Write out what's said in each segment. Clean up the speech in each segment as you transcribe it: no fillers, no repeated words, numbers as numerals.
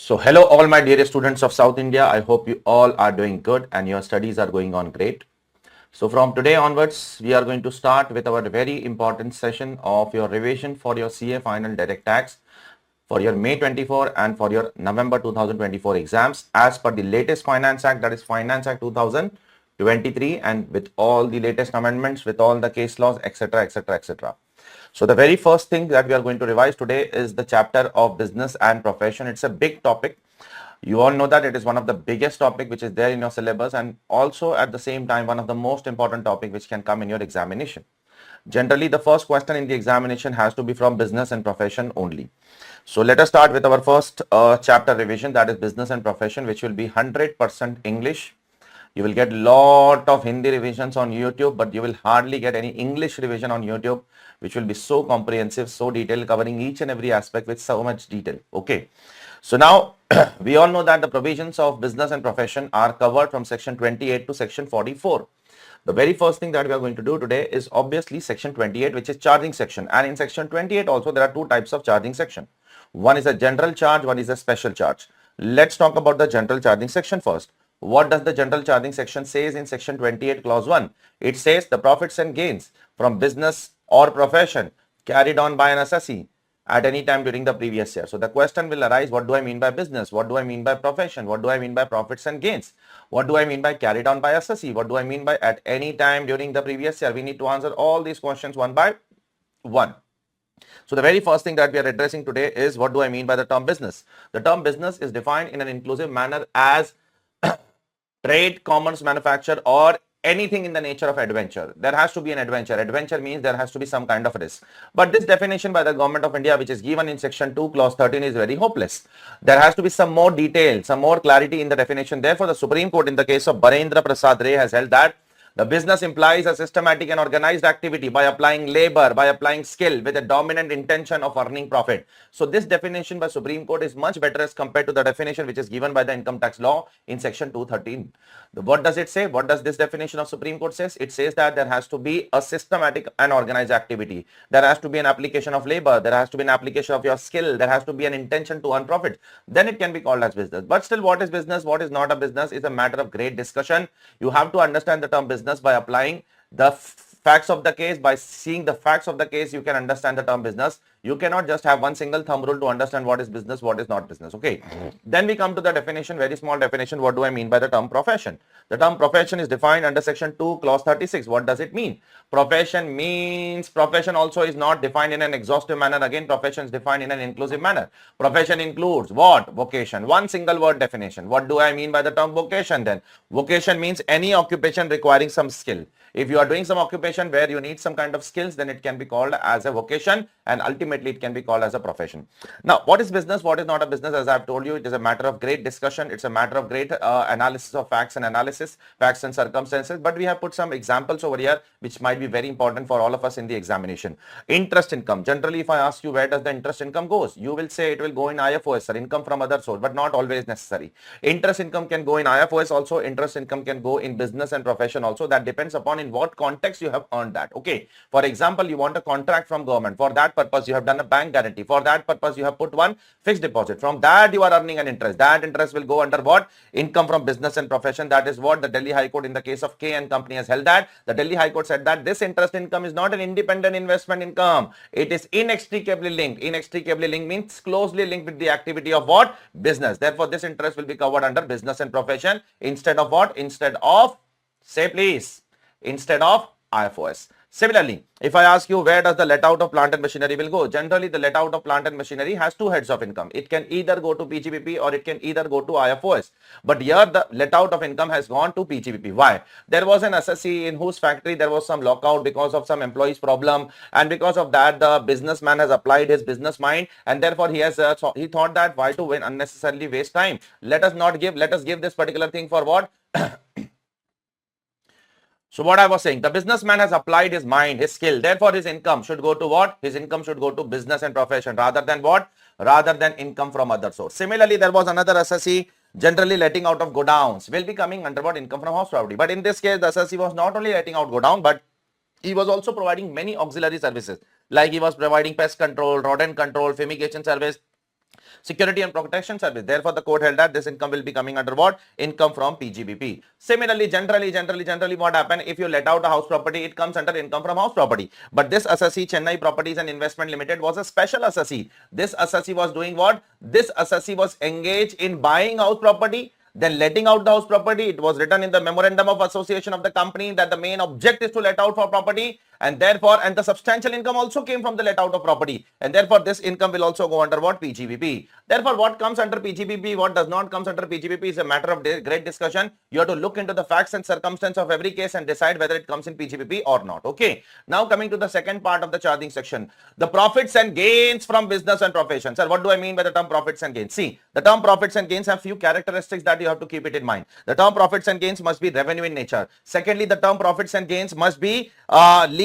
So hello all my dear students of South India. I hope you all are doing good and your studies are going on great. So from today onwards, we are going to start with our very important session of your revision for your CA final direct tax for your May 24 and for your November 2024 exams as per the latest Finance Act, that is Finance Act 2023, and with all the latest amendments, with all the case laws, etc, etc, etc. So the very first thing that we are going to revise today is the chapter of business and profession. It's a big topic. You all know that it is one of the biggest topic which is there in your syllabus, and also at the same time one of the most important topic which can come in your examination. Generally, the first question in the examination has to be from business and profession only. So let us start with our first chapter revision, that is business and profession, which will be 100% English. You will get lot of Hindi revisions on YouTube, but you will hardly get any English revision on YouTube, which will be so comprehensive, so detailed, covering each and every aspect with so much detail. Okay. So now we all know that the provisions of business and profession are covered from section 28 to section 44. The very first thing that we are going to do today is obviously section 28, which is charging section. And in section 28 also there are two types of charging section. One is a general charge, one is a special charge. Let's talk about the general charging section first. What does the general charging section says in section 28 clause 1? It says the profits and gains from business or profession carried on by an assessee at any time during the previous year. So the question will arise, what do I mean by business? What do I mean by profession? What do I mean by profits and gains? What do I mean by carried on by assessee? What do I mean by at any time during the previous year? We need to answer all these questions one by one. So the very first thing that we are addressing today is, what do I mean by the term business? The term business is defined in an inclusive manner as trade, commerce, manufacture, or anything in the nature of adventure. There has to be an adventure. Adventure means there has to be some kind of risk. But this definition by the government of India, which is given in section 2 clause 13, is very hopeless. There has to be some more detail, some more clarity in the definition. Therefore, the Supreme Court in the case of Barendra Prasad Ray has held that the business implies a systematic and organized activity by applying labor, by applying skill with a dominant intention of earning profit. So this definition by Supreme Court is much better as compared to the definition which is given by the income tax law in section 213. What does it say? What does this definition of Supreme Court says? It says that there has to be a systematic and organized activity. There has to be an application of labor. There has to be an application of your skill. There has to be an intention to earn profit. Then it can be called as business. But still, what is business? What is not a business is a matter of great discussion. You have to understand the term business by applying the facts of the case. By seeing the facts of the case, you can understand the term business. You cannot just have one single thumb rule to understand what is business, what is not business. Okay. Then we come to the definition, very small definition. What do I mean by the term profession? The term profession is defined under section 2 clause 36. What does it mean? Profession means, profession also is not defined in an exhaustive manner. Again, profession is defined in an inclusive manner. Profession includes what? Vocation. One single word definition. What do I mean by the term vocation then? Vocation means any occupation requiring some skill. If you are doing some occupation where you need some kind of skills, then it can be called as a vocation, and ultimately it can be called as a profession. Now, what is business? What is not a business? As I have told you, it is a matter of great discussion. It's a matter of great analysis of facts and analysis, facts and circumstances. But we have put some examples over here, which might be very important for all of us in the examination. Interest income. Generally, if I ask you where does the interest income goes, you will say it will go in IFOS, or income from other source, but not always necessary. Interest income can go in IFOS also. Interest income can go in business and profession also. That depends upon in what context you have earned that. Okay. For example, you want a contract from government. For that purpose, you have done a bank guarantee. For that purpose, you have put one fixed deposit. From that, you are earning an interest. That interest will go under what? Income from business and profession. That is what the Delhi High Court in the case of K and Company has held that. The Delhi High Court said that this interest income is not an independent investment income. It is inextricably linked. Inextricably linked means closely linked with the activity of what? Business. Therefore, this interest will be covered under business and profession instead of what? Instead of, say please, instead of IFOS. Similarly, if I ask you where does the let out of plant and machinery will go, generally the let out of plant and machinery has two heads of income. It can either go to PGBP or it can either go to IFOS. But here the let out of income has gone to PGBP. Why? There was an assessee in whose factory there was some lockout because of some employee's problem, and because of that the businessman has applied his business mind, and therefore he has he thought that why to unnecessarily waste time. Let us give this particular thing for what? So what I was saying, the businessman has applied his mind, his skill. Therefore, his income should go to what? His income should go to business and profession rather than what? Rather than income from other source. Similarly, there was another assessee generally letting out of godowns will be coming under what? Income from house property. But in this case, the assessee was not only letting out godown, but he was also providing many auxiliary services. Like he was providing pest control, rodent control, fumigation service, Security and protection service. Therefore, the court held that this income will be coming under what? Income from PGBP. Similarly, generally what happen? If you let out a house property, it comes under income from house property. But this assessee, Chennai Properties and Investment Limited, was a special assessee. This assessee was doing what? This assessee was engaged in buying house property, then letting out the house property. It was written in the memorandum of association of the company that the main object is to let out for property, and therefore, and the substantial income also came from the let out of property, and therefore this income will also go under what? PGBP. Therefore, what comes under PGBP, what does not comes under PGBP is a matter of great discussion. You have to look into the facts and circumstances of every case and decide whether it comes in PGBP or not. Okay. Now coming to the second part of the charging section, the profits and gains from business and profession. Sir, what do I mean by the term profits and gains? See, the term profits and gains have few characteristics that you have to keep it in mind. The term profits and gains must be revenue in nature. Secondly, the term profits and gains must be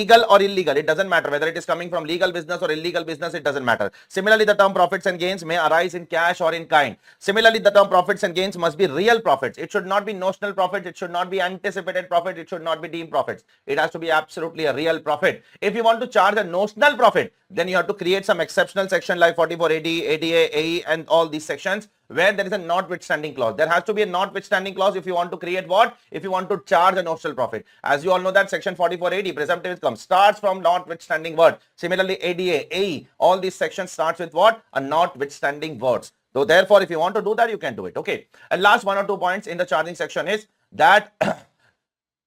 legal or illegal. It doesn't matter whether it is coming from legal business or illegal business. It doesn't matter. Similarly, the term profits and gains may arise in cash or in kind. Similarly, the term profits and gains must be real profits. It should not be notional profits. It should not be anticipated profit. It should not be deemed profits. It has to be absolutely a real profit. If you want to charge a notional profit, then you have to create some exceptional section like 44AD, ADA, AE, and all these sections where there is a notwithstanding clause. There has to be a notwithstanding clause if you want to create what? If you want to charge a notional profit. As you all know that section 44AD, presumptive income, starts from notwithstanding word. Similarly, ADA, AE, all these sections starts with what? A notwithstanding words. So therefore, if you want to do that, you can do it. Okay. And last 1 or 2 points in the charging section is that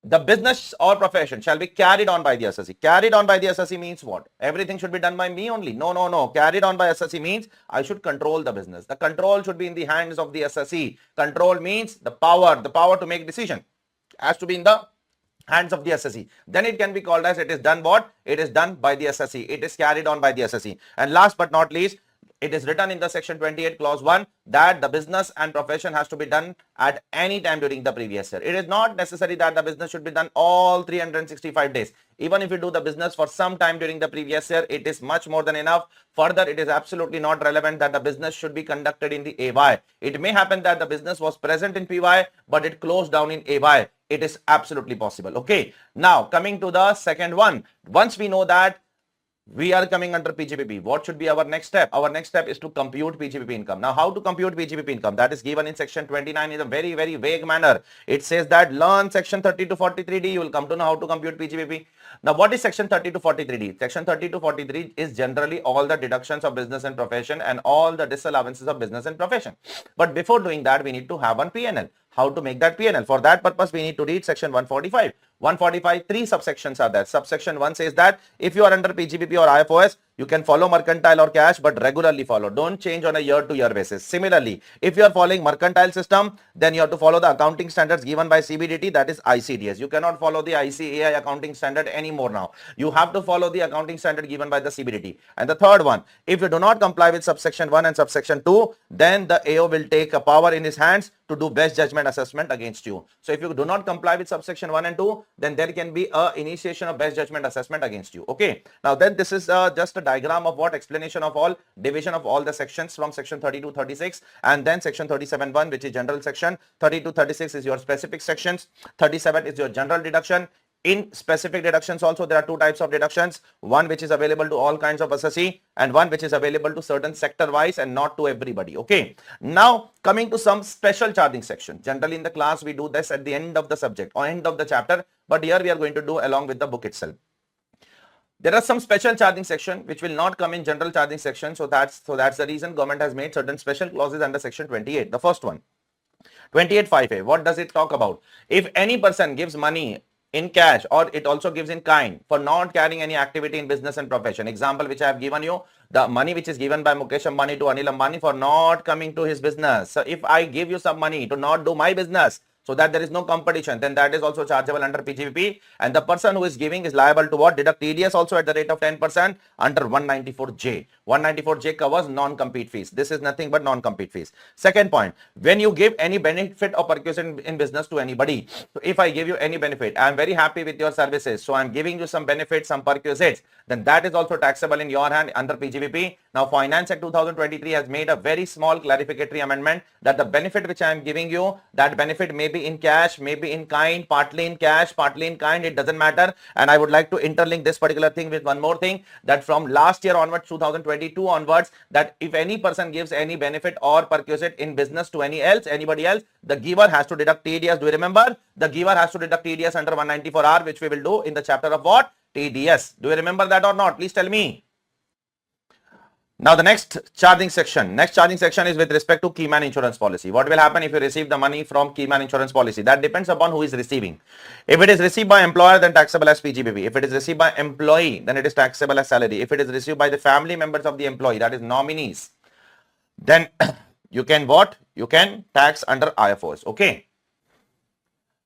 the business or profession shall be carried on by the assessee. Carried on by the assessee means what? Everything should be done by me only. No. Carried on by assessee means I should control the business. The control should be in the hands of the assessee. Control means the power to make decision has to be in the hands of the assessee. Then it can be called as it is done what? It is done by the assessee. It is carried on by the assessee. And last but not least, it is written in the section 28 clause 1 that the business and profession has to be done at any time during the previous year. It is not necessary that the business should be done all 365 days. Even if you do the business for some time during the previous year, it is much more than enough. Further, it is absolutely not relevant that the business should be conducted in the AY. It may happen that the business was present in PY, but it closed down in AY. It is absolutely possible. Okay. Now, coming to the second one. Once we know that we are coming under PGBP, what should be our next step? Our next step is to compute PGBP income. Now, how to compute PGBP income? That is given in section 29 in a very, very vague manner. It says that learn section 30 to 43D. You will come to know how to compute PGBP. Now, what is section 30 to 43D? Section 30 to 43 is generally all the deductions of business and profession and all the disallowances of business and profession. But before doing that, we need to have one PNL. How to make that PNL? For that purpose, we need to read section 145. 145, 3 subsections are there. Subsection 1 says that if you are under PGBP or IFOS, you can follow mercantile or cash, but regularly follow. Don't change on a year-to-year basis. Similarly, if you are following mercantile system, then you have to follow the accounting standards given by CBDT, that is ICDS. You cannot follow the ICAI accounting standard anymore now. You have to follow the accounting standard given by the CBDT. And the third one, if you do not comply with subsection 1 and subsection 2, then the AO will take a power in his hands to do best judgment assessment against you. So if you do not comply with subsection 1 and 2, then there can be a initiation of best judgment assessment against you. Okay. Now then this is just a diagram of what explanation of all division of all the sections from section 30 to 36, and then section 37(1), which is general section. 30 to 36 is your specific sections. 37 is your general deduction. In specific deductions also, there are 2 types of deductions. One which is available to all kinds of assessee and one which is available to certain sector wise and not to everybody. Okay. Now coming to some special charging section. Generally in the class, we do this at the end of the subject or end of the chapter, but here we are going to do along with the book itself. There are some special charging section which will not come in general charging section. So that's the reason government has made certain special clauses under section 28. The first one, 28(5)(a). What does it talk about? If any person gives money in cash or it also gives in kind for not carrying any activity in business and profession. Example which I have given you, the money which is given by Mukesh Ambani to Anil Ambani for not coming to his business. So if I give you some money to not do my business, so that there is no competition, then that is also chargeable under PGBP, and the person who is giving is liable to what? Deduct TDS also at the rate of 10% under 194J. 194J covers non-compete fees. This is nothing but non-compete fees. Second point, when you give any benefit or perquisition in business to anybody, so if I give you any benefit, I am very happy with your services, so I am giving you some benefits, some perquisites, then that is also taxable in your hand under PGBP. Now Finance Act 2023 has made a very small clarificatory amendment that the benefit which I am giving you, that benefit may maybe in cash, maybe in kind, partly in cash, partly in kind, it doesn't matter. And I would like to interlink this particular thing with one more thing, that from last year onwards, 2022 onwards, that if any person gives any benefit or perquisite in business to anybody else, the giver has to deduct TDS. Do you remember? The giver has to deduct TDS under 194R, which we will do in the chapter of what? TDS. Do you remember that or not? Please tell me. Now the next charging section is with respect to keyman insurance policy. What will happen if you receive the money from keyman insurance policy? That depends upon who is receiving. If it is received by employer, then taxable as PGBP. If it is received by employee, then it is taxable as salary. If it is received by the family members of the employee, that is nominees, then you can what? You can tax under IFOs. Okay.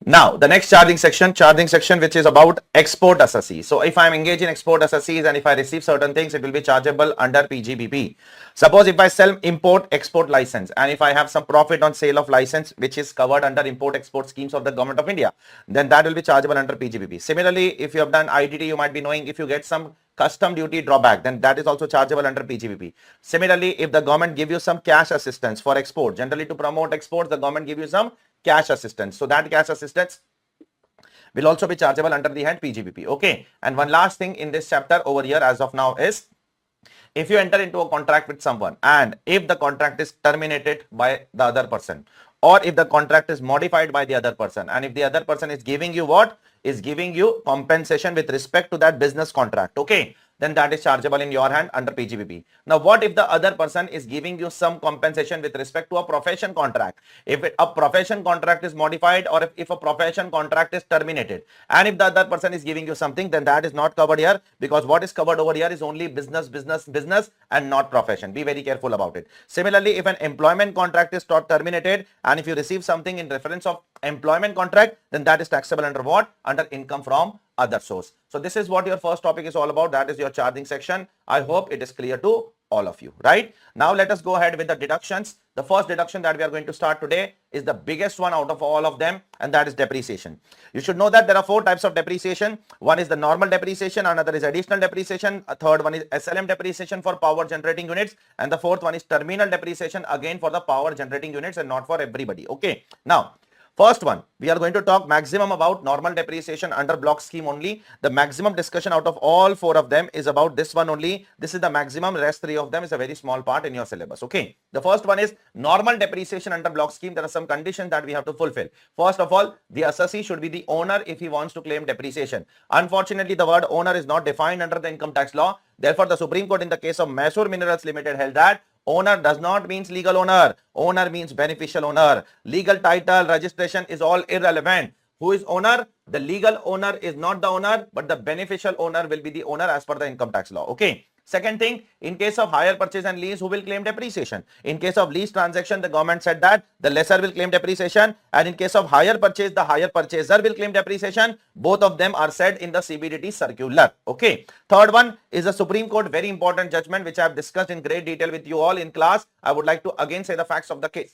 Now, the next charging section which is about export assessee. So, if I am engaged in export assessees and if I receive certain things, it will be chargeable under PGBP. Suppose if I sell import-export license and if I have some profit on sale of license which is covered under import-export schemes of the government of India, then that will be chargeable under PGBP. Similarly, if you have done IDD, you might be knowing if you get some custom duty drawback, then that is also chargeable under PGBP. Similarly, if the government give you some cash assistance for export, generally to promote exports, the government give you some cash assistance. So that cash assistance will also be chargeable under the head PGBP. Okay. And one last thing in this chapter over here as of now is, if you enter into a contract with someone and if the contract is terminated by the other person, or if the contract is modified by the other person, and if the other person is giving you what? Is giving you compensation with respect to that business contract. Okay. Then that is chargeable in your hand under PGBP. Now, what if the other person is giving you some compensation with respect to a profession contract? If a profession contract is modified, or if a profession contract is terminated, and if the other person is giving you something, then that is not covered here, because what is covered over here is only business and not profession. Be very careful about it. Similarly, if an employment contract is terminated and if you receive something in reference of employment contract, then that is taxable under what? Under income from other source. So this is what your first topic is all about. That is your charging section. I hope it is clear to all of you, right? Now let us go ahead with the deductions. The first deduction that we are going to start today is the biggest one out of all of them, and that is depreciation. You should know that there are 4 types of depreciation. One is the normal depreciation, another is additional depreciation, a third one is SLM depreciation for power generating units, and the fourth one is terminal depreciation, again for the power generating units and not for everybody. Okay. Now, first one, we are going to talk maximum about normal depreciation under block scheme only. The maximum discussion out of all 4 of them is about this one only. This is the maximum. Rest 3 of them is a very small part in your syllabus. Okay. The first one is normal depreciation under block scheme. There are some conditions that we have to fulfill. First of all, the assessee should be the owner if he wants to claim depreciation. Unfortunately, the word owner is not defined under the income tax law. Therefore, the Supreme Court in the case of Mysore Minerals Limited held that owner does not means legal owner. Owner means beneficial owner. Legal title, registration is all irrelevant. Who is owner? The legal owner is not the owner, but the beneficial owner will be the owner as per the income tax law. Okay. Second thing, in case of hire purchase and lease, who will claim depreciation? In case of lease transaction, the government said that the lessor will claim depreciation, and in case of hire purchase, the hire purchaser will claim depreciation. Both of them are said in the CBDT circular. Okay. Third one is the Supreme Court very important judgment which I have discussed in great detail with you all in class. I would like to again say the facts of the case.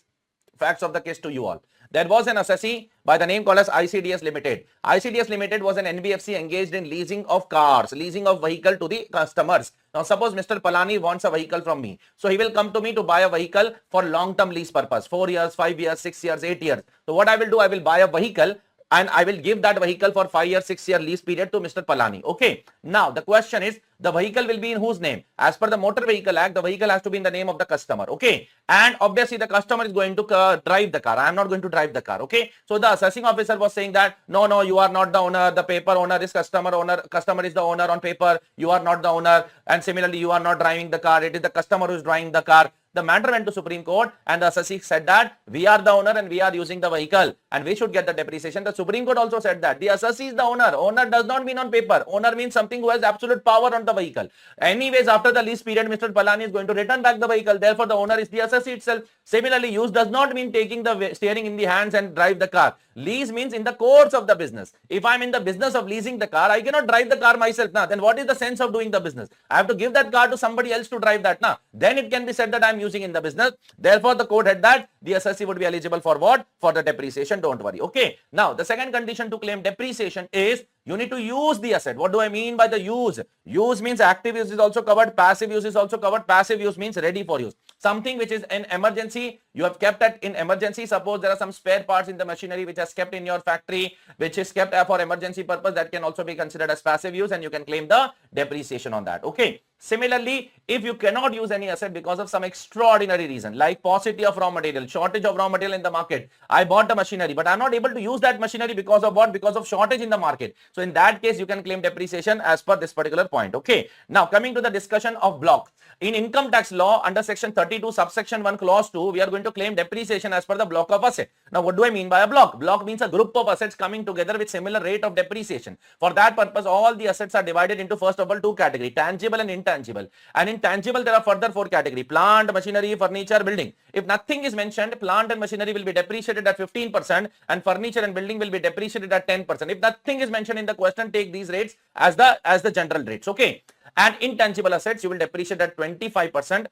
Facts of the case to you all. There was an assessee by the name called as ICDS Limited. ICDS Limited was an NBFC engaged in leasing of cars, leasing of vehicle to the customers. Now, suppose Mr. Palani wants a vehicle from me. So, he will come to me to buy a vehicle for long-term lease purpose, 4 years, 5 years, 6 years, 8 years. So, what I will do, I will buy a vehicle and I will give that vehicle for 5 year, 6 year lease period to Mr. Palani. Okay. Now, the question is, the vehicle will be in whose name? As per the Motor Vehicle Act, the vehicle has to be in the name of the customer. Okay. And obviously, the customer is going to drive the car. I am not going to drive the car. Okay. So, the assessing officer was saying that, no, you are not the owner. The paper owner is customer owner. Customer is the owner on paper. You are not the owner. And similarly, you are not driving the car. It is the customer who is driving the car. The matter went to Supreme Court and the assessee said that we are the owner and we are using the vehicle and we should get the depreciation. The Supreme Court also said that the assessee is the owner. Owner does not mean on paper. Owner means something who has absolute power on the vehicle. Anyways, after the lease period, Mr. Palani is going to return back the vehicle. Therefore, the owner is the assessee itself. Similarly, use does not mean taking the steering in the hands and drive the car. Lease means in the course of the business. If I'm in the business of leasing the car, I cannot drive the car myself now. Then what is the sense of doing the business? I have to give that car to somebody else to drive that now. Then it can be said that I'm using in the business. Therefore, the court had that the assessee would be eligible for what? For the depreciation. Don't worry. Okay. Now, the second condition to claim depreciation is You need to use the asset. What do I mean by the use? Use means active use is also covered, passive use is also covered. Passive use means ready for use. Something which is an emergency, you have kept it in emergency. Suppose there are some spare parts in the machinery which is kept in your factory, which is kept for emergency purpose, that can also be considered as passive use, and you can claim the depreciation on that. Okay. Similarly, if you cannot use any asset because of some extraordinary reason, like paucity of raw material, shortage of raw material in the market, I bought the machinery, but I'm not able to use that machinery because of what? Because of shortage in the market. So in that case, you can claim depreciation as per this particular point. Okay. Now coming to the discussion of block. In income tax law, under section 32, subsection 1, clause 2, we are going to claim depreciation as per the block of asset. Now, what do I mean by a block? Block means a group of assets coming together with similar rate of depreciation. For that purpose, all the assets are divided into, first of all, two categories, tangible and intangible. And in tangible, there are further four categories: plant, machinery, furniture, building. If nothing is mentioned, plant and machinery will be depreciated at 15% and furniture and building will be depreciated at 10%. If nothing is mentioned in the question, take these rates as the general rates. Okay. And intangible assets, you will depreciate at 25%.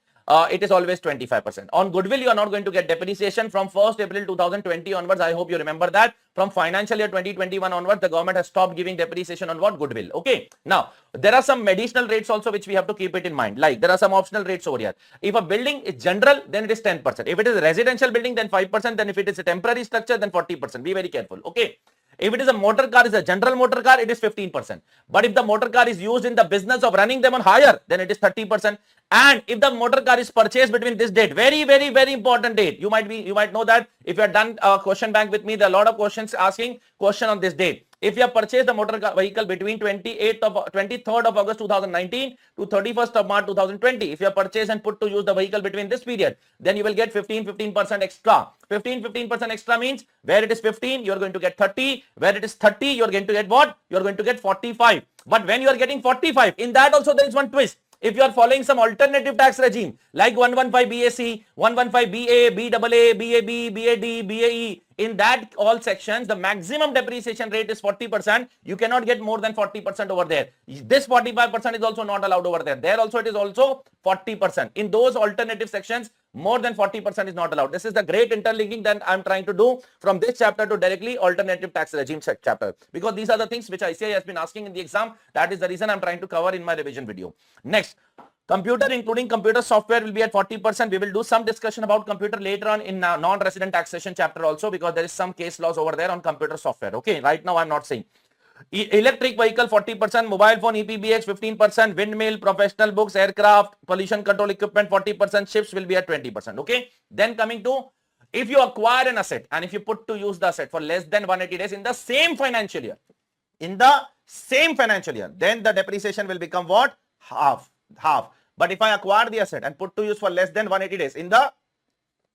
It is always 25%. On goodwill, you are not going to get depreciation from 1st April 2020 onwards. I hope you remember that. From financial year 2021 onwards, the government has stopped giving depreciation on what? Goodwill. Okay. Now, there are some additional rates also which we have to keep it in mind. Like there are some optional rates over here. If a building is general, then it is 10%. If it is a residential building, then 5%. Then if it is a temporary structure, then 40%. Be very careful. Okay. If it is a motor car, is a general motor car, it is 15%. But if the motor car is used in the business of running them on hire, then it is 30%. And if the motor car is purchased between this date, very, very, very important date. You might know that if you have done a question bank with me, there are a lot of questions asking question on this date. If you have purchased the motor vehicle between 23rd of August 2019 to 31st of March 2020, if you have purchased and put to use the vehicle between this period, then you will get 15% extra. 15% extra means where it is 15, you are going to get 30. Where it is 30, you are going to get what? You are going to get 45. But when you are getting 45, in that also there is one twist. If you are following some alternative tax regime like 115 BAC, 115 BA, BAA, BAB, BAD, BAE, in that all sections, the maximum depreciation rate is 40%. You cannot get more than 40% over there. This 45% is also not allowed over there. There also it is also 40%. In those alternative sections, more than 40% is not allowed. This is the great interlinking that I'm trying to do from this chapter to directly alternative tax regime chapter. Because these are the things which ICAI has been asking in the exam. That is the reason I'm trying to cover in my revision video. Next. Computer, including computer software, will be at 40%. We will do some discussion about computer later on in non-resident taxation chapter also, because there is some case laws over there on computer software. Okay, right now I'm not saying. Electric vehicle 40%, mobile phone EPBX 15%, windmill, professional books, aircraft, pollution control equipment 40%, ships will be at 20%. Okay, then coming to, if you acquire an asset and if you put to use the asset for less than 180 days in the same financial year, then the depreciation will become what? Half. But if I acquire the asset and put to use for less than 180 days in the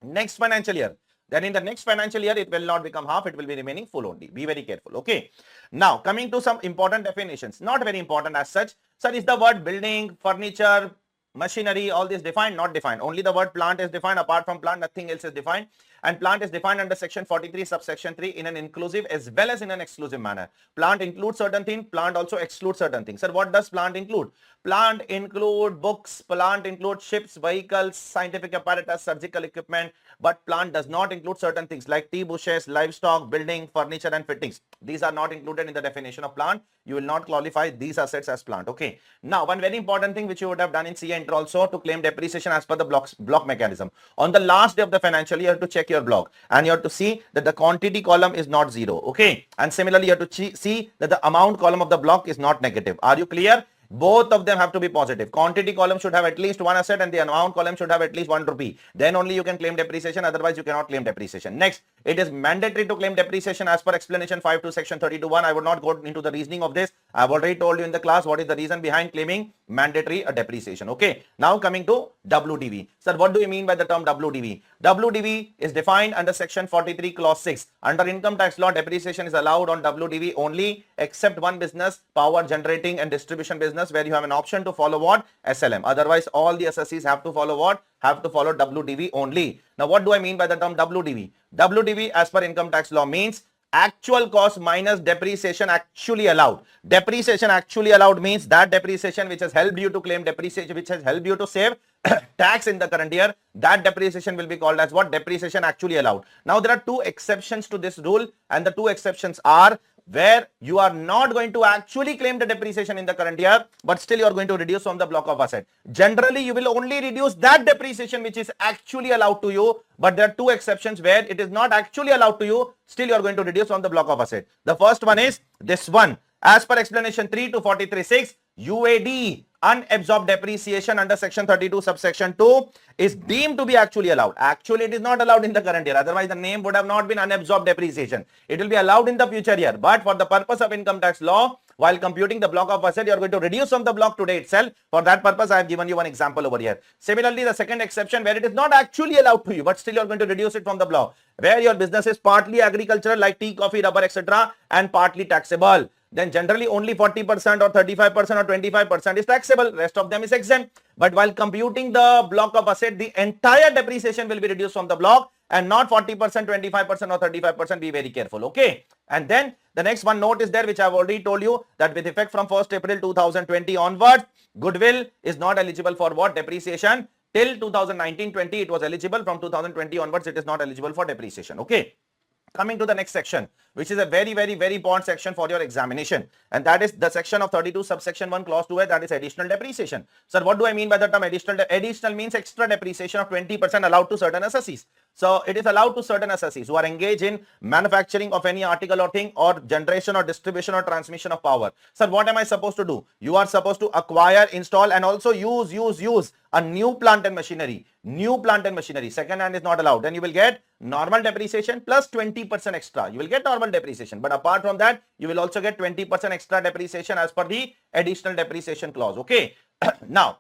next financial year, then in the next financial year, it will not become half, it will be remaining full only. Be very careful. Okay. Now, coming to some important definitions, not very important as such. Sir, is the word building, furniture, machinery, all this defined? Not defined. Only the word plant is defined. Apart from plant, nothing else is defined. And plant is defined under section 43, subsection 3 in an inclusive as well as in an exclusive manner. Plant includes certain things, plant also excludes certain things. Sir, what does plant include? Plant include books, plant include ships, vehicles, scientific apparatus, surgical equipment, but plant does not include certain things like tea bushes, livestock, building, furniture and fittings. These are not included in the definition of plant. You will not qualify these assets as plant. Okay. Now, one very important thing which you would have done in CA intro also, to claim depreciation as per the block mechanism. On the last day of the financial year, you have to check your block and you have to see that the quantity column is not zero. Okay. And similarly, you have to see that the amount column of the block is not negative. Are you clear? Both of them have to be positive. Quantity column should have at least one asset and the amount column should have at least 1 rupee. Then only you can claim depreciation. Otherwise, you cannot claim depreciation. Next, it is mandatory to claim depreciation as per explanation 5 to section 32(1). I would not go into the reasoning of this. I have already told you in the class what is the reason behind claiming mandatory depreciation. Okay. Now coming to WDV. Sir, what do you mean by the term WDV? WDV is defined under section 43 clause 6. Under income tax law, depreciation is allowed on WDV only except one business, power generating and distribution business, where you have an option to follow what? SLM. Otherwise, all the assessees have to follow what? Have to follow WDV only. Now, what do I mean by the term WDV? WDV as per income tax law means actual cost minus depreciation actually allowed. Depreciation actually allowed means that depreciation which has helped you to claim depreciation, which has helped you to save tax in the current year, that depreciation will be called as what? Depreciation actually allowed. Now, there are two exceptions to this rule, and the two exceptions are where you are not going to actually claim the depreciation in the current year, but still you are going to reduce from the block of asset. Generally, you will only reduce that depreciation which is actually allowed to you, but there are two exceptions where it is not actually allowed to you, still you are going to reduce from the block of asset. The first one is this one. As per explanation 3 to 43.6, UAD, unabsorbed depreciation under section 32 subsection 2 is deemed to be actually allowed. Actually, it is not allowed in the current year. Otherwise, the name would have not been unabsorbed depreciation. It will be allowed in the future year. But for the purpose of income tax law, while computing the block of asset, you are going to reduce from the block today itself. For that purpose, I have given you one example over here. Similarly, the second exception where it is not actually allowed to you, but still you are going to reduce it from the block, where your business is partly agricultural like tea, coffee, rubber, etc., and partly taxable. Then generally only 40% or 35% or 25% is taxable. Rest of them is exempt. But while computing the block of asset, the entire depreciation will be reduced from the block and not 40%, 25% or 35%. Be very careful. Okay. And then the next one note is there, which I have already told you, that with effect from 1st April 2020 onwards, goodwill is not eligible for what? Depreciation. Till 2019-20 it was eligible. From 2020 onwards it is not eligible for depreciation. Okay. Coming to the next section, which is a very important section for your examination, and that is the section of 32 subsection 1 clause 2a, that is additional depreciation. Sir, what do I mean by the term additional? Additional means extra depreciation of 20% allowed to certain assessees. So it is allowed to certain assessees who are engaged in manufacturing of any article or thing, or generation or distribution or transmission of power. Sir, what am I supposed to do? You are supposed to acquire, install, and also use a new plant and machinery. New plant and machinery. Second hand is not allowed. Then you will get normal depreciation plus 20% extra. You will get normal depreciation. But apart from that, you will also get 20% extra depreciation as per the additional depreciation clause. Okay. Now,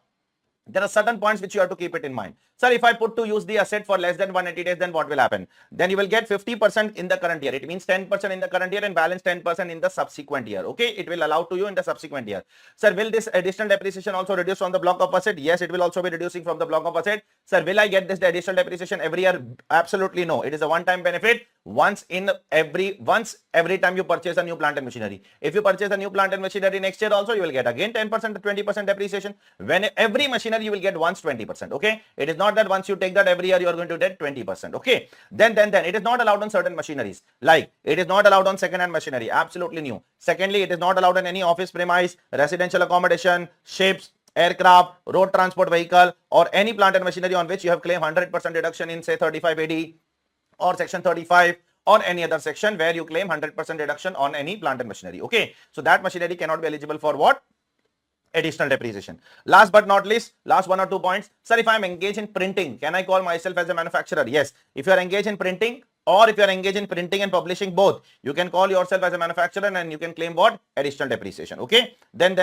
there are certain points which you have to keep it in mind. Sir, if I put to use the asset for less than 180 days, then what will happen? Then you will get 50% in the current year. It means 10% in the current year and balance 10% in the subsequent year. Okay, it will allow to you in the subsequent year. Sir, will this additional depreciation also reduce from the block of asset? Yes, it will also be reducing from the block of asset. Sir, will I get this additional depreciation every year? Absolutely no. It is a one-time benefit. Once every time you purchase a new plant and machinery. If you purchase a new plant and machinery next year also, you will get again 10% to 20% depreciation. When every machinery you will get once 20%. Okay, it is not that once you take that every year you are going to get 20%. Okay, then it is not allowed on certain machineries, like it is not allowed on second hand machinery. Absolutely new. Secondly, it is not allowed on any office premise, residential accommodation, ships, aircraft, road transport vehicle, or any plant and machinery on which you have claimed 100% deduction in say 35 AD or section 35 or any other section where you claim 100% deduction on any plant and machinery. Okay, so that machinery cannot be eligible for what? Additional depreciation. Last but not least, last 1 or 2 points. Sir, if I am engaged in printing, can I call myself as a manufacturer? Yes. If you are engaged in printing, or if you are engaged in printing and publishing, both, you can call yourself as a manufacturer and you can claim what? Additional depreciation. Okay. Then.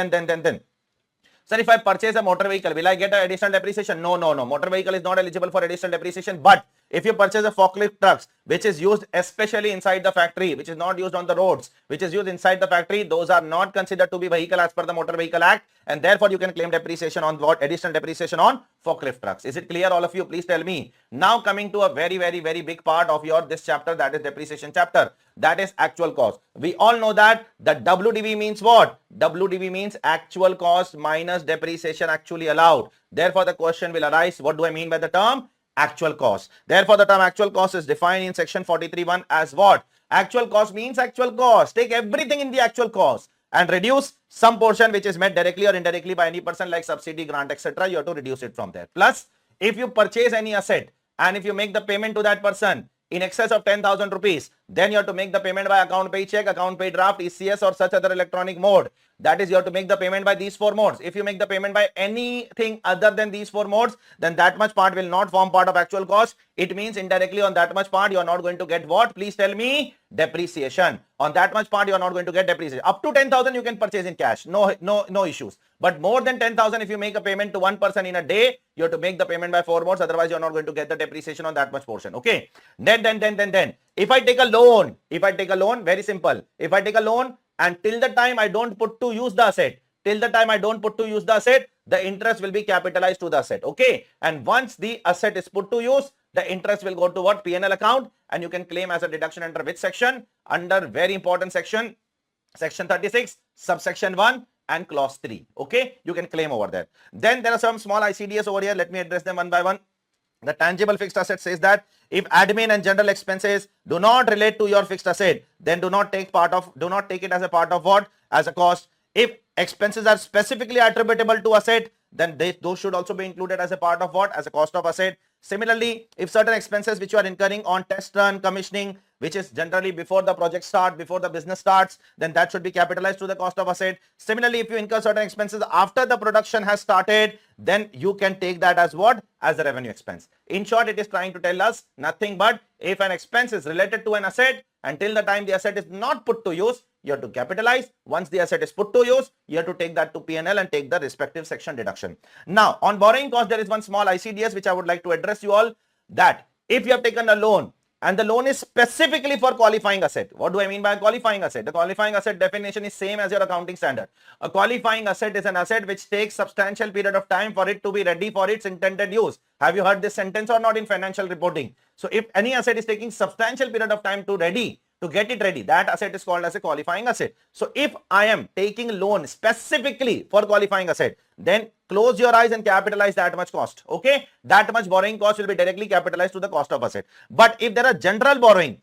Sir, if I purchase a motor vehicle, will I get an additional depreciation? No. Motor vehicle is not eligible for additional depreciation. But if you purchase a forklift trucks, which is used especially inside the factory, which is not used on the roads, which is used inside the factory, those are not considered to be vehicle as per the Motor Vehicle Act. And therefore, you can claim depreciation on what? Additional depreciation on forklift trucks. Is it clear, all of you? Please tell me. Now coming to a very big part of your this chapter, that is depreciation chapter. That is actual cost. We all know that the WDV means what? WDV means actual cost minus depreciation actually allowed. Therefore, the question will arise, what do I mean by the term? Actual cost. Therefore, the term actual cost is defined in section 43(1) as what? Actual cost means actual cost. Take everything in the actual cost and reduce some portion which is met directly or indirectly by any person like subsidy, grant, etc. You have to reduce it from there. Plus, if you purchase any asset and if you make the payment to that person in excess of 10,000 rupees, then you have to make the payment by account pay check, account pay draft, ECS or such other electronic mode. That is, you have to make the payment by these 4 modes. If you make the payment by anything other than these 4 modes, then that much part will not form part of actual cost. It means indirectly on that much part, you are not going to get what? Please tell me. Depreciation. On that much part, you are not going to get depreciation. Up to 10,000, you can purchase in cash. No issues. But more than 10,000, if you make a payment to one person in a day, you have to make the payment by 4 modes. Otherwise, you are not going to get the depreciation on that much portion. Okay. Then. If I take a loan, very simple. If I take a loan and till the time I don't put to use the asset, the interest will be capitalized to the asset. Okay. And once the asset is put to use, the interest will go to what? P&L account, and you can claim as a deduction under which section? Under very important section, section 36, subsection 1 and clause 3. Okay. You can claim over there. Then there are some small ICDs over here. Let me address them one by one. The tangible fixed asset says that if admin and general expenses do not relate to your fixed asset, then do not take it as a part of what? As a cost. If expenses are specifically attributable to asset, then those should also be included as a part of what? As a cost of asset. Similarly, if certain expenses which you are incurring on test run, commissioning, which is generally before the project start, before the business starts, then that should be capitalized to the cost of asset. Similarly, if you incur certain expenses after the production has started, then you can take that as what? As a revenue expense. In short, it is trying to tell us nothing but if an expense is related to an asset, until the time the asset is not put to use, you have to capitalize. Once the asset is put to use, you have to take that to P&L and take the respective section deduction. Now, on borrowing cost, there is one small ICDS which I would like to address you all, that if you have taken a loan and the loan is specifically for qualifying asset. What do I mean by qualifying asset? The qualifying asset definition is same as your accounting standard. A qualifying asset is an asset which takes substantial period of time for it to be ready for its intended use. Have you heard this sentence or not in financial reporting? So if any asset is taking substantial period of time to get it ready, that asset is called as a qualifying asset. So if I am taking loan specifically for qualifying asset, then close your eyes and capitalize that much cost. Okay, that much borrowing cost will be directly capitalized to the cost of asset. But if there are general borrowing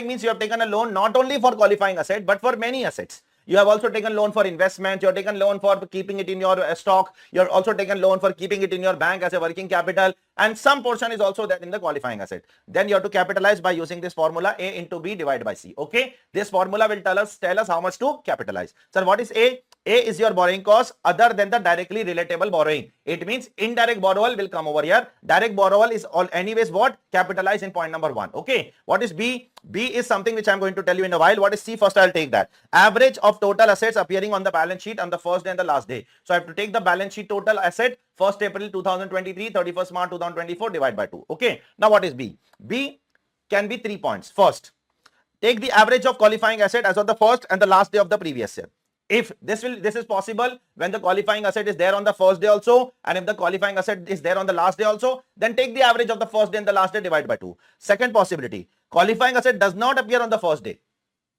means you have taken a loan not only for qualifying asset but for many assets. You have also taken loan for investment. You have taken loan for keeping it in your stock. You have also taken loan for keeping it in your bank as a working capital. And some portion is also there in the qualifying asset. Then you have to capitalize by using this formula, A into B divided by C. Okay. This formula will tell us how much to capitalize. Sir, what is A? A is your borrowing cost other than the directly relatable borrowing. It means indirect borrowal will come over here. Direct borrowal is all anyways what? Capitalized in point number 1. Okay. What is B? B is something which I am going to tell you in a while. What is C? First I will take that. Average of total assets appearing on the balance sheet on the first day and the last day. So I have to take the balance sheet total asset 1st April 2023, 31st March 2024 divided by 2. Okay. Now what is B? B can be 3 points. First, take the average of qualifying asset as of the first and the last day of the previous year. If this is possible when the qualifying asset is there on the first day also, and if the qualifying asset is there on the last day also, then take the average of the first day and the last day divided by 2. Second possibility, qualifying asset does not appear on the first day.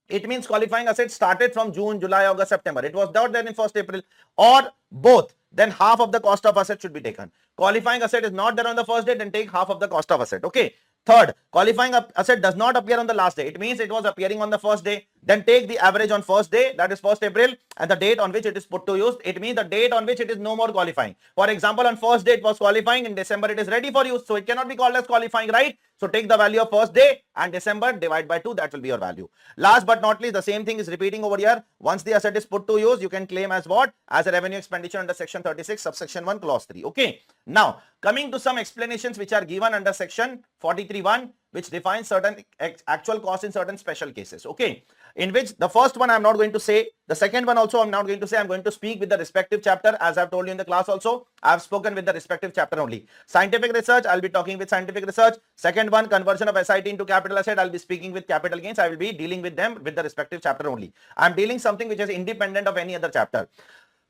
It means qualifying asset started from June, July, August, September. It was not there in 1st April, or both. Then half of the cost of asset should be taken. Qualifying asset is not there on the first day, then take half of the cost of asset. Okay. Third, qualifying asset does not appear on the last day. It means it was appearing on the first day. Then take the average on first day, that is 1st April, and the date on which it is put to use. It means the date on which it is no more qualifying. For example, on first day it was qualifying, in December it is ready for use. So it cannot be called as qualifying, right? So take the value of first day and December, divide by 2, that will be your value. Last but not least, the same thing is repeating over here. Once the asset is put to use, you can claim as what? As a revenue expenditure under section 36, subsection 1, clause 3. Okay. Now, coming to some explanations which are given under section 43.1, which defines certain actual costs in certain special cases. Okay. In which the first one I am not going to say, the second one also I am not going to say. I am going to speak with the respective chapter, as I have told you in the class also. I have spoken with the respective chapter only. Scientific research, I will be talking with scientific research. Second one, conversion of SIT into capital asset, I will be speaking with capital gains. I will be dealing with them with the respective chapter only. I am dealing something which is independent of any other chapter.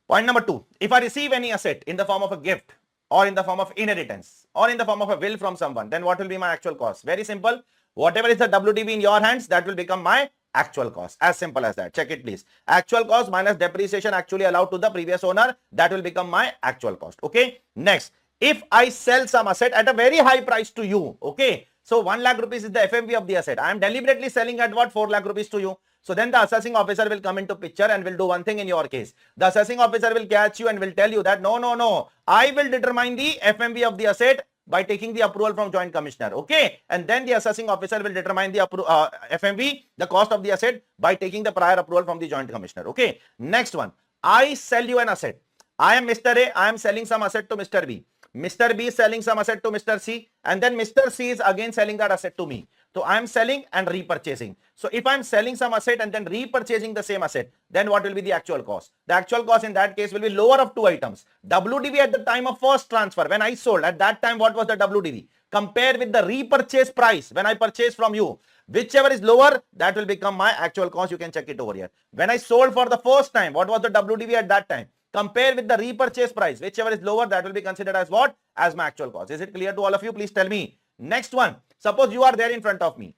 Point number 2, if I receive any asset in the form of a gift, or in the form of inheritance, or in the form of a will from someone, then what will be my actual cost? Very simple. Whatever is the WDV in your hands, that will become my actual cost. As simple as that. Check it please. Actual cost minus depreciation actually allowed to the previous owner, that will become my actual cost. Okay. Next, if I sell some asset at a very high price to you, okay, so 1 lakh rupees is the FMV of the asset. I am deliberately selling at what? 4 lakh rupees to you. So then the assessing officer will come into picture and will do one thing in your case. The assessing officer will catch you and will tell you that no, I will determine the FMV of the asset by taking the approval from joint commissioner. Okay. And then the assessing officer will determine the FMV, the cost of the asset, by taking the prior approval from the joint commissioner. Okay. Next one, I sell you an asset. I am Mr. A, I am selling some asset to Mr. B. Mr. B is selling some asset to Mr. C, and then Mr. C is again selling that asset to me. So I am selling and repurchasing. So if I am selling some asset and then repurchasing the same asset, then what will be the actual cost? The actual cost in that case will be lower of 2 items. WDV at the time of first transfer, when I sold, at that time what was the WDV? Compare with the repurchase price when I purchased from you. Whichever is lower, that will become my actual cost. You can check it over here. When I sold for the first time, what was the WDV at that time? Compare with the repurchase price. Whichever is lower, that will be considered as what? As my actual cost. Is it clear to all of you? Please tell me. Next one. Suppose you are there in front of me.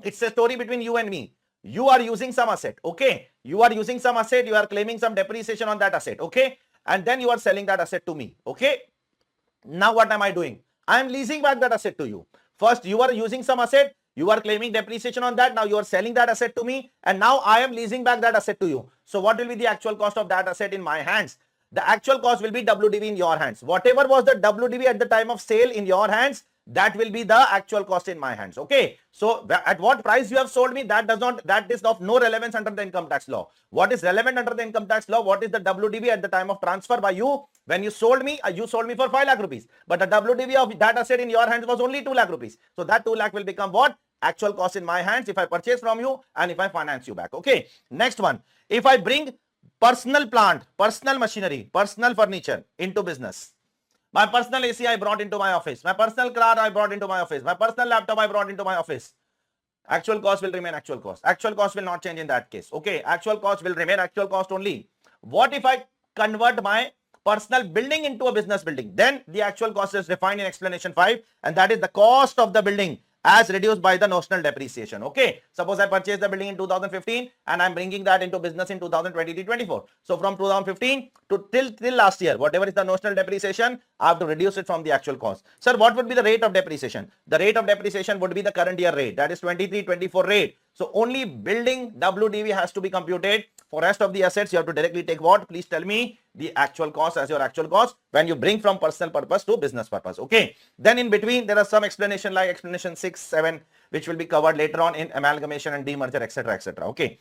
It's a story between you and me. You are using some asset. Okay. You are using some asset. You are claiming some depreciation on that asset. Okay. And then you are selling that asset to me. Okay. Now what am I doing? I am leasing back that asset to you. First, you are using some asset, you are claiming depreciation on that. Now you are selling that asset to me, and now I am leasing back that asset to you. So what will be the actual cost of that asset in my hands? The actual cost will be WDV in your hands. Whatever was the WDV at the time of sale in your hands, that will be the actual cost in my hands. Okay, so at what price you have sold me, that is of no relevance under the income tax law. What is relevant under the income tax law? What is the WDV at the time of transfer by you? When you sold me for 5 lakh rupees, but the WDV of that asset in your hands was only 2 lakh rupees. So that 2 lakh will become what? Actual cost in my hands if I purchase from you and if I finance you back. Okay, next one. If I bring personal plant, personal machinery, personal furniture into business, my personal AC I brought into my office, my personal car I brought into my office, my personal laptop I brought into my office, actual cost will remain actual cost. Actual cost will not change in that case. Okay, actual cost will remain actual cost only. What if I convert my personal building into a business building? Then the actual cost is defined in explanation 5, and that is the cost of the building as reduced by the notional depreciation. Okay, suppose I purchased the building in 2015 and I'm bringing that into business in 2023-24. So from 2015 to till last year, whatever is the notional depreciation, I have to reduce it from the actual cost. Sir, what would be the rate of depreciation? The rate of depreciation would be the current year rate, that is 23-24 rate. So only building WDV has to be computed. For rest of the assets, you have to directly take what? Please tell me the actual cost as your actual cost when you bring from personal purpose to business purpose. Okay. Then in between, there are some explanation like explanation 6, 7, which will be covered later on in amalgamation and demerger, etc., etc. Okay.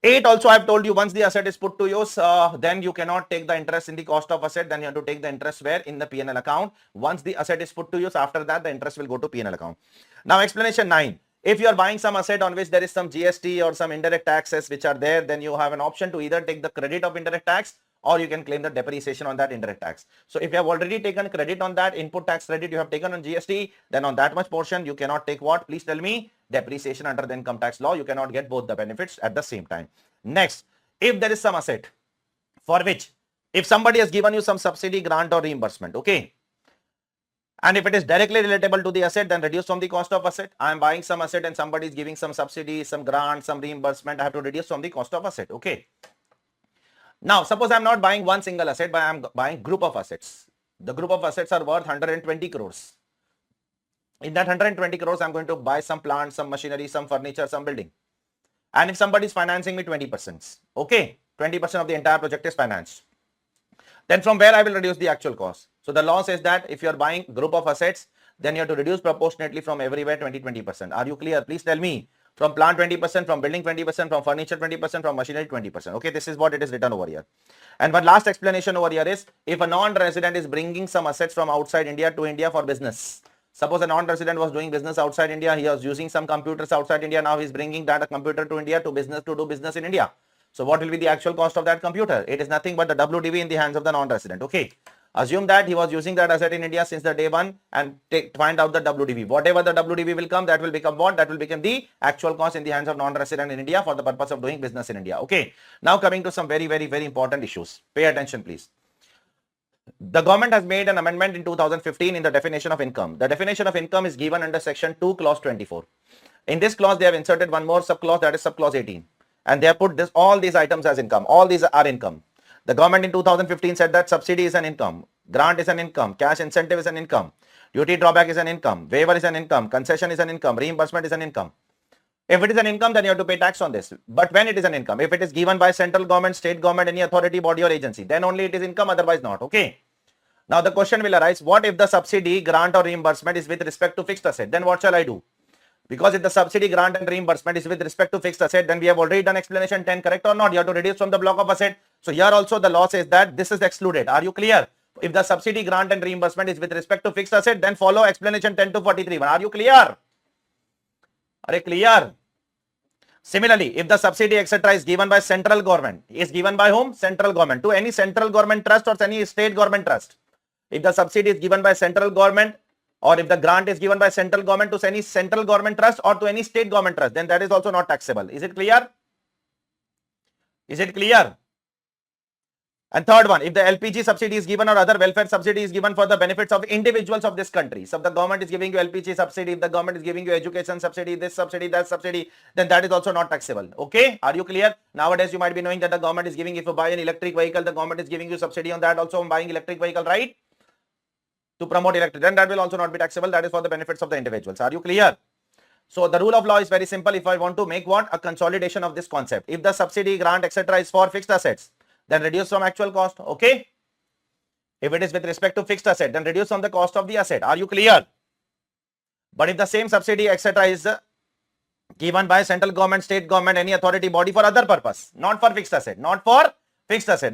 8 also I have told you, once the asset is put to use, then you cannot take the interest in the cost of asset. Then you have to take the interest where? In the P&L account. Once the asset is put to use, after that the interest will go to P&L account. Now explanation 9. If you are buying some asset on which there is some GST or some indirect taxes which are there, then you have an option to either take the credit of indirect tax or you can claim the depreciation on that indirect tax. So if you have already taken credit on that input tax credit you have taken on GST, then on that much portion you cannot take what? Please tell me. Depreciation under the income tax law. You cannot get both the benefits at the same time. Next, if there is some asset for which if somebody has given you some subsidy, grant or reimbursement, okay, and if it is directly relatable to the asset, then reduce from the cost of asset. I am buying some asset and somebody is giving some subsidy, some grant, some reimbursement. I have to reduce from the cost of asset. Okay. Now, suppose I am not buying one single asset, but I am buying group of assets. The group of assets are worth 120 crores. In that 120 crores, I am going to buy some plant, some machinery, some furniture, some building. And if somebody is financing me 20%, okay, 20% of the entire project is financed. Then from where I will reduce the actual cost. So the law says that if you are buying group of assets, then you have to reduce proportionately from everywhere 20%. Are you clear? Please tell me. From plant 20%, from building 20%, from furniture 20%, from machinery 20%. Okay, this is what it is written over here. And one last explanation over here is, if a non-resident is bringing some assets from outside India to India for business. Suppose a non-resident was doing business outside India. He was using some computers outside India. Now he is bringing that computer to India to do business in India. So what will be the actual cost of that computer? It is nothing but the WDV in the hands of the non-resident. Okay. Assume that he was using that asset in India since the day one and find out the WDV. Whatever the WDV will come, that will become what? That will become the actual cost in the hands of non-resident in India for the purpose of doing business in India. Okay. Now coming to some very important issues. Pay attention, please. The government has made an amendment in 2015 in the definition of income. The definition of income is given under section 2, clause 24. In this clause, they have inserted one more subclause, that is subclause 18. And they have put all these items as income. All these are income. The government in 2015 said that subsidy is an income, grant is an income, cash incentive is an income, duty drawback is an income, waiver is an income, concession is an income, reimbursement is an income. If it is an income, then you have to pay tax on this. But when it is an income, if it is given by central government, state government, any authority, body or agency, then only it is income, otherwise not. Okay. Now the question will arise, what if the subsidy, grant or reimbursement is with respect to fixed asset? Then what shall I do? Because if the subsidy, grant and reimbursement is with respect to fixed asset, then we have already done explanation 10, correct or not? You have to reduce from the block of asset. So here also the law says that this is excluded. Are you clear? If the subsidy, grant and reimbursement is with respect to fixed asset, then follow explanation 10 to 43. Are you clear? Are you clear? Similarly, if the subsidy etc. is given by central government, is given by whom? Central government, to any central government trust or any state government trust. If the subsidy is given by central government, or if the grant is given by central government to any central government trust or to any state government trust, then that is also not taxable. Is it clear? Is it clear? And third one, if the LPG subsidy is given or other welfare subsidy is given for the benefits of individuals of this country. So if the government is giving you LPG subsidy, if the government is giving you education subsidy, this subsidy, that subsidy, then that is also not taxable. Okay, are you clear? Nowadays you might be knowing that the government is giving, if you buy an electric vehicle, the government is giving you subsidy on that also. I'm buying electric vehicle, right? to promote electricity, then that will also not be taxable. That is for the benefits of the individuals. Are you clear? So the rule of law is very simple. If I want to make what? A consolidation of this concept. If the subsidy, grant, etc. is for fixed assets, then reduce from actual cost. Okay. If it is with respect to fixed asset, then reduce from the cost of the asset. Are you clear? But if the same subsidy, etc. is given by central government, state government, any authority body for other purpose, not for fixed asset,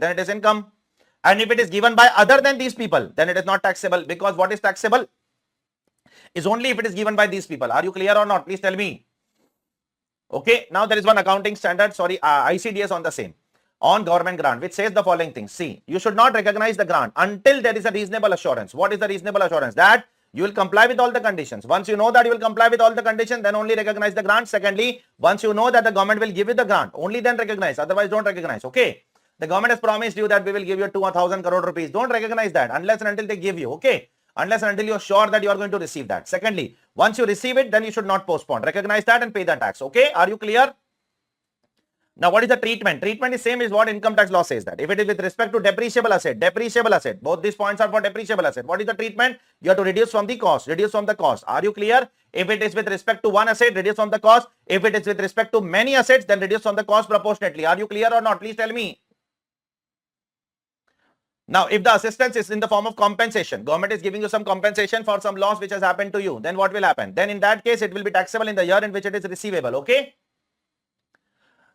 then it is income. And if it is given by other than these people, then it is not taxable, because what is taxable is only if it is given by these people. Are you clear or not? Please tell me. Okay, now there is one accounting standard, ICDS on the same, on government grant, which says the following things. See, you should not recognize the grant until there is a reasonable assurance. What is the reasonable assurance? That you will comply with all the conditions. Once you know that you will comply with all the conditions, then only recognize the grant. Secondly, once you know that the government will give you the grant, only then recognize. Otherwise, don't recognize. Okay. The government has promised you that we will give you 2,000 crore rupees. Don't recognize that unless and until they give you. Okay. Unless and until you are sure that you are going to receive that. Secondly, once you receive it, then you should not postpone. Recognize that and pay the tax. Okay. Are you clear? Now, what is the treatment? Treatment is same as what income tax law says, that if it is with respect to depreciable asset, both these points are for depreciable asset. What is the treatment? You have to reduce from the cost, Are you clear? If it is with respect to one asset, reduce from the cost. If it is with respect to many assets, then reduce from the cost proportionately. Are you clear or not? Please tell me. Now, if the assistance is in the form of compensation, government is giving you some compensation for some loss which has happened to you, then what will happen? Then in that case, it will be taxable in the year in which it is receivable. Okay.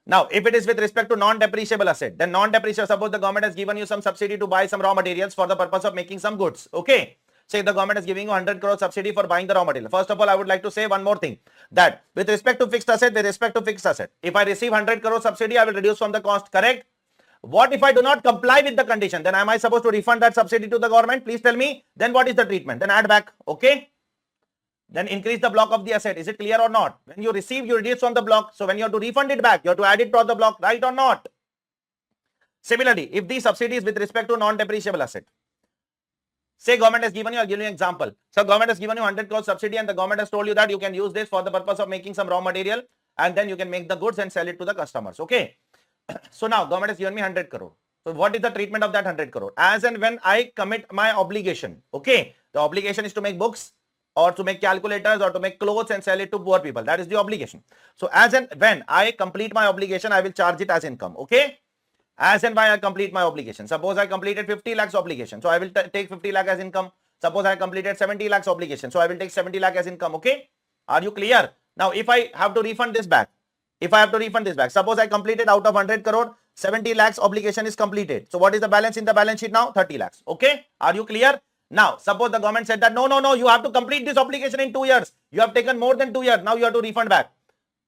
Now, if it is with respect to non-depreciable asset, then non-depreciable, suppose the government has given you some subsidy to buy some raw materials for the purpose of making some goods. Okay. Say the government is giving you 100 crore subsidy for buying the raw material. First of all, I would like to say one more thing, that with respect to fixed asset, if I receive 100 crore subsidy, I will reduce from the cost, correct? What if I do not comply with the condition? Then am I supposed to refund that subsidy to the government? Please tell me. Then what is the treatment? Then add back. Okay. Then increase the block of the asset. Is it clear or not? When you receive, you reduce from the block. So when you have to refund it back, you have to add it to the block, right or not? Similarly, if the subsidy is with respect to non-depreciable asset, say government has given you, I'll give you an example. So government has given you 100 crore subsidy and the government has told you that you can use this for the purpose of making some raw material and then you can make the goods and sell it to the customers. Okay. So now government has given me 100 crore. So what is the treatment of that 100 crore? As and when I commit my obligation, okay, the obligation is to make books or to make calculators or to make clothes and sell it to poor people. That is the obligation. So as and when I complete my obligation, I will charge it as income. Okay. As and when I complete my obligation. Suppose I completed 50 lakhs obligation. So I will take 50 lakh as income. Suppose I completed 70 lakhs obligation. So I will take 70 lakh as income. Okay. Are you clear? Now, if I have to refund this back, suppose I completed out of 100 crore, 70 lakhs obligation is completed. So what is the balance in the balance sheet now? 30 lakhs. Okay. Are you clear? Now, suppose the government said that, no, you have to complete this obligation in 2 years. You have taken more than 2 years. Now you have to refund back.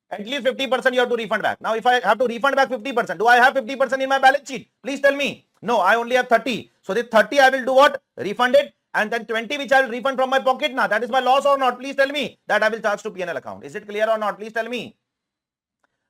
At least 50% you have to refund back. Now, if I have to refund back 50%, do I have 50% in my balance sheet? Please tell me. No, I only have 30. So the 30 I will do what? Refund it. And then 20 which I will refund from my pocket. Now, that is my loss or not? Please tell me. That I will charge to P&L account. Is it clear or not? Please tell me.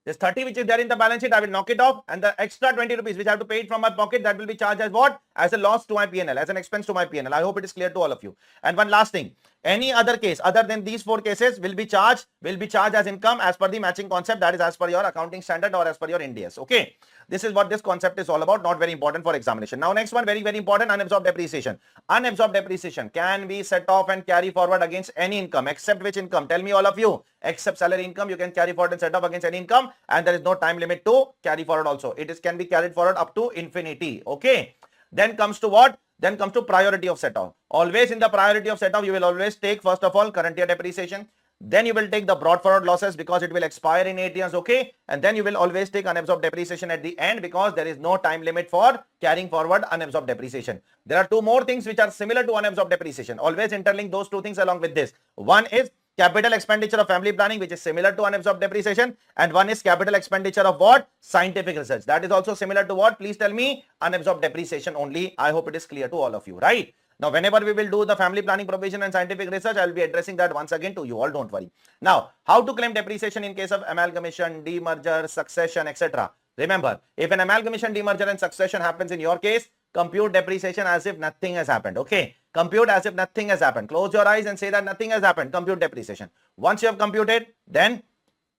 This 30 which is there in the balance sheet, I will knock it off, and the extra 20 rupees which I have to pay it from my pocket, that will be charged as what? As a loss to my P&L, as an expense to my P&L. I hope it is clear to all of you. And one last thing, any other case other than these 4 cases will be charged as income as per the matching concept, that is as per your accounting standard or as per your NDS. Okay. This is what this concept is all about, not very important for examination. Now, next one, very, very important, unabsorbed depreciation. Unabsorbed depreciation can be set off and carry forward against any income, except which income? Tell me all of you. Except salary income, you can carry forward and set off against any income, and there is no time limit to carry forward also. It can be carried forward up to infinity. Okay. Then comes to what? Then comes to priority of set off. Always in the priority of set off, you will always take first of all current year depreciation. Then you will take the brought forward losses because it will expire in 8 years, okay? And then you will always take unabsorbed depreciation at the end because there is no time limit for carrying forward unabsorbed depreciation. There are 2 more things which are similar to unabsorbed depreciation. Always interlink those 2 things along with this. One is capital expenditure of family planning, which is similar to unabsorbed depreciation, and one is capital expenditure of what? Scientific research. That is also similar to what? Please tell me. Unabsorbed depreciation only. I hope it is clear to all of you, right? Now, whenever we will do the family planning provision and scientific research, I will be addressing that once again to you all. Don't worry. Now, how to claim depreciation in case of amalgamation, demerger, succession, etc. Remember, if an amalgamation, demerger and succession happens in your case, compute depreciation as if nothing has happened. Okay. Compute as if nothing has happened. Close your eyes and say that nothing has happened. Compute depreciation. Once you have computed, then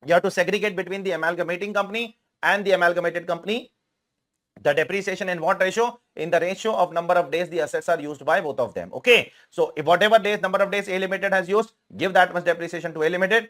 you have to segregate between the amalgamating company and the amalgamated company. The depreciation in what ratio? In the ratio of number of days the assets are used by both of them. Okay. So if whatever days, number of days A Limited has used, give that much depreciation to A Limited.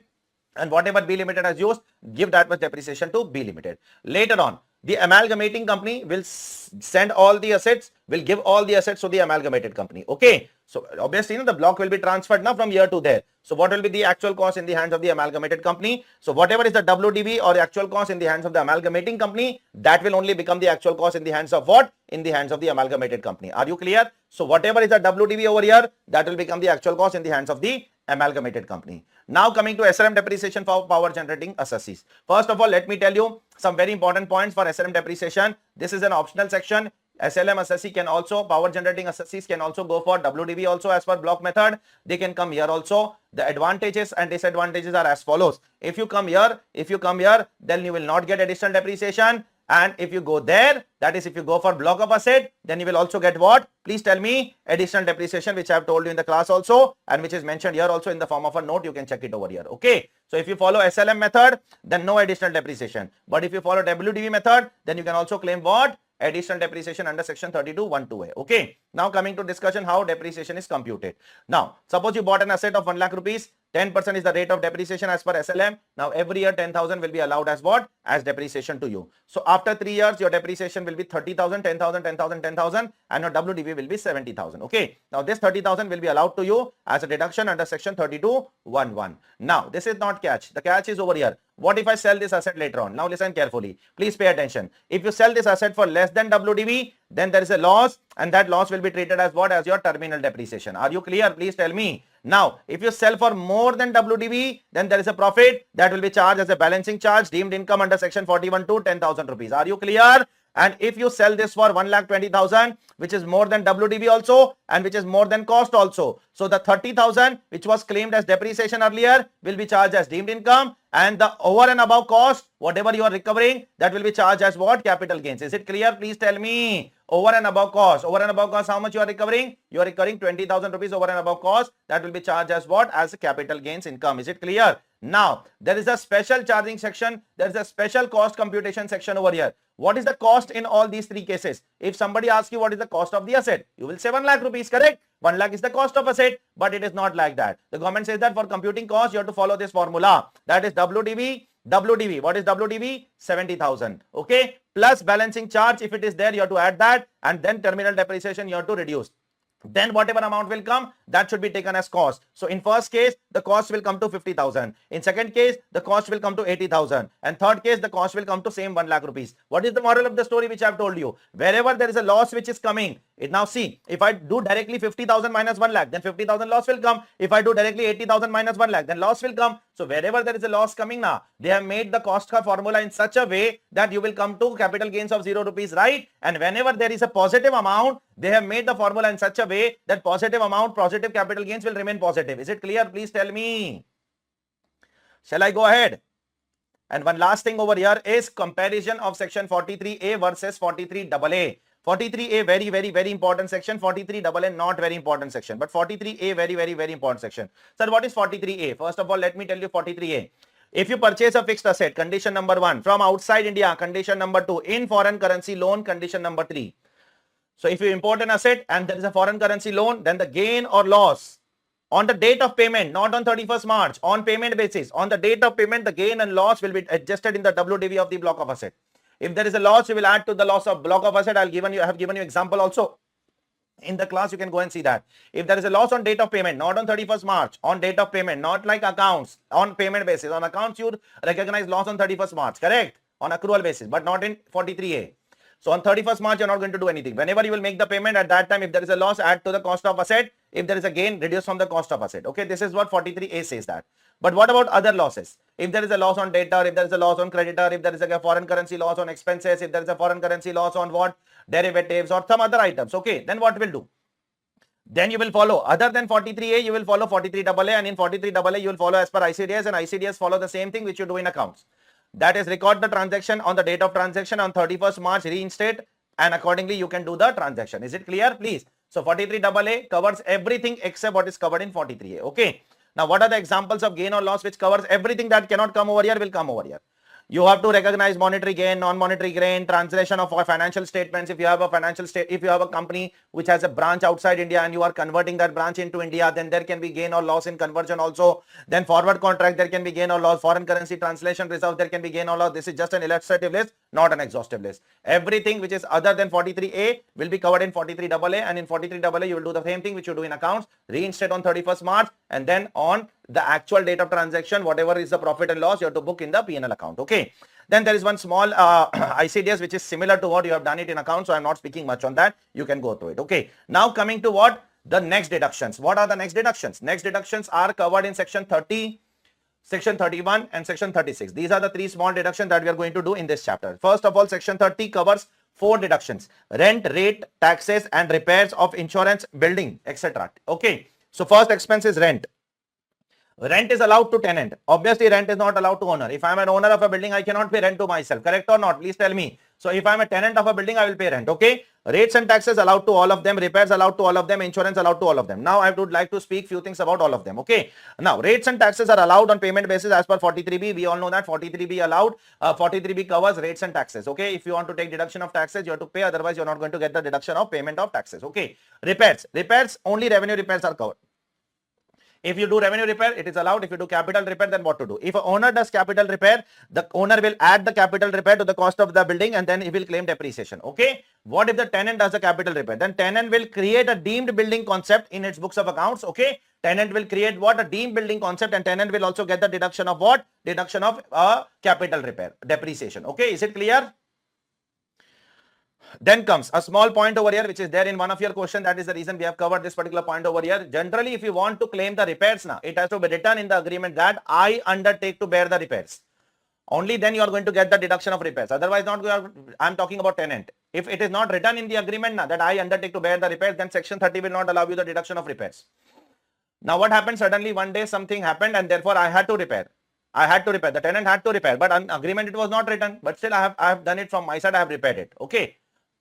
And whatever B Limited has used, give that much depreciation to B Limited. Later on, the amalgamating company will send all the assets, will give all the assets to the amalgamated company. Okay. So obviously, the block will be transferred now from here to there. So what will be the actual cost in the hands of the amalgamated company? So whatever is the WDV or the actual cost in the hands of the amalgamating company, that will only become the actual cost in the hands of what? In the hands of the amalgamated company. Are you clear? So whatever is the WDV over here, that will become the actual cost in the hands of the amalgamated company. Now coming to SLM depreciation for power generating assets. First of all, let me tell you some very important points for SLM depreciation. This is an optional section. SLM assessee can also, power generating assessees can also go for WDV also as per block method. They can come here also. The advantages and disadvantages are as follows. If you come here, then you will not get additional depreciation. And if you go there, that is if you go for block of asset, then you will also get what? Please tell me. Additional depreciation, which I have told you in the class also, and which is mentioned here also in the form of a note. You can check it over here. Okay. So if you follow SLM method, then no additional depreciation. But if you follow WDV method, then you can also claim what? Additional depreciation under section 32(1)(2)(a). Okay. Now coming to discussion how depreciation is computed. Now, suppose you bought an asset of 1 lakh rupees. 10% is the rate of depreciation as per SLM. Now every year 10,000 will be allowed as what? As depreciation to you. So after 3 years, your depreciation will be 30,000, 10,000, 10,000, 10,000, and your WDV will be 70,000. Okay. Now this 30,000 will be allowed to you as a deduction under section 32(1)(1). Now this is not catch. The catch is over here. What if I sell this asset later on? Now listen carefully. Please pay attention. If you sell this asset for less than WDV, then there is a loss, and that loss will be treated as what? As your terminal depreciation. Are you clear? Please tell me. Now, if you sell for more than WDV, then there is a profit that will be charged as a balancing charge deemed income under section 41(2), 10,000 rupees. Are you clear? And if you sell this for 1,20,000, which is more than WDV also, and which is more than cost also. So the 30,000, which was claimed as depreciation earlier, will be charged as deemed income, and the over and above cost, whatever you are recovering, that will be charged as what? Capital gains. Is it clear? Please tell me. Over and above cost. Over and above cost, how much you are recovering? You are recovering 20,000 rupees over and above cost. That will be charged as what? As capital gains income. Is it clear? Now, there is a special charging section. There is a special cost computation section over here. What is the cost in all these three cases? If somebody asks you what is the cost of the asset, you will say 1 lakh rupees, correct? 1 lakh is the cost of asset, but it is not like that. The government says that for computing cost, you have to follow this formula. That is WDV. WDV. What is WDV? 70,000. Okay. Plus balancing charge. If it is there, you have to add that. And then terminal depreciation, you have to reduce. Then whatever amount will come, that should be taken as cost. So in first case, the cost will come to 50,000. In second case, the cost will come to 80,000. And third case, the cost will come to same 1 lakh rupees. What is the moral of the story which I have told you? Wherever there is a loss which is coming, now see, if I do directly 50,000 minus 1 lakh, then 50,000 loss will come. If I do directly 80,000 minus 1 lakh, then loss will come. So wherever there is a loss coming now, they have made the cost formula in such a way that you will come to capital gains of 0 rupees, right? And whenever there is a positive amount, they have made the formula in such a way that positive amount, positive capital gains will remain positive. Is it clear? Please tell me. Shall I go ahead? And one last thing over here is comparison of section 43A versus 43AA. 43A very important section. 43AA not very important section. But 43A very important section. Sir, what is 43A? First of all, let me tell you 43A. If you purchase a fixed asset, condition number 1, from outside India, condition number 2, in foreign currency loan, condition number 3. So if you import an asset and there is a foreign currency loan, then the gain or loss on the date of payment, not on 31st March, on payment basis, on the date of payment, the gain and loss will be adjusted in the WDV of the block of asset. If there is a loss, you will add to the loss of block of asset. I have given you example also. In the class, you can go and see that. If there is a loss on date of payment, not on 31st March, on date of payment, not like accounts, on payment basis. On accounts, you recognize loss on 31st March, correct? On accrual basis, but not in 43A. So on 31st March, you're not going to do anything. Whenever you will make the payment, at that time, if there is a loss, add to the cost of asset. If there is a gain, reduce from the cost of asset. Okay, this is what 43A says that. But what about other losses? If there is a loss on debtor, if there is a loss on creditor, if there is a foreign currency loss on expenses, if there is a foreign currency loss on what? Derivatives or some other items. Okay, then what will do? Then you will follow, other than 43A, you will follow 43AA, and in 43AA, you will follow as per ICDS, and ICDS follow the same thing which you do in accounts. That is, record the transaction on the date of transaction on 31st March, reinstate, and accordingly you can do the transaction. Is it clear, please? So 43AA covers everything except what is covered in 43A. Okay. Now what are the examples of gain or loss which covers everything that cannot come over here will come over here? You have to recognize monetary gain, non-monetary gain, translation of financial statements. If you have a company which has a branch outside India and you are converting that branch into India, then there can be gain or loss in conversion also. Then forward contract, there can be gain or loss. Foreign currency translation reserve, there can be gain or loss. This is just an illustrative list, not an exhaustive list. Everything which is other than 43A will be covered in 43AA, and in 43AA you will do the same thing which you do in accounts, reinstate on 31st March, and then on the actual date of transaction, whatever is the profit and loss, you have to book in the P&L account. Okay. Then there is one small ICDS which is similar to what you have done it in accounts, so I'm not speaking much on that. You can go through it. Okay. Now coming to what? The next deductions. What are the next deductions? Next deductions are covered in section 30, section 31 and section 36. These are the three small deductions that we are going to do in this chapter. First of all, section 30 covers 4 deductions: rent, rate, taxes and repairs of insurance, building, etc. Okay. So first expense is rent. Rent is allowed to tenant. Obviously, rent is not allowed to owner. If I'm an owner of a building, I cannot pay rent to myself. Correct or not? Please tell me. So if I'm a tenant of a building, I will pay rent. Okay. Rates and taxes allowed to all of them. Repairs allowed to all of them. Insurance allowed to all of them. Now I would like to speak few things about all of them. Okay. Now rates and taxes are allowed on payment basis as per 43B. We all know that 43B allowed. 43B covers rates and taxes. Okay. If you want to take deduction of taxes, you have to pay. Otherwise, you're not going to get the deduction of payment of taxes. Okay. Repairs, only revenue repairs are covered. If you do revenue repair, it is allowed. If you do capital repair, then what to do? If an owner does capital repair, the owner will add the capital repair to the cost of the building and then he will claim depreciation. Okay. What if the tenant does the capital repair? Then tenant will create a deemed building concept in its books of accounts. Okay. Tenant will create what? A deemed building concept, and tenant will also get the deduction of what? Deduction of capital repair, depreciation. Okay. Is it clear? Then comes a small point over here which is there in one of your questions. That is the reason we have covered this particular point over here. Generally, if you want to claim the repairs now, it has to be written in the agreement that I undertake to bear the repairs. Only then you are going to get the deduction of repairs. Otherwise, not. I'm talking about tenant. If it is not written in the agreement now that I undertake to bear the repairs, then section 30 will not allow you the deduction of repairs. Now what happened? Suddenly one day something happened and therefore I had to repair. The tenant had to repair, but on agreement it was not written. But still I have done it from my side. I have repaired it. Okay.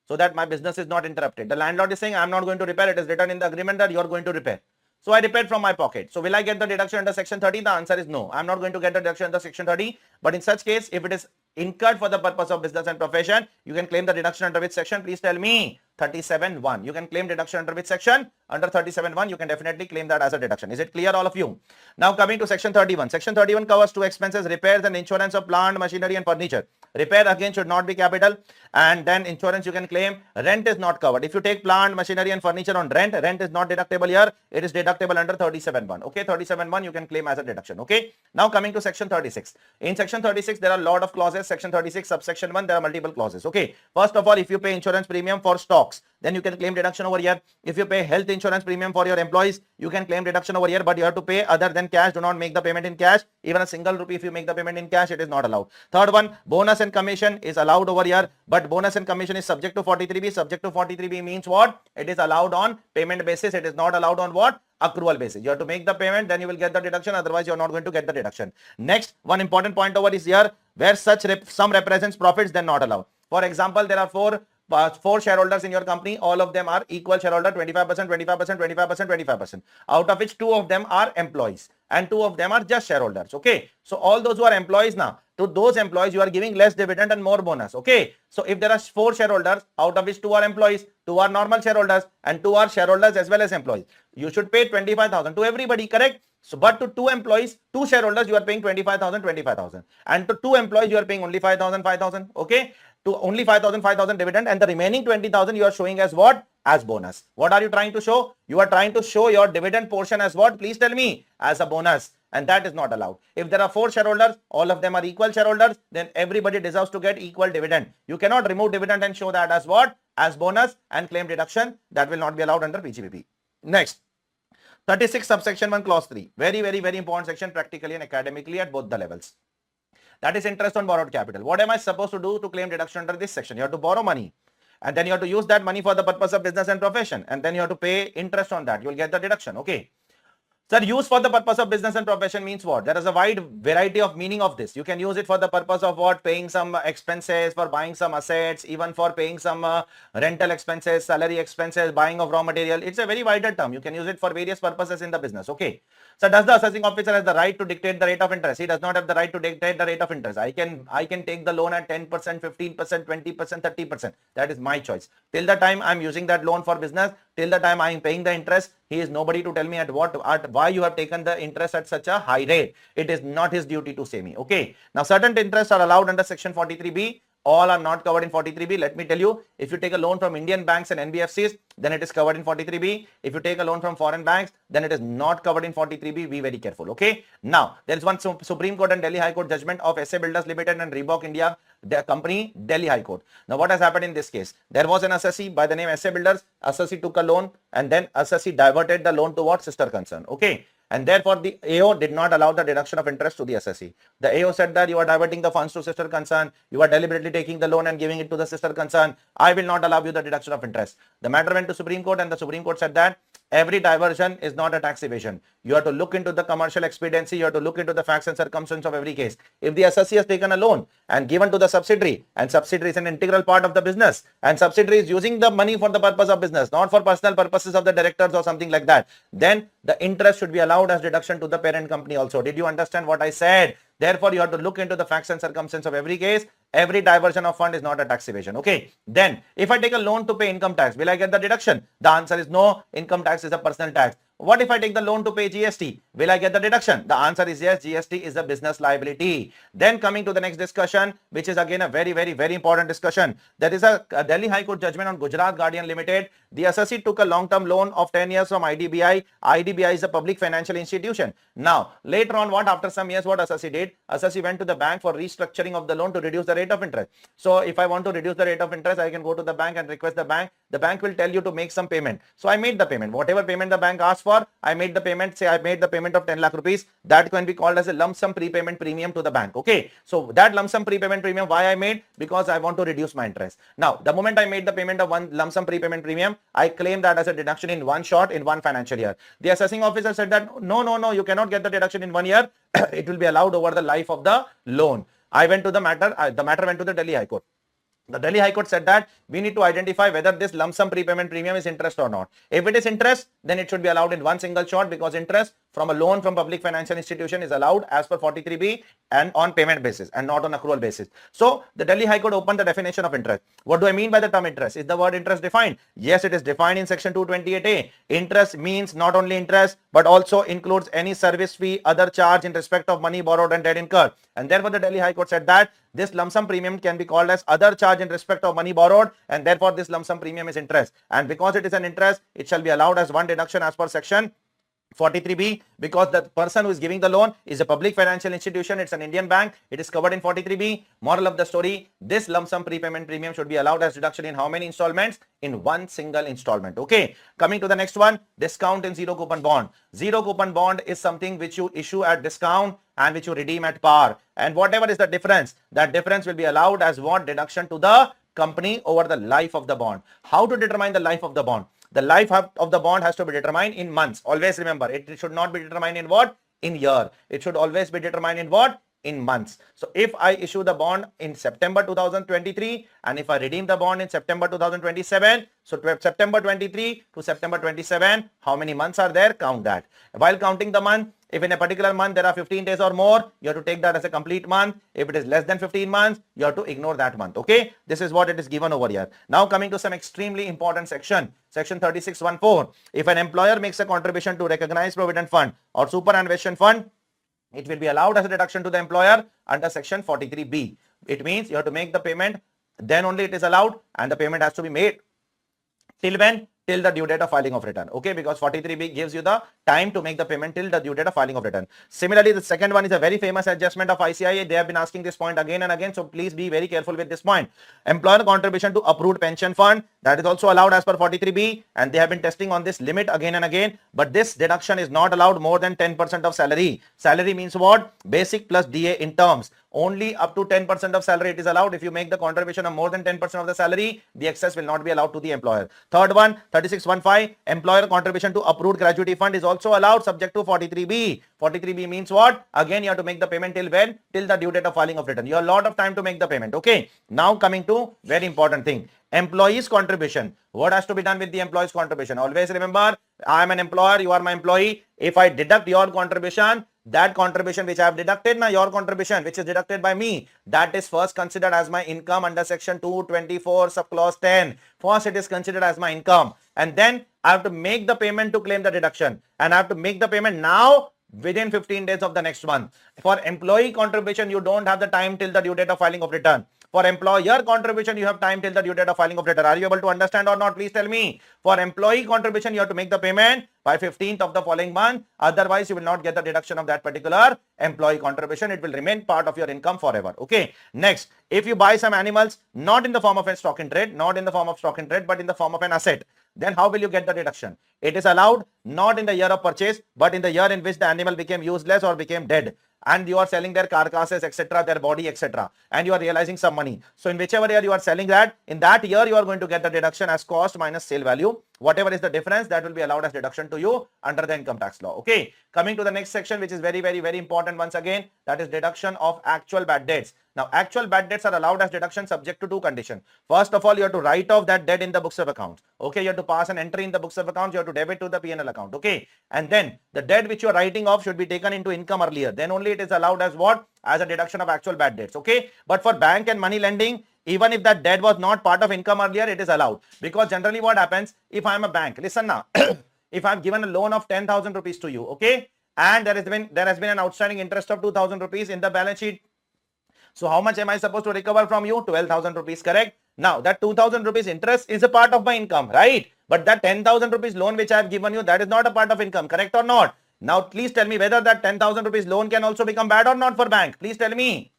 So that my business is not interrupted. The landlord is saying, I'm not going to repair. It is written in the agreement that you are going to repair. So I repaired from my pocket. So will I get the deduction under section 30? The answer is no. I'm not going to get the deduction under section 30. But in such case, if it is incurred for the purpose of business and profession, you can claim the deduction under which section? Please tell me. 37(1). You can claim deduction under which section? Under 37(1). You can definitely claim that as a deduction. Is it clear, all of you? Now coming to section 31. Section 31 covers 2 expenses: repairs and insurance of plant, machinery and furniture. Repair again should not be capital, and then insurance you can claim. Rent is not covered. If you take plant, machinery and furniture on rent, rent is not deductible here. It is deductible under 37(1). Okay, 37(1) you can claim as a deduction. Okay. Now coming to section 36. In section 36 there are a lot of clauses. Section 36 subsection 1 there are multiple clauses. Okay. First of all, if you pay insurance premium for stocks, then you can claim deduction over here. If you pay health insurance premium for your employees, you can claim deduction over here, but you have to pay other than cash. Do not make the payment in cash. Even a single rupee, if you make the payment in cash, it is not allowed. Third one, bonus and commission is allowed over here, but bonus and commission is subject to 43B. Subject to 43B means what? It is allowed on payment basis. It is not allowed on what? Accrual basis. You have to make the payment, then you will get the deduction. Otherwise, you are not going to get the deduction. Next, one important point over is here, where such sum represents profits, then not allowed. For example, there are four shareholders in your company. All of them are equal shareholder, 25%, 25%, 25%, 25%. Out of which 2 of them are employees and 2 of them are just shareholders. Okay. So all those who are employees now, to those employees you are giving less dividend and more bonus. Okay. So if there are 4 shareholders, out of which 2 are employees, 2 are normal shareholders and 2 are shareholders as well as employees, you should pay 25,000 to everybody. Correct. So, but to 2 employees, 2 shareholders, you are paying 25,000, 25,000, and to 2 employees, you are paying only 5,000, 5,000. Okay. To only 5,000, 5,000 dividend, and the remaining 20,000 you are showing as what? As bonus. What are you trying to show? You are trying to show your dividend portion as what? Please tell me. As a bonus. And that is not allowed. If there are 4 shareholders, all of them are equal shareholders, then everybody deserves to get equal dividend. You cannot remove dividend and show that as what? As bonus and claim deduction. That will not be allowed under PGBP. Next. 36 subsection 1 clause 3. Very, very, very important section practically and academically at both the levels. That is interest on borrowed capital. What am I supposed to do to claim deduction under this section? You have to borrow money and then you have to use that money for the purpose of business and profession, and then you have to pay interest on that. You will get the deduction. Okay. Sir, use for the purpose of business and profession means what? There is a wide variety of meaning of this. You can use it for the purpose of what? Paying some expenses, for buying some assets, even for paying some rental expenses, salary expenses, buying of raw material. It's a very wider term. You can use it for various purposes in the business. Okay. So does the assessing officer have the right to dictate the rate of interest? He does not have the right to dictate the rate of interest. I can take the loan at 10%, 15%, 20%, 30%. That is my choice. Till the time I'm using that loan for business, till the time I'm paying the interest, he is nobody to tell me at why you have taken the interest at such a high rate. It is not his duty to say me. Okay. Now certain interests are allowed under section 43B. All are not covered in 43B. Let me tell you, if you take a loan from Indian banks and NBFCs, then it is covered in 43B. If you take a loan from foreign banks, then it is not covered in 43B. Be very careful. Okay. Now, there is one Supreme Court and Delhi High Court judgment of SA Builders Limited and Reebok India, the company, Delhi High Court. Now, what has happened in this case? There was an assessee by the name SA Builders. Assessee took a loan and then assessee diverted the loan to what? Sister concern. Okay. And therefore, the AO did not allow the deduction of interest to the assessee. The AO said that you are diverting the funds to sister concern. You are deliberately taking the loan and giving it to the sister concern. I will not allow you the deduction of interest. The matter went to Supreme Court and the Supreme Court said that every diversion is not a tax evasion. You have to look into the commercial expediency. You have to look into the facts and circumstances of every case. If the assessee has taken a loan and given to the subsidiary, and subsidiary is an integral part of the business, and subsidiary is using the money for the purpose of business, not for personal purposes of the directors or something like that, then the interest should be allowed as deduction to the parent company also. Did you understand what I said? Therefore, you have to look into the facts and circumstances of every case. Every diversion of fund is not a tax evasion. Okay. Then, if I take a loan to pay income tax, will I get the deduction? The answer is no. Income tax is a personal tax. What if I take the loan to pay GST? Will I get the deduction? The answer is yes. GST is a business liability. Then coming to the next discussion, which is again a very important discussion. There is a Delhi High Court judgment on Gujarat Guardian Limited. The assessee took a long-term loan of 10 years from IDBI. IDBI is a public financial institution. Now, later on, after some years, what assessee did? Assessee went to the bank for restructuring of the loan to reduce the rate of interest. So, if I want to reduce the rate of interest, I can go to the bank and request the bank. The bank will tell you to make some payment. So, I made the payment. Whatever payment the bank asked for, I made the payment. Say I made the payment of 10 lakh rupees. That can be called as a lump sum prepayment premium to the bank. Okay. So, that lump sum prepayment premium, why I made? Because I want to reduce my interest. Now, the moment I made the payment of one lump sum prepayment premium, I claim that as a deduction in one shot in one financial year. The assessing officer said that no, you cannot get the deduction in 1 year. It will be allowed over the life of the loan. I went to the matter went to the Delhi High Court. The Delhi High Court said that we need to identify whether this lump sum prepayment premium is interest or not. If it is interest, then it should be allowed in one single shot, because interest from a loan from public financial institution is allowed as per 43B and on payment basis and not on accrual basis. So the Delhi High Court opened the definition of interest. What do I mean by the term interest? Is the word interest defined? Yes, it is defined in section 228A. Interest means not only interest but also includes any service fee, other charge in respect of money borrowed and debt incurred. And therefore the Delhi High Court said that this lump sum premium can be called as other charge in respect of money borrowed, and therefore this lump sum premium is interest. And because it is an interest, it shall be allowed as one deduction as per section 43B, because the person who is giving the loan is a public financial institution. It's an Indian bank. It is covered in 43B. Moral of the story, this lump sum prepayment premium should be allowed as deduction in how many installments? In one single installment. Okay. Coming to the next one, discount in zero coupon bond. Zero coupon bond is something which you issue at discount and which you redeem at par. And whatever is the difference, that difference will be allowed as what? Deduction to the company over the life of the bond. How to determine the life of the bond? The life of the bond has to be determined in months. Always remember, it should not be determined in what? In year. It should always be determined in what? In months. So if I issue the bond in September 2023 and if I redeem the bond in September 2027, so September 23 to September 27, how many months are there? Count that. While counting the month, if in a particular month there are 15 days or more, you have to take that as a complete month. If it is less than 15 months, you have to ignore that month. Okay. This is what it is given over here. Now coming to some extremely important section. Section 3614. If an employer makes a contribution to recognized provident fund or superannuation fund, it will be allowed as a deduction to the employer under section 43B. It means you have to make the payment, then only it is allowed, and the payment has to be made till when? Till the due date of filing of return. Okay, because 43B gives you the time to make the payment till the due date of filing of return. Similarly, the second one is a very famous adjustment of ICIA. They have been asking this point again and again, so please be very careful with this point. Employer contribution to approved pension fund, that is also allowed as per 43B, and they have been testing on this limit again and again, but this deduction is not allowed more than 10% of salary. Salary means what? Basic plus DA in terms. Only up to 10% of salary it is allowed. If you make the contribution of more than 10% of the salary, the excess will not be allowed to the employer. Third one, 3615, employer contribution to approved gratuity fund is also also allowed subject to 43B. 43B means what? Again, you have to make the payment till when? Till the due date of filing of return. You have a lot of time to make the payment. Okay. Now coming to very important thing. Employees contribution. What has to be done with the employees contribution? Always remember, I am an employer, you are my employee. If I deduct your contribution, that contribution which I have deducted, now your contribution which is deducted by me, that is first considered as my income under section 224 subclause 10. First it is considered as my income, and then I have to make the payment to claim the deduction, and I have to make the payment now within 15 days of the next month. For employee contribution, you don't have the time till the due date of filing of return. For employer contribution, you have time till the due date of filing of return. Are you able to understand or not? Please tell me. For employee contribution, you have to make the payment by 15th of the following month. Otherwise, you will not get the deduction of that particular employee contribution. It will remain part of your income forever. Okay. Next, if you buy some animals, not in the form of a stock in trade, but in the form of an asset, then how will you get the deduction? It is allowed not in the year of purchase, but in the year in which the animal became useless or became dead, and you are selling their carcasses, etc., their body, etc., and you are realizing some money. So in whichever year you are selling that, in that year you are going to get the deduction as cost minus sale value. Whatever is the difference, that will be allowed as deduction to you under the income tax law. Okay. Coming to the next section, which is very, very, very important once again, that is deduction of actual bad debts. Now, actual bad debts are allowed as deduction subject to two conditions. First of all, you have to write off that debt in the books of accounts. Okay, you have to pass an entry in the books of accounts. You have to debit to the P&L account. Okay, and then the debt which you are writing off should be taken into income earlier. Then only it is allowed as what? As a deduction of actual bad debts. Okay, but for bank and money lending, even if that debt was not part of income earlier, it is allowed, because generally what happens, if I am a bank, listen now, if I have given a loan of 10,000 rupees to you, okay, and there has been an outstanding interest of 2,000 rupees in the balance sheet. So how much am I supposed to recover from you? 12,000 rupees, correct? Now that 2,000 rupees interest is a part of my income, right? But that 10,000 rupees loan which I have given you, that is not a part of income, correct or not? Now please tell me whether that 10,000 rupees loan can also become bad or not for bank. Please tell me.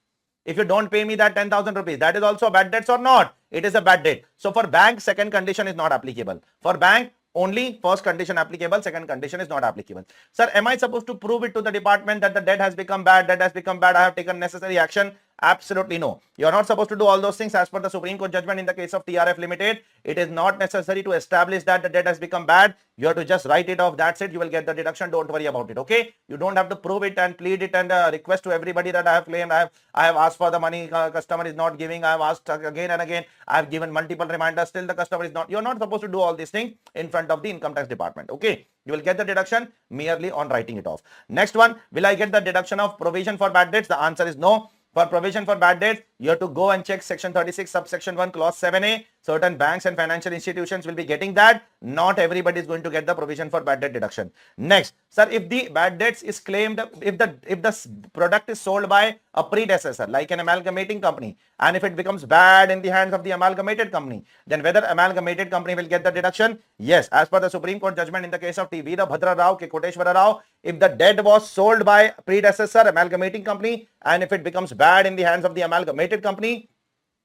If you don't pay me that 10,000 rupees, that is also a bad debts or not? It is a bad debt. So for bank, second condition is not applicable. For bank, only first condition applicable, second condition is not applicable. Sir, am I supposed to prove it to the department that the debt has become bad, I have taken necessary action? Absolutely no. You are not supposed to do all those things as per the Supreme Court judgment in the case of TRF Limited. It is not necessary to establish that the debt has become bad. You have to just write it off. That's it. You will get the deduction. Don't worry about it. Okay. You don't have to prove it and plead it and request to everybody that I have claimed. I have asked for the money. Customer is not giving. I have asked again and again. I have given multiple reminders. Still the customer is not. You are not supposed to do all these things in front of the income tax department. Okay. You will get the deduction merely on writing it off. Next one. Will I get the deduction of provision for bad debts? The answer is no. For provision for bad debts, you have to go and check section 36 subsection 1 clause 7a. Certain banks and financial institutions will be getting that. Not everybody is going to get the provision for bad debt deduction. Next, sir, if the bad debts is claimed, if the product is sold by a predecessor like an amalgamating company, and if it becomes bad in the hands of the amalgamated company, then whether amalgamated company will get the deduction? Yes, as per the Supreme Court judgment in the case of T. Veerabhadra Rao K. Koteshwara Rao, if the debt was sold by predecessor amalgamating company, and if it becomes bad in the hands of the amalgamated company,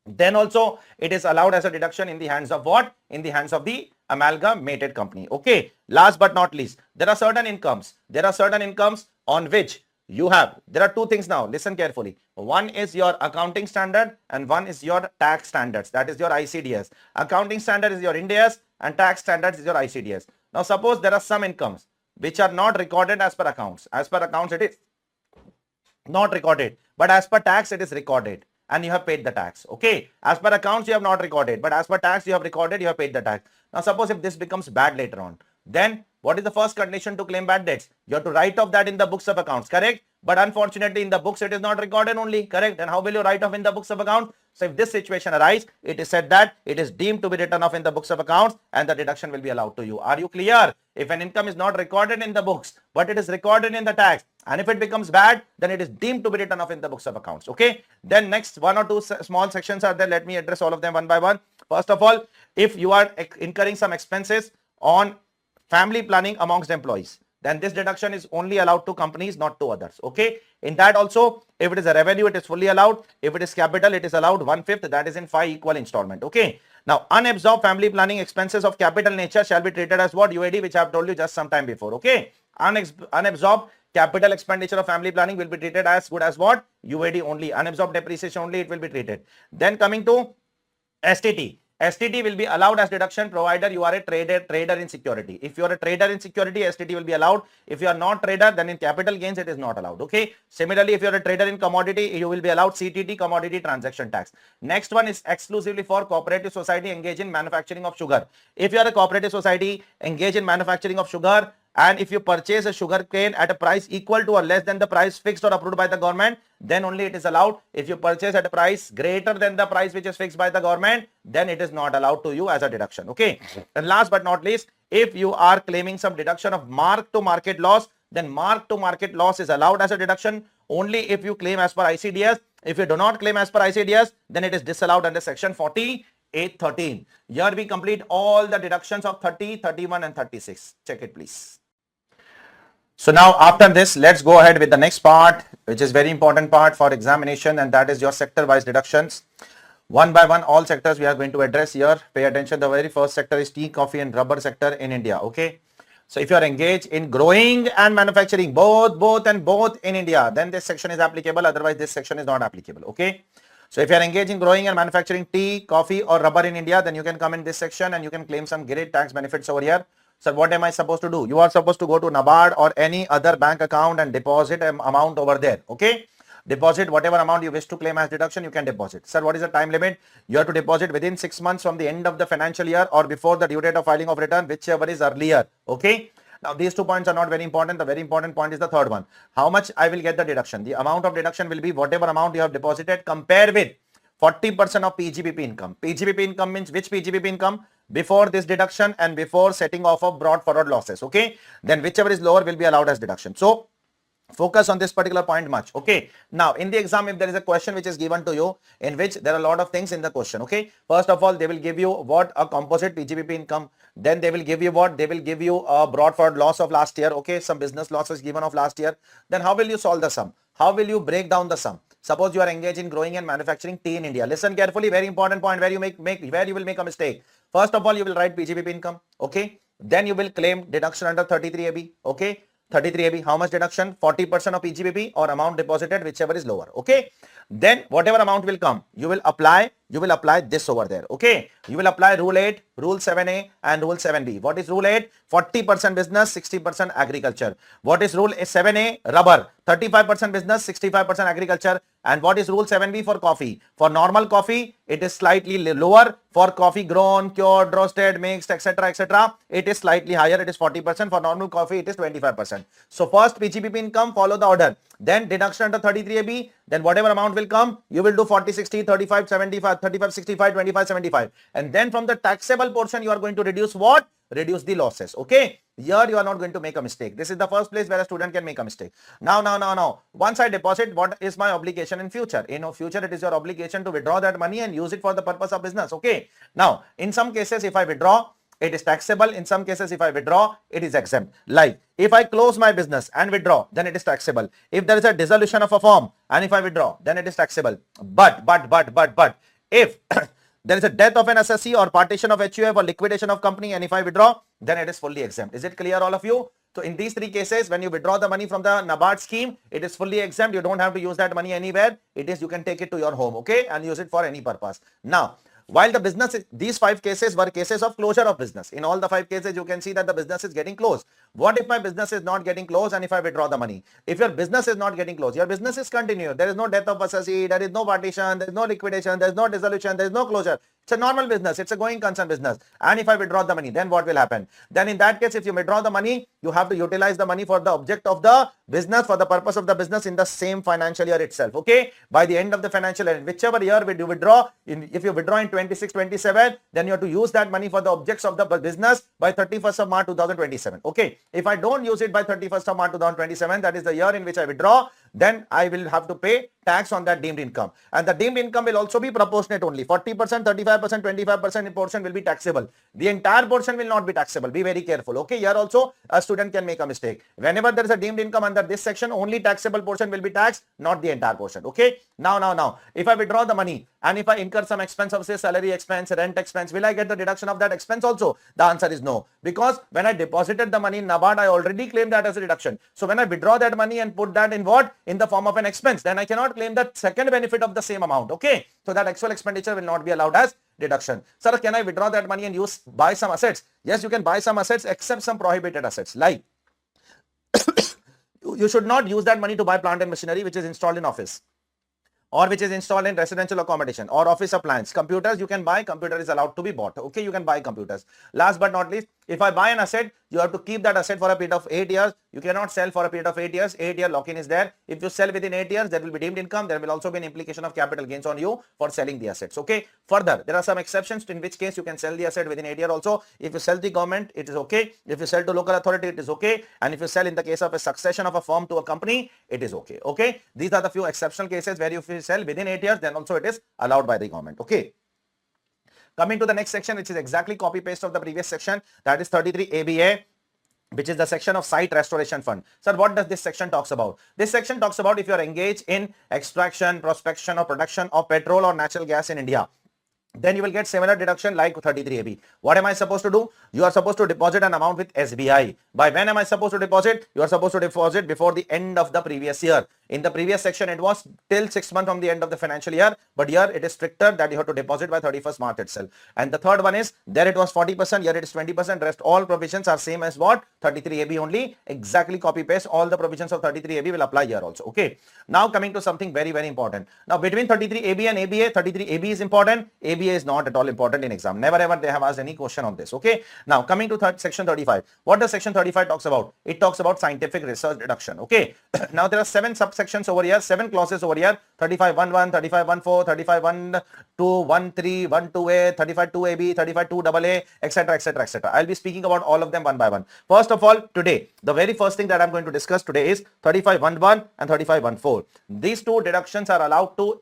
then also it is allowed as a deduction in the hands of what? In the hands of the amalgamated company. Okay. Last but not least, there are certain incomes. On which you have, there are two things now. Listen carefully. One is your accounting standard and one is your tax standards. That is your ICDS. Accounting standard is your Ind AS and tax standards is your ICDS. Now suppose there are some incomes which are not recorded as per accounts. As per accounts it is not recorded, but as per tax it is recorded. And you have paid the tax. Okay. As per accounts, you have not recorded, but as per tax, you have recorded, you have paid the tax. Now, suppose if this becomes bad later on, then what is the first condition to claim bad debts? You have to write off that in the books of accounts, correct? But unfortunately, in the books, it is not recorded only, correct? Then how will you write off in the books of accounts? So if this situation arises, it is said that it is deemed to be written off in the books of accounts and the deduction will be allowed to you. Are you clear? If an income is not recorded in the books, but it is recorded in the tax, and if it becomes bad, then it is deemed to be written off in the books of accounts. Okay. Then next one or two small sections are there. Let me address all of them one by one. First of all, if you are incurring some expenses on family planning amongst employees, then this deduction is only allowed to companies, not to others. Okay. In that also, if it is a revenue, it is fully allowed. If it is capital, it is allowed 1/5. That is in 5 equal installment. Okay. Now, unabsorbed family planning expenses of capital nature shall be treated as what? UAD, which I have told you just some time before. Okay. Unabsorbed capital expenditure of family planning will be treated as good as what? UAD only. Unabsorbed depreciation only it will be treated. Then coming to STT. STT will be allowed as deduction provided you are a trader in security. If you are a trader in security, STT will be allowed. If you are not trader, then in capital gains it is not allowed. Okay. Similarly, if you are a trader in commodity, you will be allowed CTT, commodity transaction tax. Next one is exclusively for cooperative society engaged in manufacturing of sugar. If you are a cooperative society engaged in manufacturing of sugar, and if you purchase a sugar cane at a price equal to or less than the price fixed or approved by the government, then only it is allowed. If you purchase at a price greater than the price which is fixed by the government, then it is not allowed to you as a deduction. Okay. And last but not least, if you are claiming some deduction of mark to market loss, then mark to market loss is allowed as a deduction only if you claim as per ICDS. If you do not claim as per ICDS, then it is disallowed under section 4813. Here we complete all the deductions of 30, 31 and 36. Check it please. So now after this, let's go ahead with the next part, which is very important part for examination, and that is your sector wise deductions. One by one, all sectors we are going to address here. Pay attention. The very first sector is tea, coffee and rubber sector in India. Okay. So if you are engaged in growing and manufacturing, both in India, then this section is applicable. Otherwise, this section is not applicable. Okay. So if you are engaged in growing and manufacturing tea, coffee or rubber in India, then you can come in this section and you can claim some great tax benefits over here. So what am I supposed to do? You are supposed to go to NABARD or any other bank account and deposit an amount over there. Okay. Deposit whatever amount you wish to claim as deduction, you can deposit. Sir, what is the time limit? You have to deposit within 6 months from the end of the financial year or before the due date of filing of return, whichever is earlier. Okay. Now these 2 points are not very important. The very important point is the third one. How much I will get the deduction? The amount of deduction will be whatever amount you have deposited, compare with 40% of PGBP income. PGBP income means which PGBP income? Before this deduction and before setting off of brought forward losses. Okay. Then whichever is lower will be allowed as deduction. So focus on this particular point much. Okay. Now in the exam, if there is a question which is given to you in which there are a lot of things in the question. Okay. First of all, they will give you what a composite PGBP income. Then they will give you what? They will give you a brought forward loss of last year. Okay. Some business losses given of last year. Then how will you solve the sum? How will you break down the sum? Suppose you are engaged in growing and manufacturing tea in India. Listen carefully. Very important point where you where you will make a mistake. First of all, you will write PGBP income. Okay. Then you will claim deduction under 33AB. Okay. 33AB, how much deduction? 40% of PGBP or amount deposited, whichever is lower. Okay. Then whatever amount will come, you will apply this over there. Okay. You will apply rule 8, rule 7A and rule 7B. What is rule 8? 40% business, 60% agriculture. What is rule 7A? Rubber. 35% business, 65% agriculture. And what is rule 7B for coffee? For normal coffee, it is slightly lower. For coffee grown, cured, roasted, mixed, etc., it is slightly higher. It is 40%. For normal coffee, it is 25%. So first PGBP income, follow the order. Then deduction under 33AB. Then whatever amount will come, you will do 40, 60, 35, 75, 35, 65, 25, 75. And then from the taxable portion, you are going to reduce what? Reduce the losses. Okay. Here you are not going to make a mistake. This is the first place where a student can make a mistake. Now. Once I deposit, what is my obligation in future? In future, it is your obligation to withdraw that money and use it for the purpose of business. Okay. Now, in some cases, if I withdraw, it is taxable. In some cases, if I withdraw, it is exempt. Like if I close my business and withdraw, then it is taxable. If there is a dissolution of a firm and if I withdraw, then it is taxable. But if there is a death of an assessee or partition of HUF or liquidation of company and if I withdraw, then it is fully exempt. Is it clear all of you? So in these 3 cases, when you withdraw the money from the NABARD scheme, it is fully exempt. You don't have to use that money anywhere. It is, you can take it to your home, okay, and use it for any purpose. Now, while the business, these 5 cases were cases of closure of business. In all the 5 cases, you can see that the business is getting closed. What if my business is not getting closed and if I withdraw the money? If your business is not getting closed, your business is continued. There is no death of assessee, there is no partition, there is no liquidation, there is no dissolution, there is no closure. It's a normal business. It's a going concern business. And if I withdraw the money, then what will happen? Then in that case, if you withdraw the money, you have to utilize the money for the object of the business, for the purpose of the business in the same financial year itself. Okay. By the end of the financial year, whichever year you withdraw, if you withdraw in 26, 27, then you have to use that money for the objects of the business by 31st of March 2027. Okay. If I don't use it by 31st of March 2027, that is the year in which I withdraw, then I will have to pay tax on that deemed income. And the deemed income will also be proportionate only. 40%, 35%, 25% portion will be taxable. The entire portion will not be taxable. Be very careful. Okay. Here also a student can make a mistake. Whenever there is a deemed income under this section, only taxable portion will be taxed, not the entire portion. Okay. Now, if I withdraw the money and if I incur some expense of say salary expense, rent expense, will I get the deduction of that expense also? The answer is no. Because when I deposited the money in NABARD, I already claimed that as a deduction. So when I withdraw that money and put that in what? In the form of an expense, then I cannot claim that second benefit of the same amount. Okay. So that actual expenditure will not be allowed as deduction. Sir, can I withdraw that money and buy some assets? Yes, you can buy some assets except some prohibited assets, like you should not use that money to buy plant and machinery which is installed in office, or which is installed in residential accommodation or office appliance. Computers you can buy, computer is allowed to be bought. Okay, you can buy computers. Last but not least, if I buy an asset, you have to keep that asset for a period of 8 years. You cannot sell for a period of 8 years. 8-year lock-in is there. If you sell within 8 years, there will be deemed income. There will also be an implication of capital gains on you for selling the assets. Okay. Further, there are some exceptions in which case you can sell the asset within 8 years also. If you sell the government, it is okay. If you sell to local authority, it is okay. And if you sell in the case of a succession of a firm to a company, it is okay. Okay. These are the few exceptional cases where if you sell within 8 years, then also it is allowed by the government. Okay. Coming to the next section, which is exactly copy paste of the previous section, that is 33 ABA, which is the section of site restoration fund. Sir, what does this section talks about? This section talks about if you are engaged in extraction, prospection or production of petrol or natural gas in India, then you will get similar deduction like 33AB. What am I supposed to do? You are supposed to deposit an amount with SBI. By when am I supposed to deposit? You are supposed to deposit before the end of the previous year. In the previous section, it was till 6 months from the end of the financial year, but here it is stricter that you have to deposit by 31st March itself. And the third one is, there it was 40%, here it is 20%, rest all provisions are same as what? 33AB only, exactly copy paste, all the provisions of 33AB will apply here also. Okay. Now coming to something very, very important. Now between 33AB and ABA, 33AB is important, ABA is not at all important in exam. Never ever they have asked any question on this. Okay. Now coming to section 35. What does section 35 talks about? It talks about scientific research deduction. Okay. Now there are 7 subsections over here, 7 clauses over here, 35.11, 35.14, 35.12, 13, 12A, 35.2AB, 35.2AA, etc., etc., etc. I'll be speaking about all of them one by one. First of all, today, the very first thing that I'm going to discuss today is 35.11 and 35.14. These two deductions are allowed to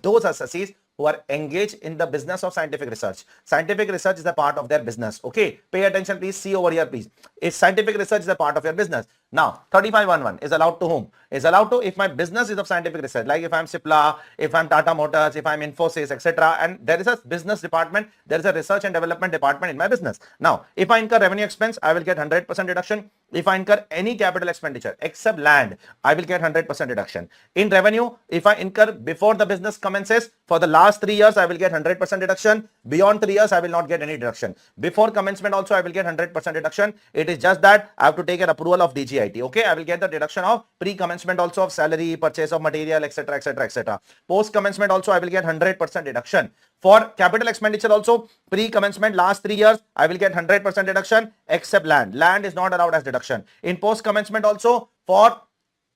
those assessees who are engaged in the business of scientific research. Scientific research is a part of their business. Okay, pay attention please, see over here please. If scientific research is a part of your business. Now, 35.11 is allowed to whom? Is allowed to if my business is of scientific research, like if I'm Cipla, if I'm Tata Motors, if I'm Infosys, etc. And there is a business department, there is a research and development department in my business. Now, if I incur revenue expense, I will get 100% deduction. If I incur any capital expenditure except land, I will get 100% deduction. In revenue, if I incur before the business commences, for the last 3 years, I will get 100% deduction. Beyond 3 years, I will not get any deduction. Before commencement also, I will get 100% deduction. It is just that I have to take an approval of DGIT. Okay, I will get the deduction of pre-commencement also of salary, purchase of material, etc., etc., etc. Post-commencement also, I will get 100% deduction. For capital expenditure also, pre-commencement last 3 years, I will get 100% deduction except land. Land is not allowed as deduction. In post-commencement also, for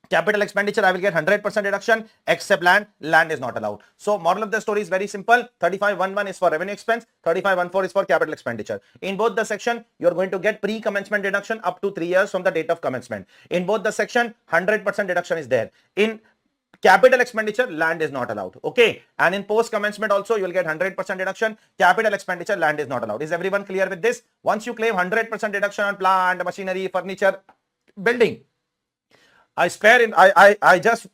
capital expenditure, I will get 100% deduction except land. Land is not allowed. So moral of the story is very simple. 35.11 is for revenue expense. 35.14 is for capital expenditure. In both the section, you are going to get pre-commencement deduction up to 3 years from the date of commencement. In both the section, 100% deduction is there. In capital expenditure, land is not allowed. Okay. And in post commencement also, you will get 100% deduction. Capital expenditure, land is not allowed. Is everyone clear with this? Once you claim 100% deduction on plant, machinery, furniture, building, I just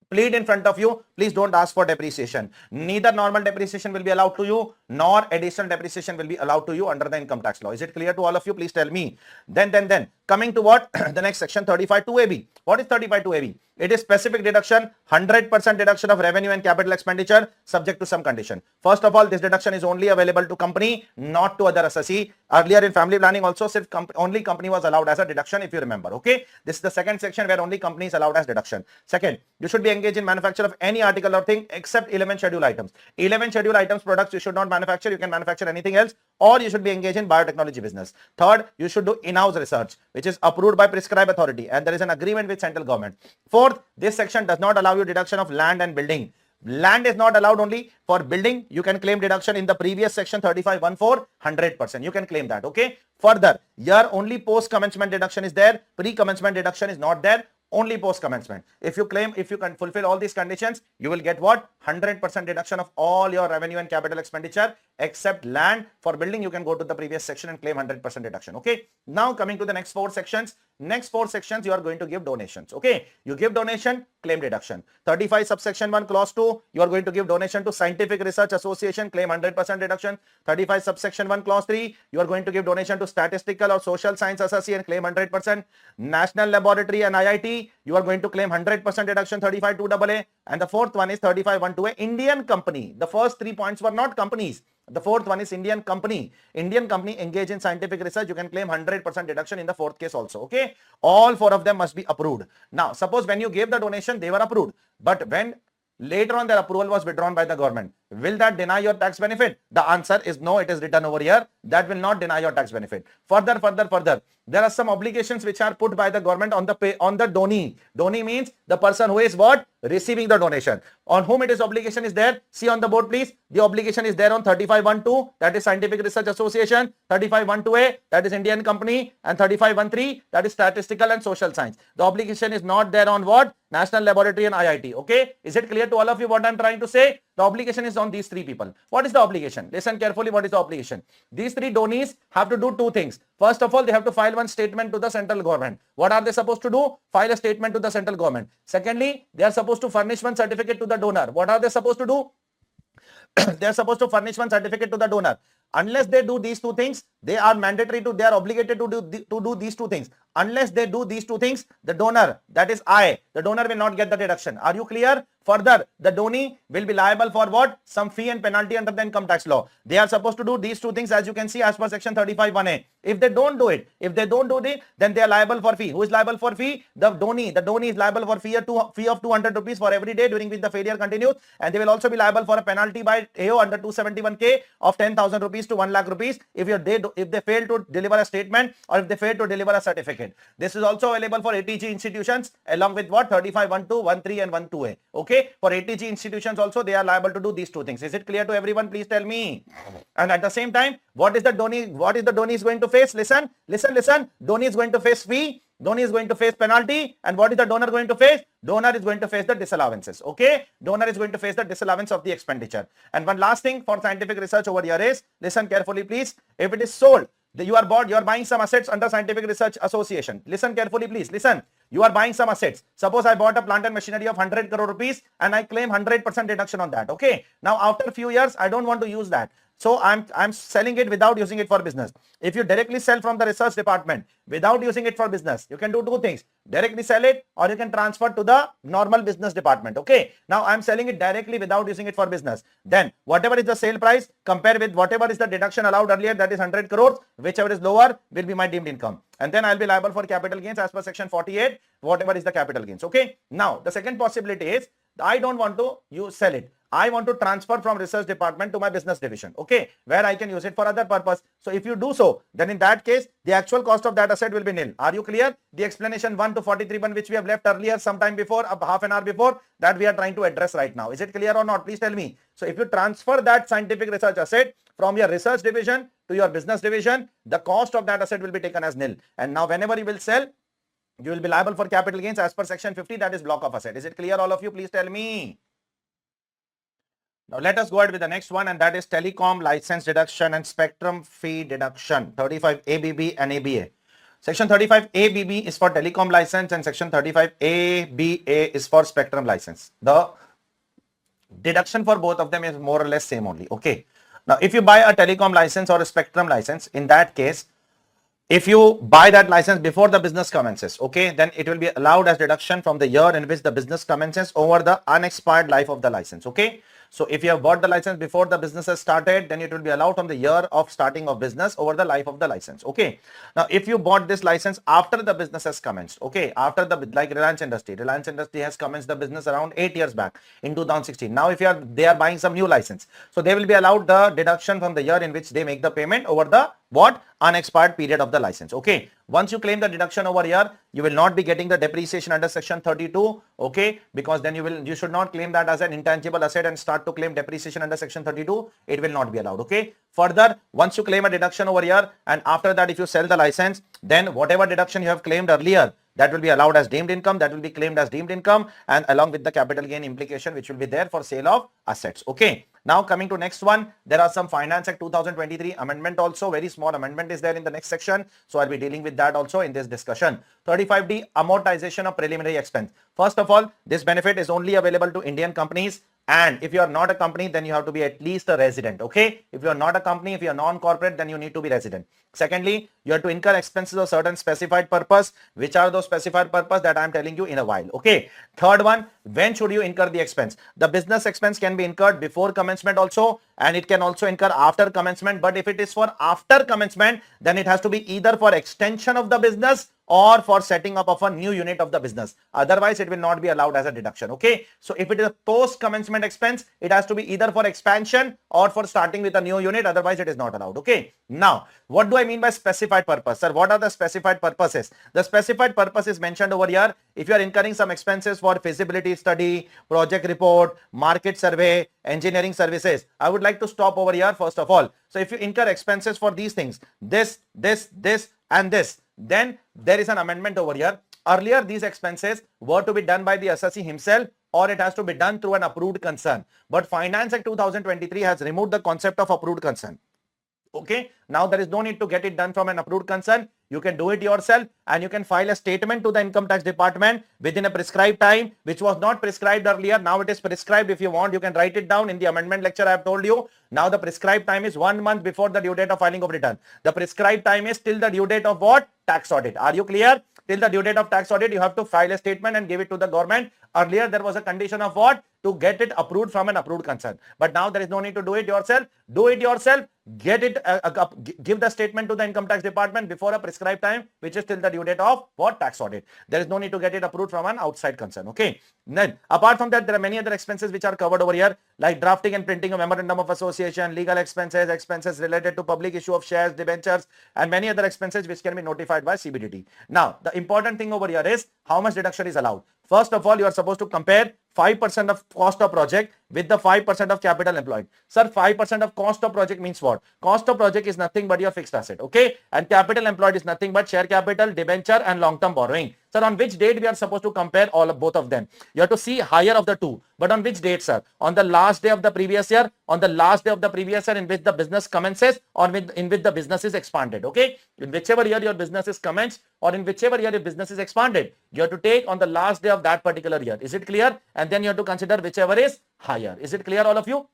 plead in front of you, please don't ask for depreciation. Neither normal depreciation will be allowed to you, nor additional depreciation will be allowed to you under the income tax law. Is it clear to all of you? Please tell me. Then coming to what? The next section, 35.2AB. What is 35.2AB? It is specific deduction, 100% deduction of revenue and capital expenditure subject to some condition. First of all, this deduction is only available to company, not to other assessee. Earlier in family planning also, only company was allowed as a deduction, if you remember. Okay. This is the second section where only company is allowed as deduction. Second, you should be engaged in manufacture of any article or thing except 11 schedule items. 11 schedule items products you should not manufacture. You can manufacture anything else, or you should be engaged in biotechnology business. Third, you should do in-house research, which is approved by prescribed authority, and there is an agreement with central government. Fourth, this section does not allow you deduction of land and building. Land is not allowed. Only for building you can claim deduction. In the previous section 35.14, 100% you can claim that. Okay. Further, here only post commencement deduction is there. Pre-commencement deduction is not there. Only post commencement. If you claim, if you can fulfill all these conditions, you will get what? 100% deduction of all your revenue and capital expenditure except land. For building, you can go to the previous section and claim 100% deduction. Okay. Now coming to the next 4 sections. Next 4 sections, you are going to give donations. Okay. You give donation, claim deduction. 35 subsection 1 clause 2, you are going to give donation to scientific research association, claim 100% deduction. 35 subsection 1 clause 3, you are going to give donation to statistical or social science association, claim 100%. National laboratory and IIT, you are going to claim 100% deduction, 35.2AA. And the fourth one is 35.12A, Indian company. The first 3 points were not companies. The fourth one is Indian company. Indian company engage in scientific research. You can claim 100% deduction in the fourth case also. Okay. All four of them must be approved. Now, suppose when you gave the donation, they were approved. But when later on their approval was withdrawn by the government, will that deny your tax benefit? The answer is no. It is written over here. That will not deny your tax benefit. Further, there are some obligations which are put by the government on the donee. Donee means the person who is what? Receiving the donation. On whom it is obligation is there? See on the board, please. The obligation is there on 35.12, that is Scientific Research Association, 35.12a, that is Indian company, and 35.13, that is Statistical and Social Science. The obligation is not there on what? National Laboratory and IIT. Okay. Is it clear to all of you what I'm trying to say? The obligation is on these three people. What is the obligation? Listen carefully. What is the obligation? These three donees have to do two things. First of all, they have to file one statement to the central government. What are they supposed to do? File a statement to the central government. Secondly, they are supposed to furnish one certificate to the donor. What are they supposed to do? They are supposed to furnish one certificate to the donor. Unless they do these two things, they are obligated to do these two things. Unless they do these two things, the donor, that is the donor will not get the deduction. Are you clear? Further, the donee will be liable for what? Some fee and penalty under the income tax law. They are supposed to do these two things, as you can see, as per section 35(1)(a). If they don't do it, then they are liable for fee. Who is liable for fee? The donee. The donee is liable for fee of 200 rupees for every day during which the failure continues, and they will also be liable for a penalty by AO under 271K of 10,000 rupees to 1 lakh rupees if they fail to deliver a statement or if they fail to deliver a certificate. This is also available for ATG institutions along with what? 35(1)(2), 1(3) and 1(2)a. Okay. For ATG institutions also, they are liable to do these two things. Is it clear to everyone? Please tell me. And at the same time, what is the donee is going to face? Listen. Donee is going to face fee. Donee is going to face penalty. And what is the donor going to face? Donor is going to face the disallowances. Okay. Donor is going to face the disallowance of the expenditure. And one last thing for scientific research over here is, listen carefully please. If it is sold, you are buying some assets under Scientific Research Association. Listen carefully, please. Listen. You are buying some assets. Suppose I bought a plant and machinery of 100 crore rupees and I claim 100% deduction on that. Okay. Now, after a few years, I don't want to use that. So I'm selling it without using it for business. If you directly sell from the research department without using it for business, you can do two things. Directly sell it or you can transfer to the normal business department. Okay. Now I'm selling it directly without using it for business. Then whatever is the sale price, compare with whatever is the deduction allowed earlier, that is 100 crores, whichever is lower will be my deemed income. And then I'll be liable for capital gains as per section 48, whatever is the capital gains. Okay. Now the second possibility is I don't want to sell it. I want to transfer from research department to my business division, okay, where I can use it for other purpose. So if you do so, then in that case, the actual cost of that asset will be nil. Are you clear? The explanation 1 to 43(1), which we have left earlier sometime before, half an hour before, that we are trying to address right now. Is it clear or not? Please tell me. So if you transfer that scientific research asset from your research division to your business division, the cost of that asset will be taken as nil. And now whenever you will sell, you will be liable for capital gains as per section 50, that is block of asset. Is it clear, all of you? Please tell me. Now let us go ahead with the next one, and that is telecom license deduction and spectrum fee deduction, 35 ABB and ABA. Section 35 ABB is for telecom license and section 35 ABA is for spectrum license. The deduction for both of them is more or less same only. Okay. Now if you buy a telecom license or a spectrum license, in that case, if you buy that license before the business commences, okay, then it will be allowed as deduction from the year in which the business commences over the unexpired life of the license. Okay. So if you have bought the license before the business has started, then it will be allowed from the year of starting of business over the life of the license. Okay. Now, if you bought this license after the business has commenced, okay, after like Reliance Industry has commenced the business around 8 years back in 2016. Now, if they are buying some new license, so they will be allowed the deduction from the year in which they make the payment over the unexpired period of the license. Okay. Once you claim the deduction over here, you will not be getting the depreciation under section 32. Okay. Because then you should not claim that as an intangible asset and start to claim depreciation under section 32. It will not be allowed. Okay. Further, once you claim a deduction over here, and after that, if you sell the license, then whatever deduction you have claimed earlier, that will be allowed as deemed income, that will be claimed as deemed income, and along with the capital gain implication which will be there for sale of assets. Okay. Now coming to next one, there are some Finance Act 2023 amendment also, very small amendment is there in the next section. So I'll be dealing with that also in this discussion. 35D, amortization of preliminary expense. First of all, this benefit is only available to Indian companies. And if you are not a company, then you have to be at least a resident. Okay. If you are not a company, if you are non-corporate, then you need to be resident. Secondly, you have to incur expenses of certain specified purpose. Which are those specified purpose that I am telling you in a while. Okay. Third one, when should you incur the expense? The business expense can be incurred before commencement also, and it can also incur after commencement. But if it is for after commencement, then it has to be either for extension of the business or for setting up of a new unit of the business. Otherwise, it will not be allowed as a deduction. Okay. So if it is a post commencement expense, it has to be either for expansion or for starting with a new unit. Otherwise, it is not allowed. Okay. Now, what do I mean by specified purpose? Sir, what are the specified purposes? The specified purpose is mentioned over here. If you are incurring some expenses for feasibility study, project report, market survey, engineering services, I would like to stop over here first of all. So if you incur expenses for these things, this, and this, then there is an amendment over here. Earlier, these expenses were to be done by the assessee himself, or it has to be done through an approved concern. But Finance Act 2023 has removed the concept of approved concern. Okay. Now there is no need to get it done from an approved concern. You can do it yourself, and you can file a statement to the income tax department within a prescribed time, which was not prescribed earlier. Now it is prescribed. If you want, you can write it down in the amendment lecture. I have told you. Now the prescribed time is 1 month before the due date of filing of return. The prescribed time is till the due date of what? Tax audit. Are you clear? Till the due date of tax audit, you have to file a statement and give it to the government. Earlier, there was a condition of what? To get it approved from an approved concern. But now there is no need to do it yourself. Do it yourself. Get it, give the statement to the income tax department before a prescribed time, which is till the due date of what? Tax audit. There is no need to get it approved from an outside concern. Okay. Then, apart from that, there are many other expenses which are covered over here, like drafting and printing a memorandum of association, legal expenses, expenses related to public issue of shares, debentures, and many other expenses which can be notified by CBDT. Now, the important thing over here is how much deduction is allowed. First of all, you are supposed to compare 5% of cost of project with the 5% of capital employed. Sir, 5% of cost of project means what? Cost of project is nothing but your fixed asset. Okay. And capital employed is nothing but share capital, debenture, and long-term borrowing. Sir, on which date we are supposed to compare both of them? You have to see higher of the two. But on which date, sir? On the last day of the previous year, on the last day of the previous year in which the business commences, or in which the business is expanded. Okay. In whichever year your business is commenced, or in whichever year your business is expanded, you have to take on the last day of that particular year. Is it clear? And then you have to consider whichever is higher. Is it clear, all of you?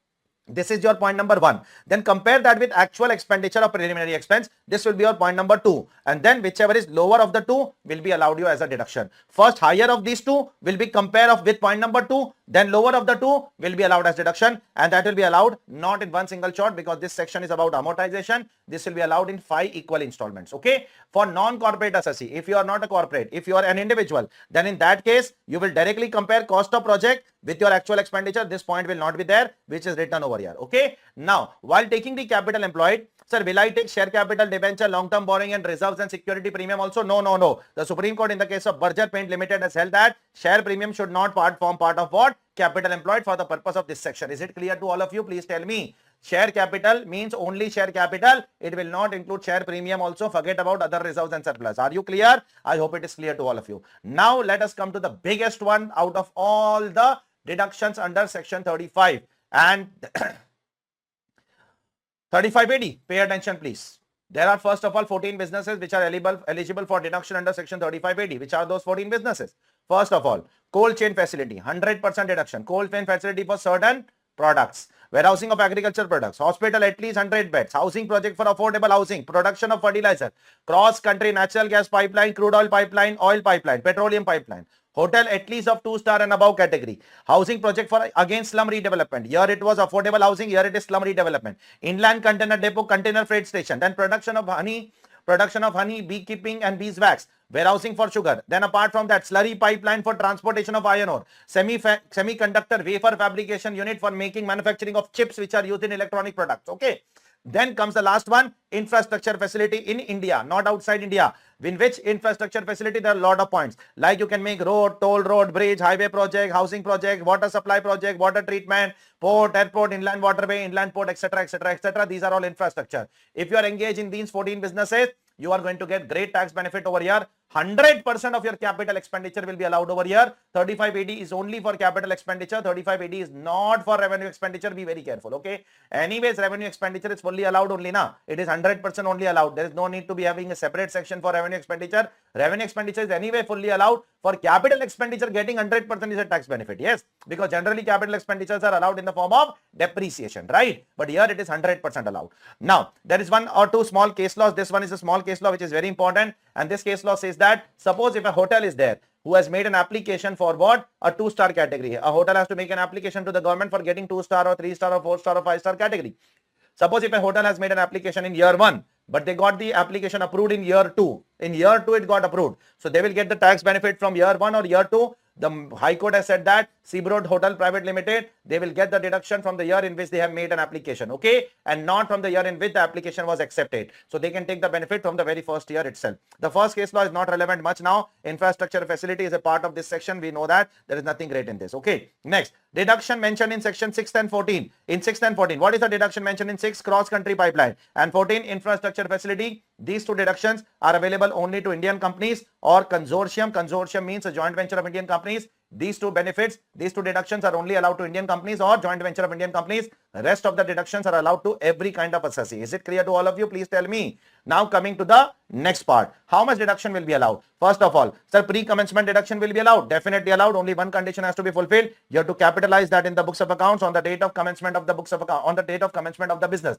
This is your point number 1. Then compare that with actual expenditure of preliminary expense. This will be your point number 2. And then whichever is lower of the two will be allowed you as a deduction. First, higher of these two will be compared with point number 2. Then lower of the two will be allowed as deduction. And that will be allowed not in one single shot, because this section is about amortization. This will be allowed in 5 equal installments. Okay. For non-corporate assessee, if you are not a corporate, if you are an individual, then in that case, you will directly compare cost of project with your actual expenditure. This point will not be there, which is written over here. Okay. Now, while taking the capital employed, sir, will I take share capital, debenture, long-term borrowing, and reserves and security premium also? No, no, no. The Supreme Court in the case of Berger Paint Limited has held that share premium should not form part of what? Capital employed for the purpose of this section. Is it clear to all of you? Please tell me. Share capital means only share capital. It will not include share premium also. Forget about other reserves and surplus. Are you clear? I hope it is clear to all of you. Now let us come to the biggest one out of all the deductions under section 35 and 3580. Pay attention, please. There are first of all 14 businesses which are eligible for deduction under section 3580. Which are those 14 businesses? First of all, cold chain facility, 100% deduction. Cold chain facility for certain products. Warehousing of agriculture products. Hospital at least 100 beds. Housing project for affordable housing. Production of fertilizer. Cross-country natural gas pipeline, crude oil pipeline, petroleum pipeline. Hotel at least of 2-star and above category. Housing project for again slum redevelopment. Here it was affordable housing. Here it is slum redevelopment. Inland container depot, container freight station. Then production of honey, beekeeping and beeswax. Warehousing for sugar. Then apart from that, slurry pipeline for transportation of iron ore. Semiconductor wafer fabrication unit for manufacturing of chips which are used in electronic products. Okay. Then comes the last one, infrastructure facility in India, not outside India. In which infrastructure facility, there are a lot of points. Like you can make road, toll road, bridge, highway project, housing project, water supply project, water treatment, port, airport, inland waterway, inland port, etc., etc., etc. These are all infrastructure. If you are engaged in these 14 businesses, you are going to get great tax benefit over here. 100% of your capital expenditure will be allowed over here. 3580 is only for capital expenditure. 3580 is not for revenue expenditure. Be very careful. Okay. Anyways, revenue expenditure is fully allowed only now. It is 100% only allowed. There is no need to be having a separate section for revenue expenditure. Revenue expenditure is anyway fully allowed. For capital expenditure, getting 100% is a tax benefit. Yes, because generally capital expenditures are allowed in the form of depreciation, right? But here it is 100% allowed. Now, there is one or two small case laws. This one is a small case law which is very important. And this case law says that suppose if a hotel is there who has made an application for what? A 2-star category. A hotel has to make an application to the government for getting 2-star or 3-star or 4-star or 5-star category. Suppose if a hotel has made an application in year 1, but they got the application approved in year 2. In year 2, it got approved. So they will get the tax benefit from year 1 or year 2. The High Court has said that Seaboard Hotel Private Limited, they will get the deduction from the year in which they have made an application, okay, and not from the year in which the application was accepted. So they can take the benefit from the very first year itself. The first case law is not relevant much now. Infrastructure facility is a part of this section. We know that there is nothing great in this. Okay, next, deduction mentioned in section 6 and 14. In 6 and 14, what is the deduction mentioned in 6? Cross-country pipeline, and 14, infrastructure facility. These two deductions are available only to Indian companies or consortium. Consortium means a joint venture of Indian companies. These two benefits, these two deductions are only allowed to Indian companies or joint venture of Indian companies. The rest of the deductions are allowed to every kind of assessee. Is it clear to all of you? Please tell me. Now coming to the next part. How much deduction will be allowed? First of all, sir, pre-commencement deduction will be allowed. Definitely allowed. Only one condition has to be fulfilled. You have to capitalize that in the books of accounts on the date of commencement of the books of account, on the date of commencement of the business.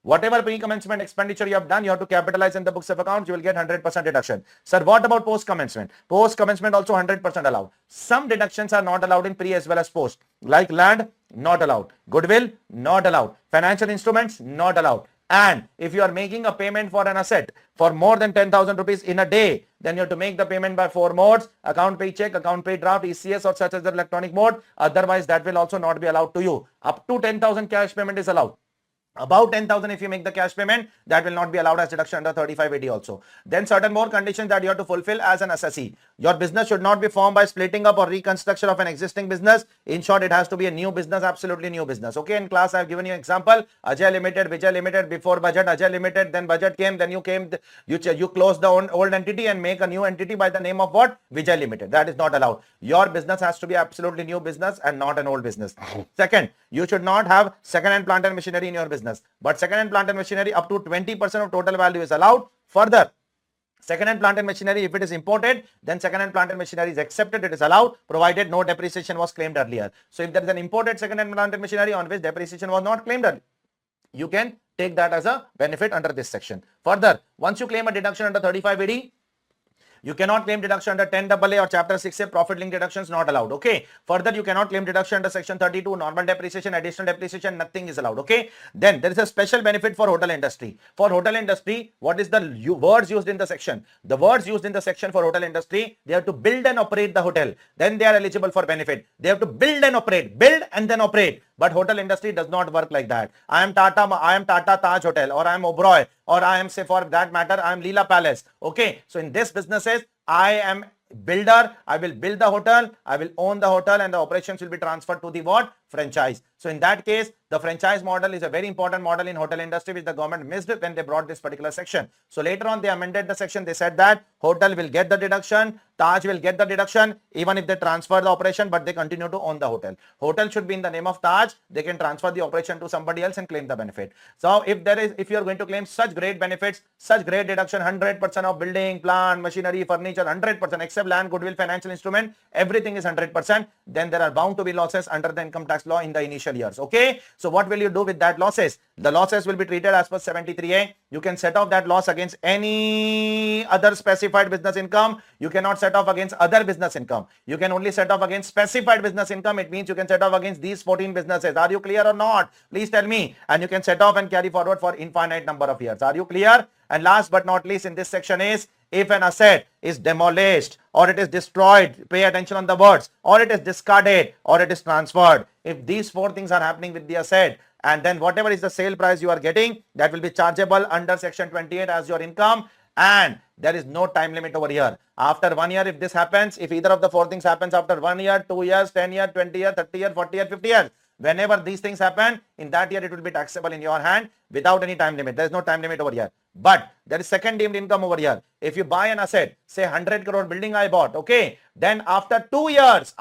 Whatever pre-commencement expenditure you have done, you have to capitalize in the books of accounts. You will get 100% deduction. Sir, what about post-commencement? Post-commencement also 100% allowed. Some deductions are not allowed in pre as well as post. Like land, not allowed. Goodwill, not allowed. Financial instruments, not allowed. And if you are making a payment for an asset for more than 10,000 rupees in a day, then you have to make the payment by 4 modes: account pay check, account pay draft, ECS or such as the electronic mode. Otherwise, that will also not be allowed to you. Up to 10,000 cash payment is allowed. About 10,000 if you make the cash payment, that will not be allowed as deduction under 3580 also. Then certain more conditions that you have to fulfill as an assessee. Your business should not be formed by splitting up or reconstruction of an existing business. In short, it has to be a new business, absolutely new business. Okay, in class I have given you example. Ajay Limited, Vijay Limited, before budget, Ajay Limited, then budget came, then you closed the old entity and make a new entity by the name of what? Vijay Limited. That is not allowed. Your business has to be absolutely new business and not an old business. Second, you should not have second-hand plant and machinery in your business. But second-hand plant and machinery up to 20% of total value is allowed. Further, second-hand plant and machinery, if it is imported, then second-hand plant and machinery is accepted. It is allowed, provided no depreciation was claimed earlier. So if there is an imported second-hand plant and machinery on which depreciation was not claimed earlier, you can take that as a benefit under this section. Further, once you claim a deduction under 3580, you cannot claim deduction under 10AA or chapter 6A, profit link deductions not allowed. Okay. Further, you cannot claim deduction under section 32, normal depreciation, additional depreciation, nothing is allowed. Okay. Then there is a special benefit for hotel industry. For hotel industry, what is the words used in the section? The words used in the section for hotel industry, they have to build and operate the hotel. Then they are eligible for benefit. They have to build and operate, build and then operate. But hotel industry does not work like that. I am Tata Taj Hotel, or I am Oberoi, or I am, say for that matter, I am Leela Palace. Okay. So in this businesses, I am builder. I will build the hotel. I will own the hotel, and the operations will be transferred to the what? Franchise. So in that case, the franchise model is a very important model in hotel industry, which the government missed when they brought this particular section. So later on, they amended the section. They said that hotel will get the deduction, Taj will get the deduction, even if they transfer the operation, but they continue to own the hotel. Hotel should be in the name of Taj. They can transfer the operation to somebody else and claim the benefit. So if you are going to claim such great benefits, such great deduction, 100% of building, plant, machinery, furniture, 100%, except land, goodwill, financial instrument, everything is 100%, then there are bound to be losses under the income tax law in the initial years. Okay. So what will you do with that losses? The losses will be treated as per 73A. You can set off that loss against any other specified business income. You cannot set off against other business income. You can only set off against specified business income. It means you can set off against these 14 businesses. Are you clear or not? Please tell me. And you can set off and carry forward for infinite number of years. Are you clear? And last but not least in this section is, if an asset is demolished or it is destroyed, pay attention on the words, or it is discarded or it is transferred. If these 4 things are happening with the asset, and then whatever is the sale price you are getting, that will be chargeable under section 28 as your income, and there is no time limit over here. After 1 year, if this happens, if either of the 4 things happens after 1 year, 2 years, 10 years, 20 years, 30 years, 40 years, 50 years, Whenever these things happen, in that year it will be taxable in your hand without any time limit. There is no time limit over here. But there is second deemed income over here. If you buy an asset, say 100 crore building I bought, okay, then after 2 years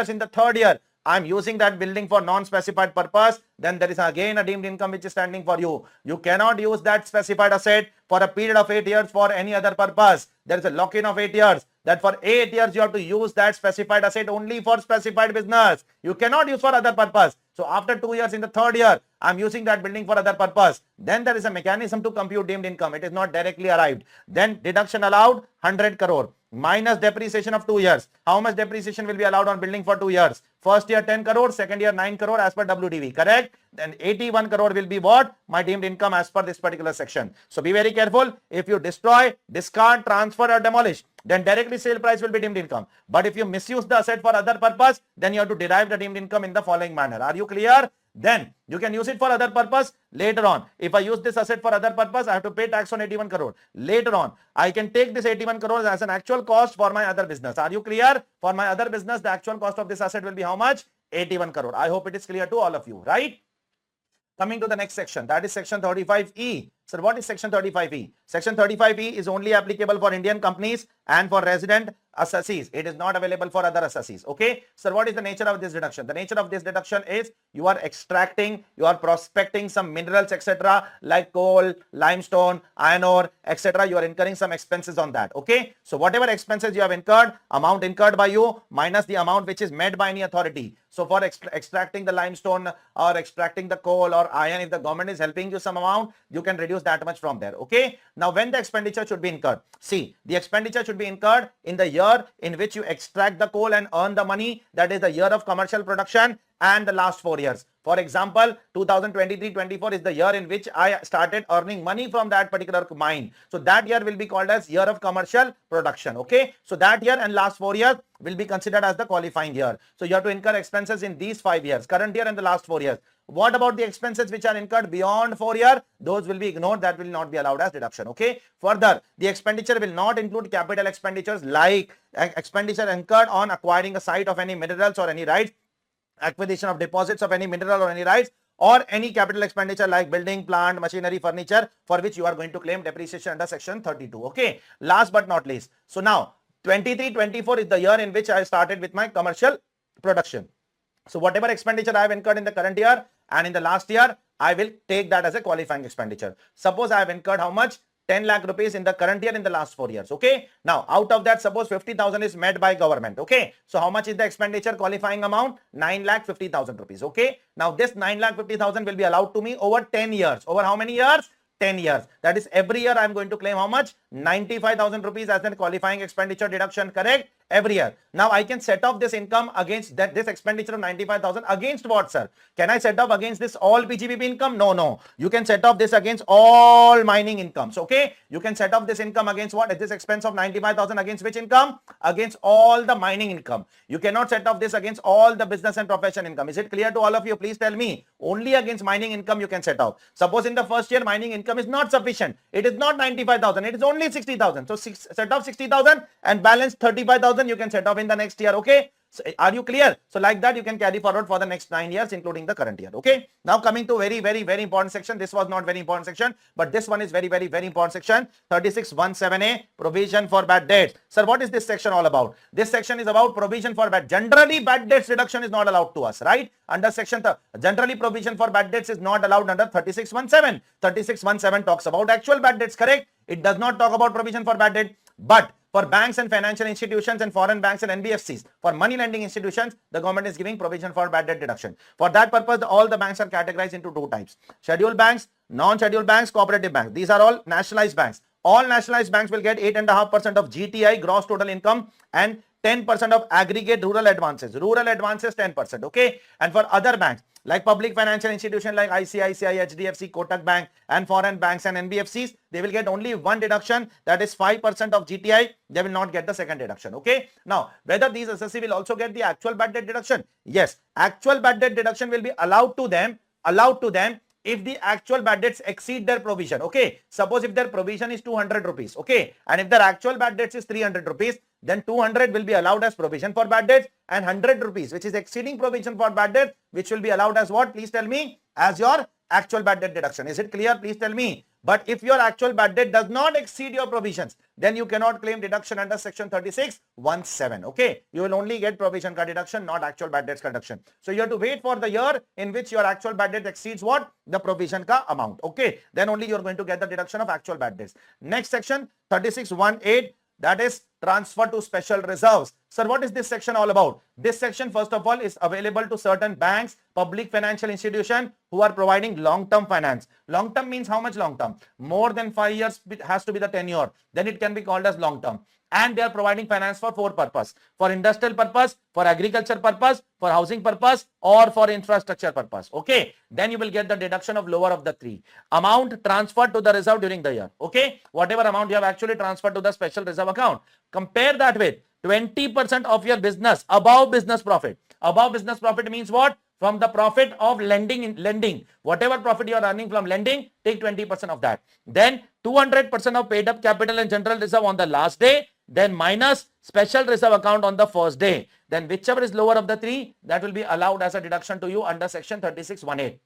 in the third year, I'm using that building for non-specified purpose, then there is again a deemed income which is standing for you. You cannot use that specified asset for a period of 8 years for any other purpose. There is a lock-in of 8 years. That for 8 years you have to use that specified asset only for specified business. You cannot use for other purpose. So after 2 years in the third year, I'm using that building for other purpose. Then there is a mechanism to compute deemed income. It is not directly arrived. Then deduction allowed 100 crore minus depreciation of 2 years. How much depreciation will be allowed on building for 2 years? First year 10 crore, second year 9 crore as per WDV, correct? Then 81 crore will be what? My deemed income as per this particular section. So be very careful. If you destroy, discard, transfer or demolish, then directly sale price will be deemed income. But if you misuse the asset for other purpose, then you have to derive the deemed income in the following manner. Are you clear? Then you can use it for other purpose later on. If I use this asset for other purpose, I have to pay tax on 81 crore. Later on, I can take this 81 crore as an actual cost for my other business. Are you clear? For my other business, the actual cost of this asset will be how much? 81 crore. I hope it is clear to all of you, right? Coming to the next section, that is section 35E. Sir, what is section 35E? Section 35E is only applicable for Indian companies and for resident assessees. It is not available for other assessees. Okay. Sir, what is the nature of this deduction? The nature of this deduction is you are extracting, you are prospecting some minerals, etc. like coal, limestone, iron ore, etc. You are incurring some expenses on that. Okay. So whatever expenses you have incurred, amount incurred by you minus the amount which is met by any authority. So for extracting the limestone or extracting the coal or iron, if the government is helping you some amount, you can reduce that much from there. Okay. Now when the expenditure should be incurred? See, the expenditure should be incurred in the year in which you extract the coal and earn the money. That is the year of commercial production and the last 4 years. For example, 2023-24 is the year in which I started earning money from that particular mine. So that year will be called as year of commercial production. Okay. So that year and last 4 years will be considered as the qualifying year. So you have to incur expenses in these 5 years, current year and the last 4 years. What about the expenses which are incurred beyond 4 years? Those will be ignored. That will not be allowed as deduction. Okay. Further, the expenditure will not include capital expenditures like expenditure incurred on acquiring a site of any minerals or any rights, acquisition of deposits of any mineral or any rights, or any capital expenditure like building, plant, machinery, furniture, for which you are going to claim depreciation under section 32. Okay. Last but not least. So now 23-24 is the year in which I started with my commercial production. So whatever expenditure I have incurred in the current year and in the last year, I will take that as a qualifying expenditure. Suppose I have incurred how much? 10 lakh rupees in the current year in the last 4 years. Okay. Now out of that, suppose 50,000 is met by government. Okay. So how much is the expenditure qualifying amount? 9,50,000 rupees. Okay. Now this 9,50,000 will be allowed to me over 10 years. Over how many years? 10 years. That is every year I am going to claim how much? 95,000 rupees as a qualifying expenditure deduction, correct? Every year. Now I can set off this income against that, this expenditure of 95,000 against what, sir? Can I set off against this all PGBP income? No, no. You can set off this against all mining incomes. Okay. You can set off this income against what? This expense of 95,000 against which income? Against all the mining income. You cannot set off this against all the business and profession income. Is it clear to all of you? Please tell me. Only against mining income you can set off. Suppose in the first year mining income is not sufficient. It is not 95,000. It is only 60,000. So set off 60,000 and balance 35,000 you can set off in the next year. Okay. So are you clear? So like that you can carry forward for the next 9 years including the current year. Okay. Now coming to very important section. This was not very important section, but this one is very important section. 36(1)(7)(a) provision for bad debts. Sir, what is this section all about? This section is about provision for bad. Generally bad debts reduction is not allowed to us, right? Under section generally provision for bad debts is not allowed under 36(1)(7). 36(1)(7) talks about actual bad debts, correct? It does not talk about provision for bad debt. But for banks and financial institutions and foreign banks and NBFCs, for money lending institutions, the government is giving provision for bad debt deduction. For that purpose, all the banks are categorized into 2 types. Scheduled banks, non-scheduled banks, cooperative banks. These are all nationalized banks. All nationalized banks will get 8.5% of GTI, gross total income, and 10% of aggregate rural advances. Rural advances 10%. Okay. And for other banks like public financial institutions like ICICI, HDFC, Kotak Bank, and foreign banks and NBFCs, they will get only one deduction, that is 5% of GTI. They will not get the second deduction. Okay. Now, whether these assessee will also get the actual bad debt deduction? Yes, actual bad debt deduction will be allowed to them if the actual bad debts exceed their provision. Okay. Suppose if their provision is 200 rupees. Okay. And if their actual bad debts is 300 rupees, then 200 will be allowed as provision for bad debts, and 100 rupees, which is exceeding provision for bad debt, which will be allowed as what? Please tell me, as your actual bad debt deduction. Is it clear? Please tell me. But if your actual bad debt does not exceed your provisions, then you cannot claim deduction under section 36(1)(7). Okay, you will only get provision ka deduction, not actual bad debts deduction. So you have to wait for the year in which your actual bad debt exceeds what? The provision ka amount. Okay, then only you are going to get the deduction of actual bad debts. Next section 36(1)(8), that is transfer to special reserves. Sir, what is this section all about? This section, first of all, is available to certain banks, public financial institutions who are providing long-term finance. Long-term means how much long-term? More than 5 years has to be the tenure. Then it can be called as long-term. And they are providing finance for 4 purposes: for industrial purpose, for agriculture purpose, for housing purpose, or for infrastructure purpose. Okay, then you will get the deduction of lower of the 3. Amount transferred to the reserve during the year. Okay, whatever amount you have actually transferred to the special reserve account, compare that with 20% of your business above business profit. Above business profit means what? From the profit of lending, whatever profit you are earning from lending, take 20% of that. Then 200% of paid up capital and general reserve on the last day, then minus special reserve account on the first day. Then whichever is lower of the 3, that will be allowed as a deduction to you under section 36(1)(8).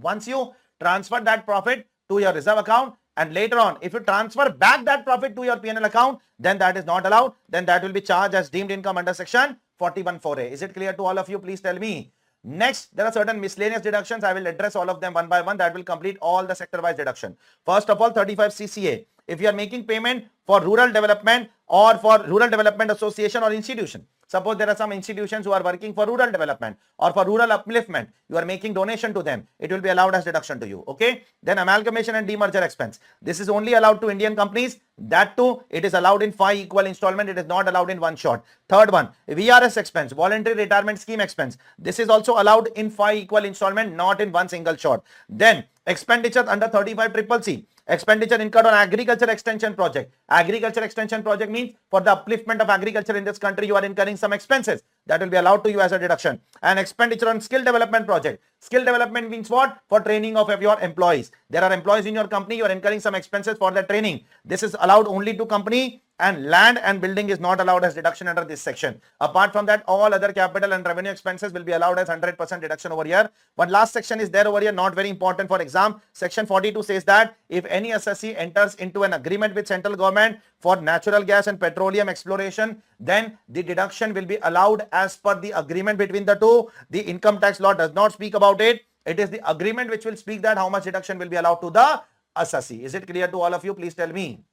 Once you transfer that profit to your reserve account, and later on, if you transfer back that profit to your P&L account, then that is not allowed. Then that will be charged as deemed income under section 41(4)(a). Is it clear to all of you? Please tell me. Next, there are certain miscellaneous deductions. I will address all of them one by one. That will complete all the sector-wise deduction. First of all, 35C CA. If you are making payment for rural development or for rural development association or institution, suppose there are some institutions who are working for rural development or for rural upliftment, you are making donation to them, it will be allowed as deduction to you. Okay, then amalgamation and demerger expense, this is only allowed to Indian companies. That too, it is allowed in 5 equal installment. It is not allowed in one shot. Third one, VRS expense, voluntary retirement scheme expense, this is also allowed in 5 equal installment, not in one single shot. Then expenditure under 35CCC, expenditure incurred on agriculture extension project. Agriculture extension project means for the upliftment of agriculture in this country, you are incurring some expenses. That will be allowed to you as a deduction. And expenditure on skill development project. Skill development means what? For training of your employees. There are employees in your company, you are incurring some expenses for their training. This is allowed only to company, and land and building is not allowed as deduction under this section. Apart from that, all other capital and revenue expenses will be allowed as 100% deduction over here. One last section is there over here, not very important for exam. Section 42 says that if any assessee enters into an agreement with central government for natural gas and petroleum exploration, then the deduction will be allowed as per the agreement between the two. The income tax law does not speak about it. It is the agreement which will speak that how much deduction will be allowed to the assessee. Is it clear to all of you? Please tell me.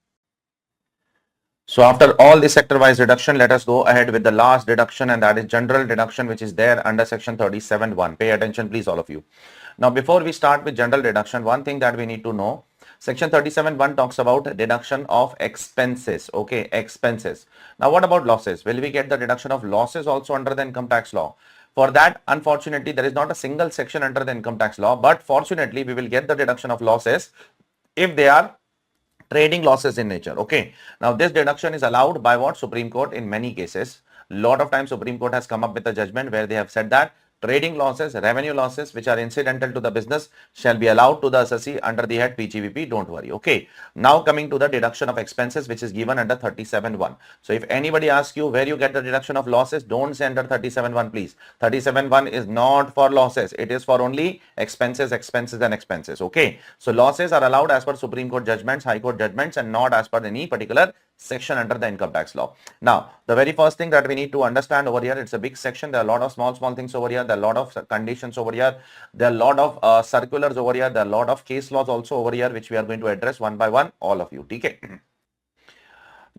So after all the sector-wise deduction, let us go ahead with the last deduction, and that is general deduction, which is there under section 37(1). Pay attention, please, all of you. Now, before we start with general deduction, one thing that we need to know, section 37(1) talks about deduction of expenses. Okay, expenses. Now, what about losses? Will we get the deduction of losses also under the income tax law? For that, unfortunately, there is not a single section under the income tax law, but fortunately, we will get the deduction of losses if they are trading losses in nature. Okay, now this deduction is allowed by what? Supreme Court in many cases. Lot of times Supreme Court has come up with a judgment where they have said that trading losses, revenue losses which are incidental to the business shall be allowed to the assessee under the head PGBP. Don't worry. Okay, now coming to the deduction of expenses, which is given under 37(1). So if anybody asks you where you get the deduction of losses, don't say under 37(1), please. 37(1) is not for losses. It is for only expenses and expenses. Okay, so losses are allowed as per Supreme Court judgments, High Court judgments, and not as per any particular section under the income tax law. Now, the very first thing that we need to understand over here, it's a big section. There are a lot of small things over here. There are a lot of conditions over here. There are a lot of circulars over here. There are a lot of case laws also over here, which we are going to address one by one, all of you. Okay.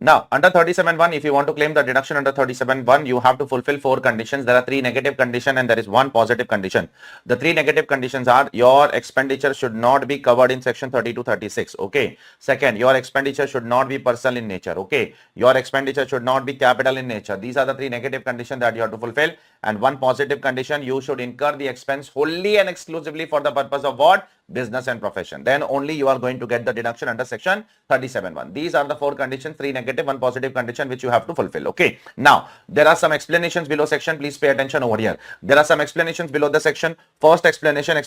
Now, under 37(1), if you want to claim the deduction under 37(1), you have to fulfill 4 conditions. There are 3 negative conditions and there is 1 positive condition. The 3 negative conditions are your expenditure should not be covered in section 32-36. Okay. Second, your expenditure should not be personal in nature. Okay. Your expenditure should not be capital in nature. These are the 3 negative conditions that you have to fulfill. And 1 positive condition, you should incur the expense wholly and exclusively for the purpose of what? Business and profession. Then only you are going to get the deduction under section 37(1). These are the 4 conditions, 3 negative, 1 positive condition which you have to fulfill. Okay. Now, there are some explanations below section. Please pay attention over here. There are some explanations below the section. First explanation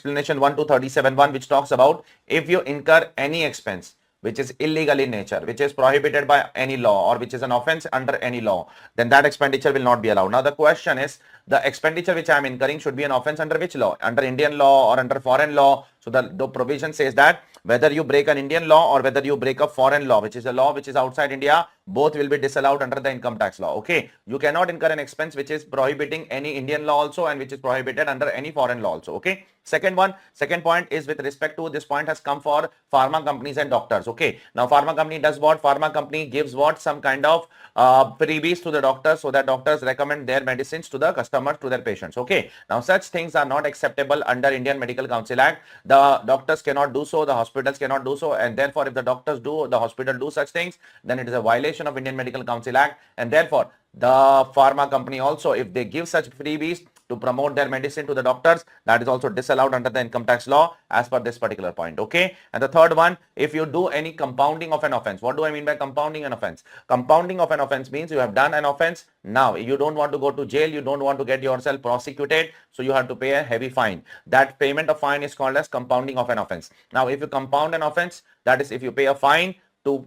1 to 37(1), which talks about if you incur any expense which is illegal in nature, which is prohibited by any law, or which is an offense under any law, then that expenditure will not be allowed. Now the question is, the expenditure which I am incurring should be an offense under which law? Under Indian law or under foreign law? So the provision says that whether you break an Indian law or whether you break a foreign law, which is a law which is outside India, both will be disallowed under the income tax law. Okay, you cannot incur an expense which is prohibiting any Indian law also and which is prohibited under any foreign law also. Okay, second point is with respect to this point has come for pharma companies and doctors. Okay, now pharma company does what? Pharma company gives what? Some kind of freebies to the doctors, so that doctors recommend their medicines to the customers, to their patients. Okay, now such things are not acceptable under Indian Medical Council Act. The doctors cannot do so, the hospitals cannot do so, and therefore if the doctors do, the hospital do such things, then it is a violation of Indian Medical Council Act, and therefore the pharma company also, if they give such freebies to promote their medicine to the doctors, that is also disallowed under the income tax law as per this particular point. Okay, and the third one, if you do any compounding of an offense. What do I mean by compounding an offense? Compounding of an offense means you have done an offense, now you don't want to go to jail, you don't want to get yourself prosecuted, so you have to pay a heavy fine. That payment of fine is called as compounding of an offense. Now if you compound an offense, that is if you pay a fine to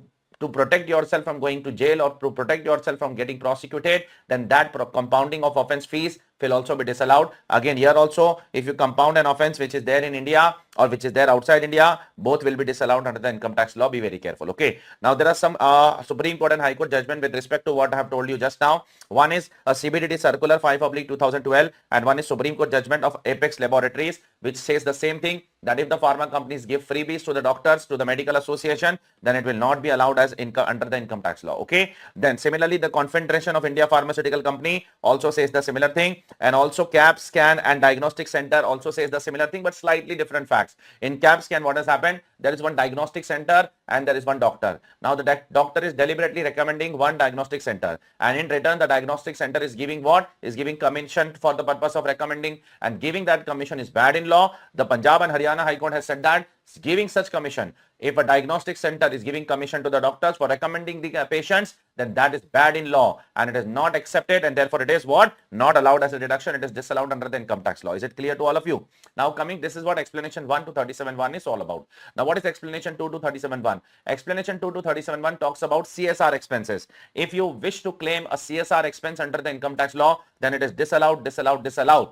protect yourself from going to jail or to protect yourself from getting prosecuted, then that compounding of offense fees will also be disallowed. Again, here also, if you compound an offense which is there in India or which is there outside India, both will be disallowed under the income tax law. Be very careful. Okay, now there are some Supreme Court and High Court judgment with respect to what I have told you just now. One is a CBDT circular 5/2012, and one is Supreme Court judgment of Apex Laboratories, which says the same thing, that if the pharma companies give freebies to the doctors, to the medical association, then it will not be allowed as income under the income tax law. Okay, then similarly the Confederation of India Pharmaceutical Company also says the similar thing, and also CAP Scan and Diagnostic Center also says the similar thing, but slightly different facts. In CAP Scan, what has happened? There is one diagnostic center and there is one doctor. Now the doctor is deliberately recommending one diagnostic center, and in return the diagnostic center is giving what? Is giving commission for the purpose of recommending, and giving that commission is bad in law. The Punjab and Haryana High Court has said that giving such commission, if a diagnostic center is giving commission to the doctors for recommending the patients, then that is bad in law and it is not accepted, and therefore it is what? Not allowed as a deduction. It is disallowed under the income tax law. Is it clear to all of you? Now coming, this is what explanation 1 to 37.1 is all about. Now what is explanation 2 to 37.1? Explanation 2 to 37.1 talks about CSR expenses. If you wish to claim a CSR expense under the income tax law, then it is disallowed, disallowed, disallowed.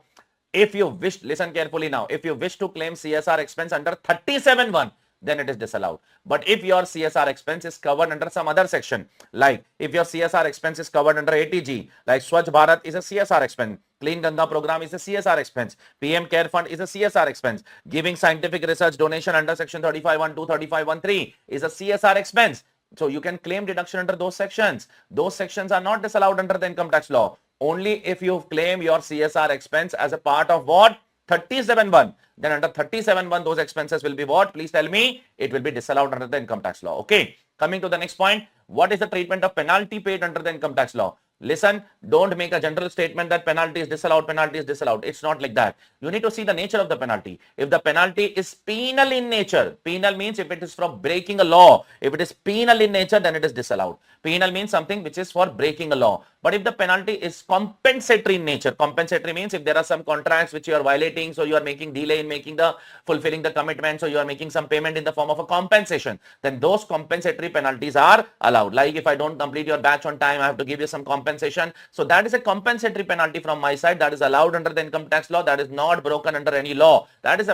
If you wish, listen carefully now, if you wish to claim CSR expense under 37.1, then it is disallowed. But if your CSR expense is covered under some other section, like if your CSR expense is covered under ATG, like Swachh Bharat is a CSR expense, Clean Ganga program is a CSR expense, PM Care Fund is a CSR expense, giving scientific research donation under section 35.1 to 35.13 is a CSR expense. So you can claim deduction under those sections. Those sections are not disallowed under the income tax law. Only if you claim your CSR expense as a part of what? 37.1. Then under 37.1, those expenses will be what? Please tell me. It will be disallowed under the income tax law. Okay. Coming to the next point. What is the treatment of penalty paid under the income tax law? Listen, don't make a general statement that penalty is disallowed, penalty is disallowed. It's not like that. You need to see the nature of the penalty. If the penalty is penal in nature, penal means if it is from breaking a law, if it is penal in nature, then it is disallowed. Penal means something which is for breaking a law. But if the penalty is compensatory in nature, compensatory means if there are some contracts which you are violating, so you are making delay in fulfilling the commitment, so you are making some payment in the form of a compensation, then those compensatory penalties are allowed. Like if I don't complete your batch on time, I have to give you some compensation. So that is a compensatory penalty from my side that is allowed under the income tax law. That is not broken under any law. That is a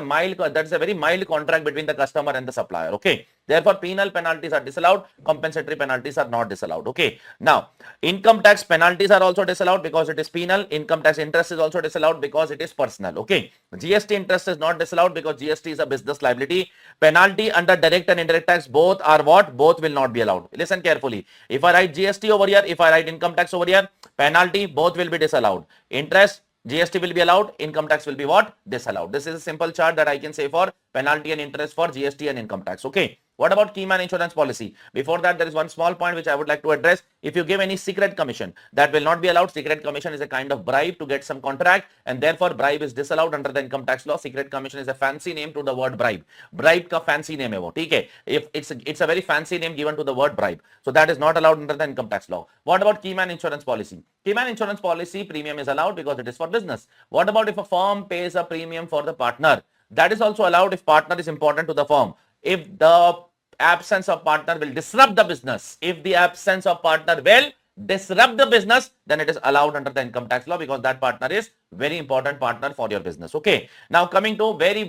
very mild contract between the customer and the supplier. Okay. Therefore, penal penalties are disallowed. Compensatory penalties are not disallowed. Okay. Now, income tax penalties are also disallowed because it is penal. Income tax interest is also disallowed because it is personal. Okay. GST interest is not disallowed because GST is a business liability. Penalty under direct and indirect tax, both are what? Both will not be allowed. Listen carefully. If I write GST over here, if I write income tax over here, penalty, both will be disallowed. Interest, GST will be allowed, income tax will be what? Disallowed. This is a simple chart that I can say for penalty and interest for GST and income tax. Okay. What about key man insurance policy? Before that, there is one small point which I would like to address. If you give any secret commission, that will not be allowed. Secret commission is a kind of bribe to get some contract, and therefore bribe is disallowed under the income tax law. Secret commission is a fancy name to the word bribe. Bribe ka fancy name hai wo. Okay. If it's a very fancy name given to the word bribe. So that is not allowed under the income tax law. What about key man insurance policy? Key man insurance policy premium is allowed because it is for business. What about if a firm pays a premium for the partner? That is also allowed if partner is important to the firm. If the absence of partner will disrupt the business. If the absence of partner will disrupt the business, then it is allowed under the income tax law, because that partner is very important partner for your business. Okay. Now coming to very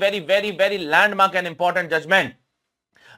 landmark and important judgment.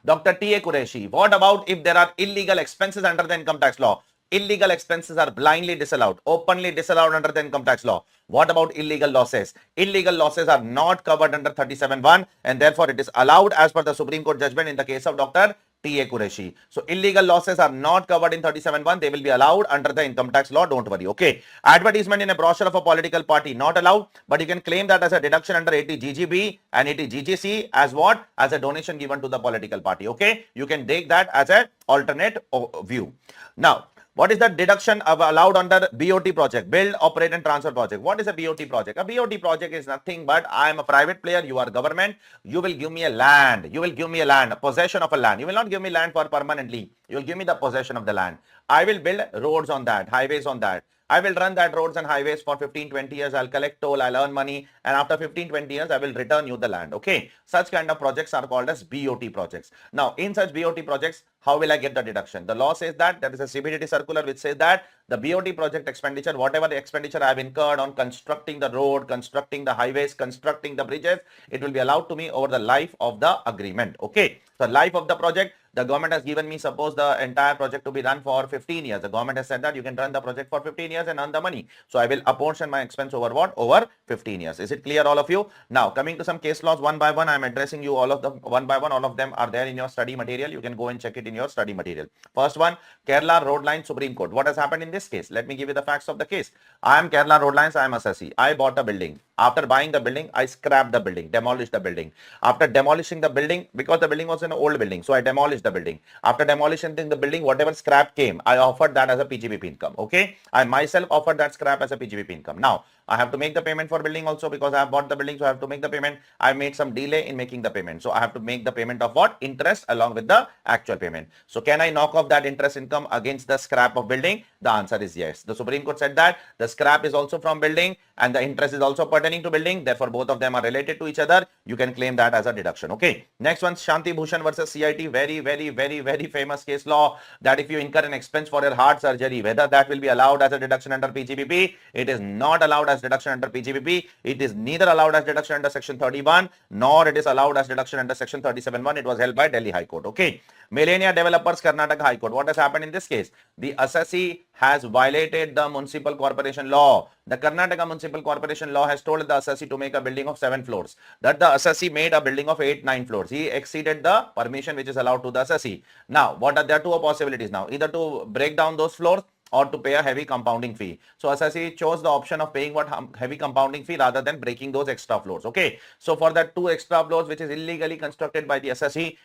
Dr. T.A. Qureshi, what about if there are illegal expenses under the income tax law? Illegal expenses are blindly disallowed, openly disallowed under the income tax law. What about illegal losses? Illegal losses are not covered under 37(1), and therefore it is allowed as per the Supreme Court judgment in the case of Dr. T.A. Qureshi. So illegal losses are not covered in 37(1). They will be allowed under the income tax law. Don't worry. Okay. Advertisement in a brochure of a political party not allowed, but you can claim that as a deduction under 80 GGB and 80 GGC as what? As a donation given to the political party. Okay. You can take that as an alternate view. Now, what is the deduction allowed under BOT project? Build, operate and transfer project. What is a BOT project? A BOT project is nothing but I am a private player, you are government, you will give me a land, a possession of a land. You will not give me land for permanently, you will give me the possession of the land. I will build roads on that, highways on that. I will run that roads and highways for 15-20 years. I'll collect toll, I'll earn money, and after 15-20 years, I will return you the land. Okay. Such kind of projects are called as BOT projects. Now, in such BOT projects, how will I get the deduction? The law says that, there is a CBDT circular which says that the BOT project expenditure, whatever the expenditure I have incurred on constructing the road, constructing the highways, constructing the bridges, it will be allowed to me over the life of the agreement. Okay. So, life of the project, the government has given me, suppose the entire project to be run for 15 years. The government has said that you can run the project for 15 years and earn the money. So I will apportion my expense over what? Over 15 years. Is it clear, all of you? Now, coming to some case laws one by one, I am addressing you all of them one by one. All of them are there in your study material. You can go and check it in your study material. First one, Kerala Road Line Supreme Court. What has happened in this case? Let me give you the facts of the case. I am Kerala Road Lines. I am assessee. I bought a building. After buying the building, I scrapped the building, demolished the building. After demolishing the building, because the building was an old building, so I demolished the building. After demolishing the building, whatever scrap came, I offered that as a PGBP income. Okay, I myself offered that scrap as a PGBP income. Now, I have to make the payment for building also, because I have bought the building, so I have to make the payment. I made some delay in making the payment, so I have to make the payment of what? Interest along with the actual payment. So can I knock off that interest income against the scrap of building? The answer is yes. The Supreme Court said that the scrap is also from building and the interest is also pertaining to building. Therefore, both of them are related to each other. You can claim that as a deduction. Okay. Next one, Shanti Bhushan versus CIT. Very famous case law, that if you incur an expense for your heart surgery, whether that will be allowed as a deduction under PGBP. It is not allowed as deduction under PGBP. It is neither allowed as deduction under section 31, nor it is allowed as deduction under section 37(1). It was held by Delhi High Court. Okay. Millennia Developers, Karnataka High Court. What has happened in this case? The assessee has violated the municipal corporation law. The Karnataka municipal corporation law has told the assessee to make a building of 7 floors. That the assessee made a building of 8-9 floors. He exceeded the permission which is allowed to the assessee. Now, what are there? Two possibilities now. Either to break down those floors or to pay a heavy compounding fee. So assessee chose the option of paying what? Heavy compounding fee rather than breaking those extra floors. Okay. So for that 2 extra floors which is illegally constructed by the assessee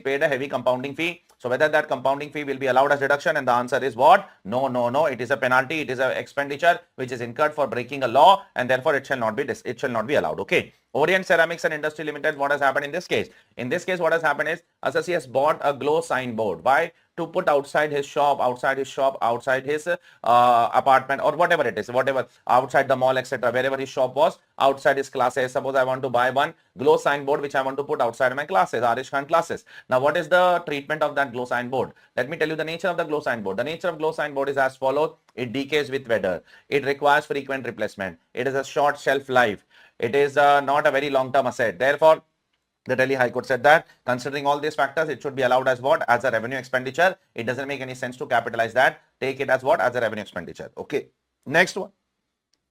paid a heavy compounding fee. So whether that compounding fee will be allowed as deduction, and the answer is what? No. It is a penalty. It is an expenditure which is incurred for breaking a law, and therefore it shall not be allowed. Okay. Orient Ceramics and Industry Limited, what has happened in this case? In this case, what has happened is assessee has bought a glow signboard. Why? To put outside his shop, outside his apartment, or whatever it is, whatever, outside the mall, etc., wherever his shop was, outside his classes. Suppose I want to buy one glow signboard which I want to put outside my classes, Aarish Khan classes. Now, what is the treatment of that glow signboard? Let me tell you the nature of the glow signboard. The nature of glow signboard is as follows. It decays with weather. It requires frequent replacement. It is a short shelf life. It is not a very long-term asset. Therefore, the Delhi High Court said that considering all these factors, it should be allowed as what? As a revenue expenditure. It doesn't make any sense to capitalize that. Take it as what? As a revenue expenditure. Okay. Next one.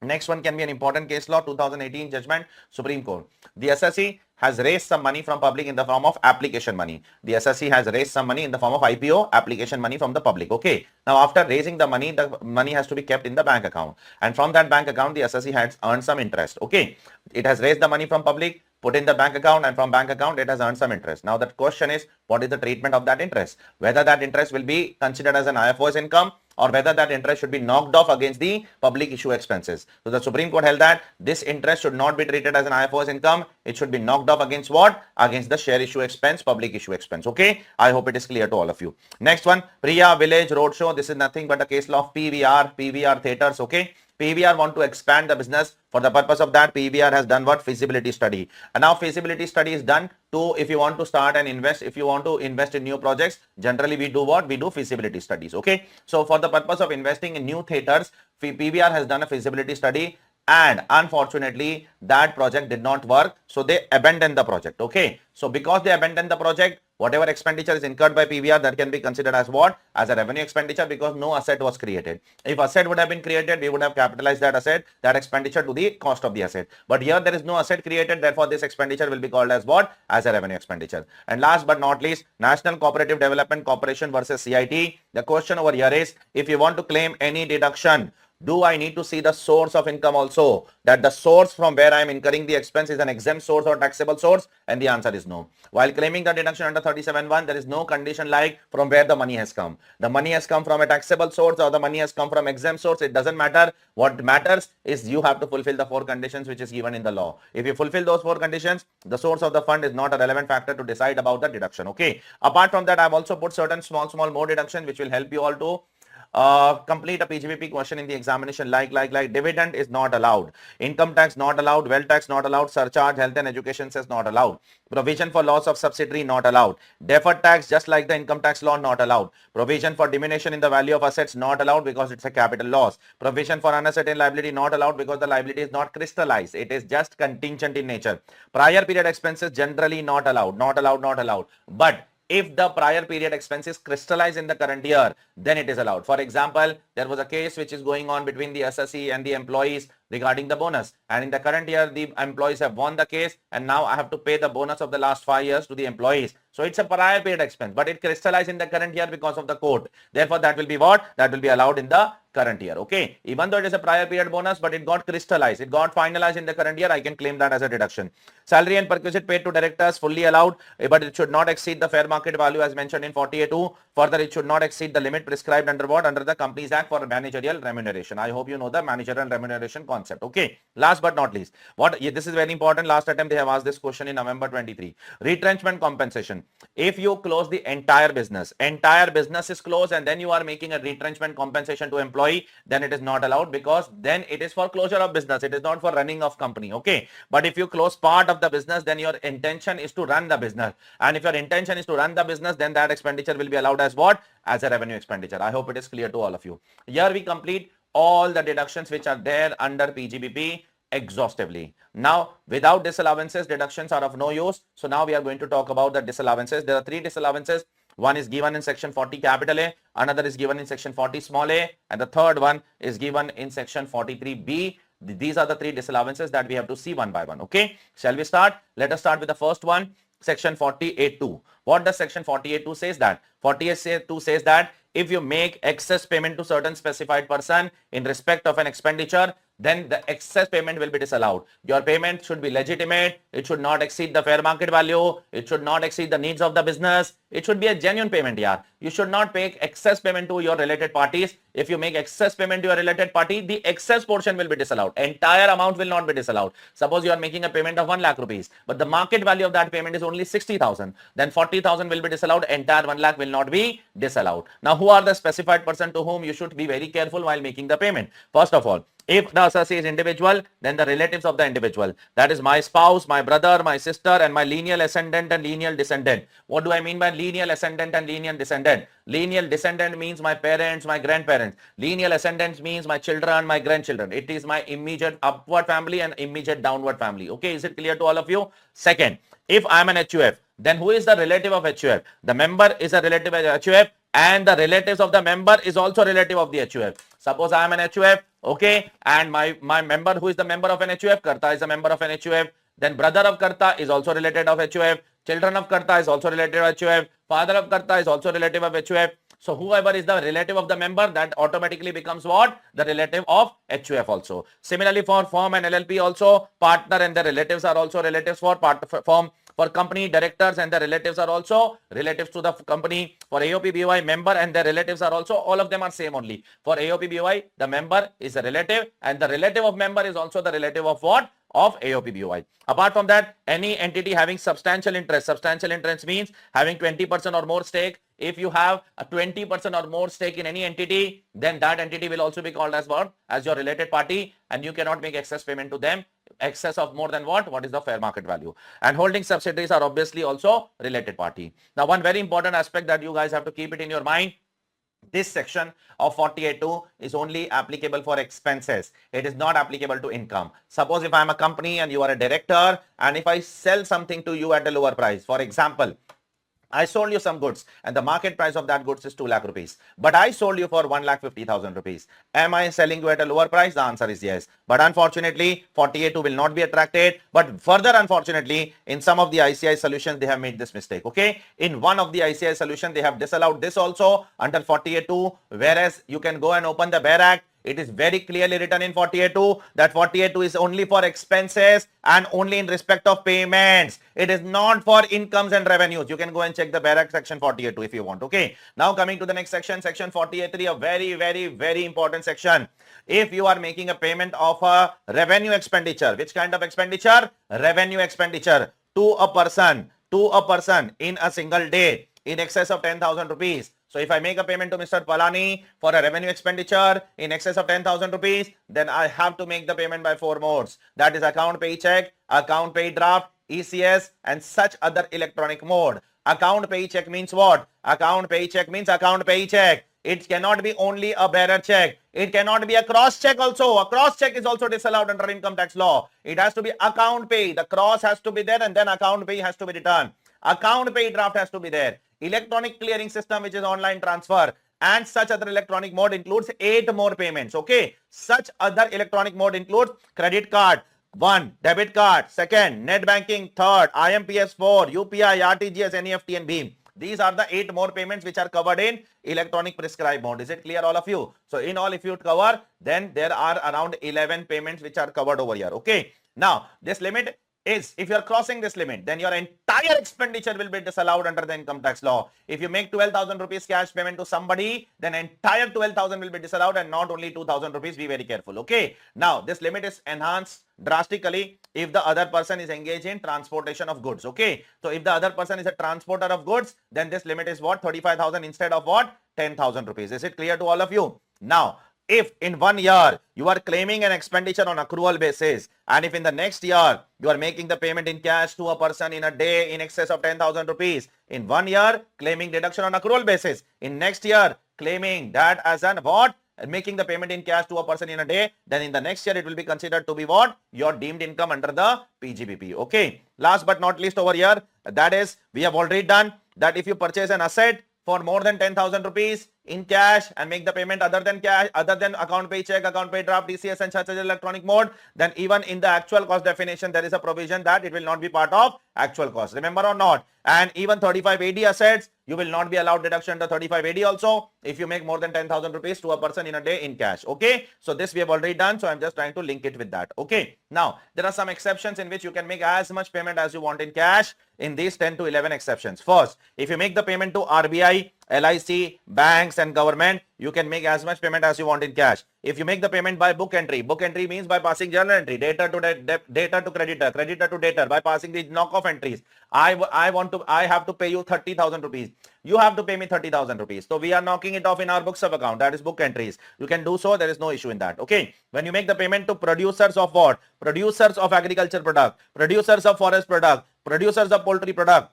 Next one can be an important case law, 2018 judgment, Supreme Court. The assessee has raised some money from public in the form of application money. The assessee has raised some money in the form of IPO, application money from the public. Okay. Now, after raising the money has to be kept in the bank account. And from that bank account, the assessee has earned some interest. Okay. It has raised the money from public, put in the bank account, and from bank account, it has earned some interest. Now, the question is, what is the treatment of that interest? Whether that interest will be considered as an IFO's income, or whether that interest should be knocked off against the public issue expenses. So the Supreme Court held that this interest should not be treated as an IFO's income. It should be knocked off against what? Against the share issue expense, public issue expense. Okay. I hope it is clear to all of you. Next one, Priya Village Roadshow. This is nothing but a case law of PVR theaters. Okay. PBR want to expand the business. For the purpose of that, PBR has done what? Feasibility study. And now feasibility study is done to, if you want to start and invest, if you want to invest in new projects, generally we do what? We do feasibility studies. Okay. So for the purpose of investing in new theaters, PBR has done a feasibility study, and unfortunately that project did not work, so they abandoned the project. Okay, so because they abandoned the project, whatever expenditure is incurred by PBR, that can be considered as what? As a revenue expenditure, because no asset was created. If asset would have been created, we would have capitalized that asset, that expenditure, to the cost of the asset. But here there is no asset created, therefore this expenditure will be called as what? As a revenue expenditure. And last but not least, National Cooperative Development Corporation versus CIT. The question over here is, if you want to claim any deduction, do I need to see the source of income also, that the source from where I am incurring the expense is an exempt source or taxable source? And the answer is no. While claiming the deduction under 37(1), there is no condition like from where the money has come. The money has come from a taxable source or the money has come from exempt source. It doesn't matter. What matters is you have to fulfill the 4 conditions which is given in the law. If you fulfill those 4 conditions, the source of the fund is not a relevant factor to decide about the deduction. Okay. Apart from that, I've also put certain small more deductions which will help you all to complete a PGBP question in the examination, like dividend is not allowed, income tax not allowed, wealth tax not allowed, surcharge, health and education cess not allowed, provision for loss of subsidiary not allowed, deferred tax just like the income tax law not allowed, provision for diminution in the value of assets not allowed because it's a capital loss, provision for unascertain liability not allowed because the liability is not crystallized, it is just contingent in nature, prior period expenses generally not allowed, but if the prior period expenses crystallize in the current year, then it is allowed. For example, there was a case which is going on between the SSE and the employees regarding the bonus. And in the current year, the employees have won the case, and now I have to pay the bonus of the last 5 years to the employees. So it's a prior period expense, but it crystallized in the current year because of the court. Therefore, that will be what? That will be allowed in the current year. Okay. Even though it is a prior period bonus, but it got crystallized, it got finalized in the current year, I can claim that as a deduction. Salary and perquisite paid to directors fully allowed, but it should not exceed the fair market value as mentioned in 48(2). Further, it should not exceed the limit prescribed under what? Under the Companies Act for managerial remuneration. I hope you know the managerial remuneration concept. Okay. Last but not least, this is very important. Last attempt they have asked this question in November 23. Retrenchment compensation. If you close the entire business is closed, and then you are making a retrenchment compensation to employee, then it is not allowed, because then it is for closure of business. It is not for running of company. Okay. But if you close part of the business, then your intention is to run the business. And if your intention is to run the business, then that expenditure will be allowed as what? As a revenue expenditure. I hope it is clear to all of you. Here we complete all the deductions which are there under PGBP exhaustively. Now, without disallowances, deductions are of no use. So now we are going to talk about the disallowances. There are 3 disallowances. One is given in section 40 capital A, another is given in section 40 small a, and the third one is given in section 43B. These are the 3 disallowances that we have to see one by one. Okay. Shall we start? Let us start with the first one, section 48(2). What does section 48(2) says? That 48(2) says that if you make excess payment to certain specified person in respect of an expenditure, then the excess payment will be disallowed. Your payment should be legitimate. It should not exceed the fair market value. It should not exceed the needs of the business. It should be a genuine payment. Yeah. You should not make excess payment to your related parties. If you make excess payment to your related party, the excess portion will be disallowed. Entire amount will not be disallowed. Suppose you are making a payment of 1 lakh rupees, but the market value of that payment is only 60,000. Then 40,000 will be disallowed. Entire 1 lakh will not be disallowed. Now, who are the specified person to whom you should be very careful while making the payment? First of all, if the assessee is individual, then the relatives of the individual, that is my spouse, my brother, my sister, and my lineal ascendant and lineal descendant. What do I mean by lineal ascendant and lineal descendant? Lineal descendant means my parents, my grandparents. Lineal ascendant means my children, my grandchildren. It is my immediate upward family and immediate downward family. Okay, is it clear to all of you? Second, if I am an HUF, then who is the relative of HUF? The member is a relative of HUF, and the relatives of the member is also relative of the HUF. Suppose I am an HUF, okay, and my member who is the member of an HUF, Karta is a member of an HUF, then brother of Karta is also related of HUF, children of Karta is also related of HUF, father of Karta is also relative of HUF. So whoever is the relative of the member, that automatically becomes what? The relative of HUF also. Similarly, for firm and LLP also, partner and the relatives are also relatives for firm. For company, directors and their relatives are also relatives to the company. For AOP BOI, member and their relatives are also, all of them are same only. For AOP BOI, the member is a relative, and the relative of member is also the relative of what? of AOPBOI. Apart from that, any entity having substantial interest means having 20% or more stake. If you have a 20% or more stake in any entity, then that entity will also be called as what? As your related party, and you cannot make excess payment to them. Excess of more than what? What is the fair market value? And holding subsidiaries are obviously also related party. Now, one very important aspect that you guys have to keep it in your mind, this section of 48.2 is only applicable for expenses. It is not applicable to income. Suppose if I am a company and you are a director, and if I sell something to you at a lower price, for example, I sold you some goods and the market price of that goods is 2 lakh rupees, but I sold you for 1,50,000 rupees. Am I selling you at a lower price? The answer is yes. But unfortunately, 48.2 will not be attracted. But further, unfortunately, in some of the ICI solutions, they have made this mistake. Okay. In one of the ICI solutions, they have disallowed this also under 48.2, whereas you can go and open the Bear Act. It is very clearly written in 48.2 that 48.2 is only for expenses and only in respect of payments. It is not for incomes and revenues. You can go and check the Bear Act section 48.2 if you want. Okay. Now coming to the next section, section 48.3, a very important section. If you are making a payment of a revenue expenditure, which kind of expenditure? Revenue expenditure to a person in a single day in excess of 10,000 rupees. So if I make a payment to Mr. Palani for a revenue expenditure in excess of 10,000 rupees, then I have to make the payment by 4 modes. That is account pay check, account pay draft, ECS, and such other electronic mode. Account pay check means what? Account pay check means account pay check. It cannot be only a bearer check. It cannot be a cross check also. A cross check is also disallowed under income tax law. It has to be account pay. The cross has to be there and then account pay has to be returned. Account pay draft has to be there. Electronic clearing system, which is online transfer, and such other electronic mode includes 8 more payments. Okay. Such other electronic mode includes credit card, 1, debit card, 2nd, net banking, 3rd, IMPS 4, UPI, RTGS, NEFT and BHIM. These are the 8 more payments which are covered in electronic prescribed mode. Is it clear, all of you? So in all, if you cover, then there are around 11 payments which are covered over here. Okay. Now, this limit is, if you are crossing this limit, then your entire expenditure will be disallowed under the income tax law. If you make 12,000 rupees cash payment to somebody, then entire 12,000 will be disallowed and not only 2,000 rupees. Be very careful. Okay. Now, this limit is enhanced drastically if the other person is engaged in transportation of goods. Okay. So if the other person is a transporter of goods, then this limit is what? 35,000 instead of what? 10,000 rupees. Is it clear to all of you? Now, if in 1 year you are claiming an expenditure on accrual basis, and if in the next year you are making the payment in cash to a person in a day in excess of 10,000 rupees, in 1 year claiming deduction on accrual basis, in next year claiming that as an what? Making the payment in cash to a person in a day, then in the next year it will be considered to be what? Your deemed income under the PGBP. Okay. Last but not least over here, that is, we have already done that if you purchase an asset for more than 10,000 rupees in cash and make the payment other than cash, other than account pay check, account pay draft, DCS and such as electronic mode, then even in the actual cost definition, there is a provision that it will not be part of actual cost. Remember or not? And even 35AD assets, you will not be allowed deduction under 35AD also if you make more than 10,000 rupees to a person in a day in cash. Okay. So this we have already done. So I'm just trying to link it with that. Okay. Now, there are some exceptions in which you can make as much payment as you want in cash in these 10 to 11 exceptions. First, if you make the payment to RBI, LIC, banks and government, you can make as much payment as you want in cash. If you make the payment by book entry means by passing journal entry, debtor to creditor, creditor to debtor, by passing these knock-off entries. I have to pay you 30,000 rupees. You have to pay me 30,000 rupees. So we are knocking it off in our books of account. That is book entries. You can do so. There is no issue in that. Okay. When you make the payment to producers of what? Producers of agriculture product, producers of forest product, producers of poultry product,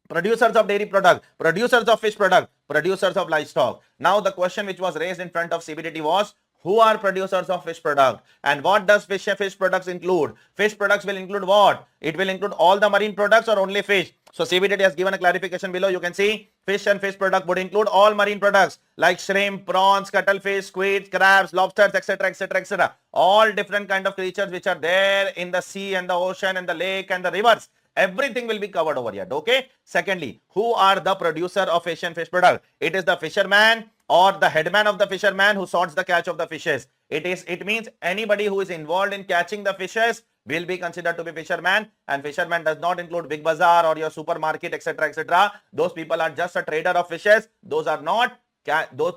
producers of dairy product, producers of fish product, producers of livestock. Now the question which was raised in front of CBDT was, who are producers of fish product and what does fish products include? Fish products will include what? It will include all the marine products or only fish. So CBDT has given a clarification below. You can see fish and fish product would include all marine products like shrimp, prawns, cuttlefish, squids, crabs, lobsters, etc., etc., etc. All different kind of creatures which are there in the sea and the ocean and the lake and the rivers. Everything will be covered over here. Okay. Secondly, who are the producer of fish and fish product? It is the fisherman or the headman of the fisherman who sorts the catch of the fishes. It means anybody who is involved in catching the fishes will be considered to be fisherman, and fisherman does not include big bazaar or your supermarket, etc., etc. Those people are just a trader of fishes. Those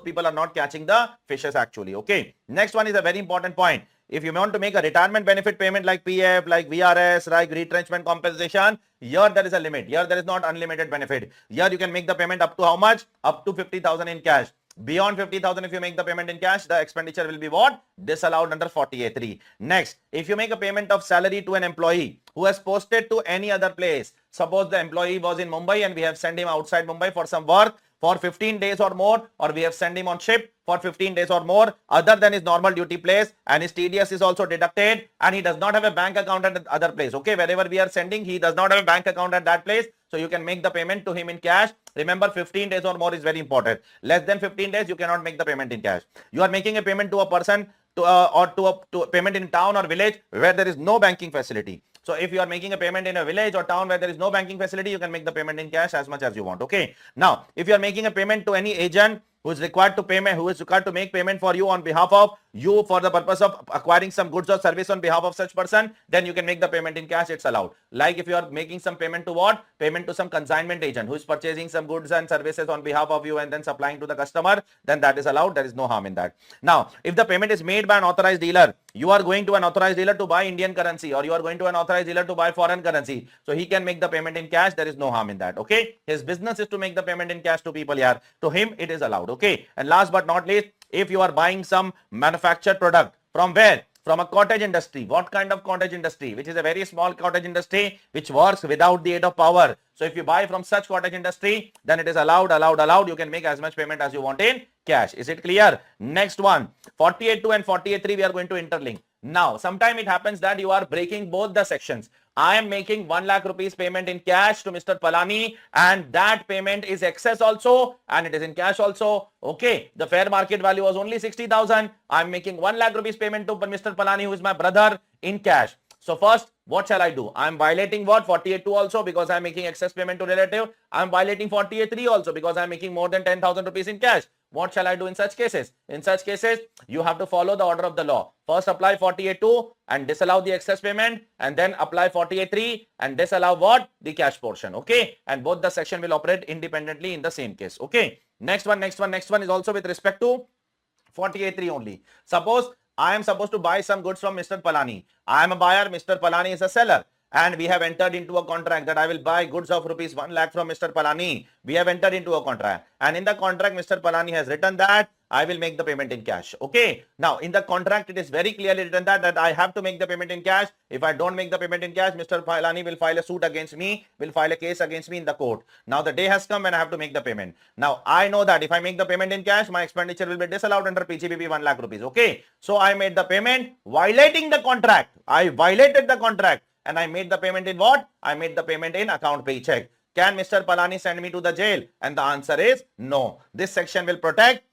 people are not catching the fishes actually. Okay. Next one is a very important point. if you want to make a retirement benefit payment like PF, like VRS, like retrenchment compensation, here there is a limit. Here there is not unlimited benefit. Here you can make the payment up to how much? Up to 50,000 in cash. Beyond 50,000, if you make the payment in cash, the expenditure will be what? Disallowed under 40A3. Next, if you make a payment of salary to an employee who has posted to any other place, suppose the employee was in Mumbai and we have sent him outside Mumbai for some work for 15 days or more, or we have sent him on ship for 15 days or more other than his normal duty place, and his TDS is also deducted, and he does not have a bank account at the other place. Okay, wherever we are sending, he does not have a bank account at that place. So you can make the payment to him in cash. Remember, 15 days or more is very important. Less than 15 days, you cannot make the payment in cash. You are making a payment to a person to a payment in town or village where there is no banking facility. So if you are making a payment in a village or town where there is no banking facility, you can make the payment in cash as much as you want. Okay. Now, if you are making a payment to any agent who is required to make payment for you on behalf of you for the purpose of acquiring some goods or service on behalf of such person, then you can make the payment in cash. It's allowed. Like if you are making some payment to what? Payment to some consignment agent who is purchasing some goods and services on behalf of you and then supplying to the customer, then that is allowed. There is no harm in that. Now, if the payment is made by an authorized dealer, you are going to an authorized dealer to buy Indian currency, or you are going to an authorized dealer to buy foreign currency. So he can make the payment in cash. There is no harm in that. Okay. His business is to make the payment in cash to people here. To him, it is allowed. Okay. And last but not least, if you are buying some manufactured product from where? From a cottage industry. What kind of cottage industry? Which is a very small cottage industry which works without the aid of power. So if you buy from such cottage industry, then it is allowed. You can make as much payment as you want in cash. Is it clear? Next one, 48.2 and 48.3 we are going to interlink. Now, sometime it happens that you are breaking both the sections. I am making 1 lakh rupees payment in cash to Mr. Palani, and that payment is excess also and it is in cash also. Okay, the fair market value was only 60,000. I'm making 1 lakh rupees payment to Mr. Palani, who is my brother, in cash. So first, what shall I do? I'm violating what? 48.2 also because I'm making excess payment to relative. I'm violating 48.3 also because I'm making more than 10,000 rupees in cash. What shall I do in such cases? In such cases, you have to follow the order of the law. First, apply 48.2 and disallow the excess payment, and then apply 48.3 and disallow what? The cash portion. Okay. And both the section will operate independently in the same case. Okay. Next one is also with respect to 48.3 only. Suppose I am supposed to buy some goods from Mr. Palani. I am a buyer, Mr. Palani is a seller. And we have entered into a contract that I will buy goods of rupees 1 lakh from Mr. Palani. We have entered into a contract. And in the contract, Mr. Palani has written that I will make the payment in cash. Okay. Now, in the contract, it is very clearly written that I have to make the payment in cash. If I don't make the payment in cash, Mr. Palani will file a suit against me, will file a case against me in the court. Now, the day has come when I have to make the payment. Now, I know that if I make the payment in cash, my expenditure will be disallowed under PGBP 1 lakh rupees. Okay. So, I made the payment violating the contract. I violated the contract. And I made the payment in what? I made the payment in account paycheck. Can Mr. Palani send me to the jail? And the answer is no. This section will protect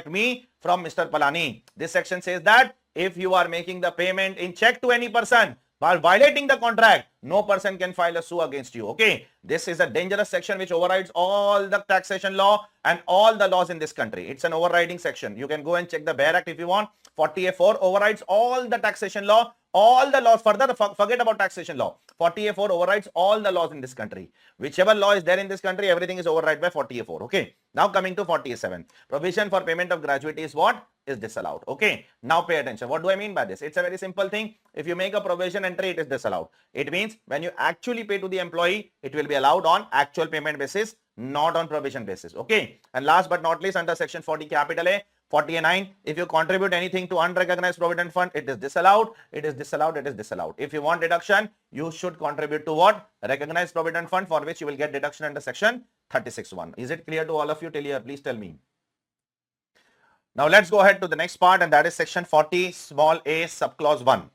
me from Mr. Palani. This section says that if you are making the payment in check to any person while violating the contract, no person can file a suit against you. Okay. This is a dangerous section which overrides all the taxation law and all the laws in this country. It's an overriding section. You can go and check the Bear Act if you want. 40A4 overrides all the taxation law, all the laws. Further, forget about taxation law. 40A4 overrides all the laws in this country. Whichever law is there in this country, everything is override by 40A4. Okay. Now coming to 40A7. Provision for payment of gratuity is what? Is disallowed. Okay. Now pay attention. What do I mean by this? It's a very simple thing. If you make a provision entry, it is disallowed. It means when you actually pay to the employee, it will be allowed on actual payment basis, not on provision basis. Okay. And last but not least, under section 40 capital A, 40A9, if you contribute anything to unrecognized provident fund, it is disallowed. It is disallowed. It is disallowed. If you want deduction, you should contribute to what? Recognized provident fund, for which you will get deduction under section 36(1). Is it clear to all of you till here? Please tell me. Now let's go ahead to the next part, and that is section 40 small a subclause 1.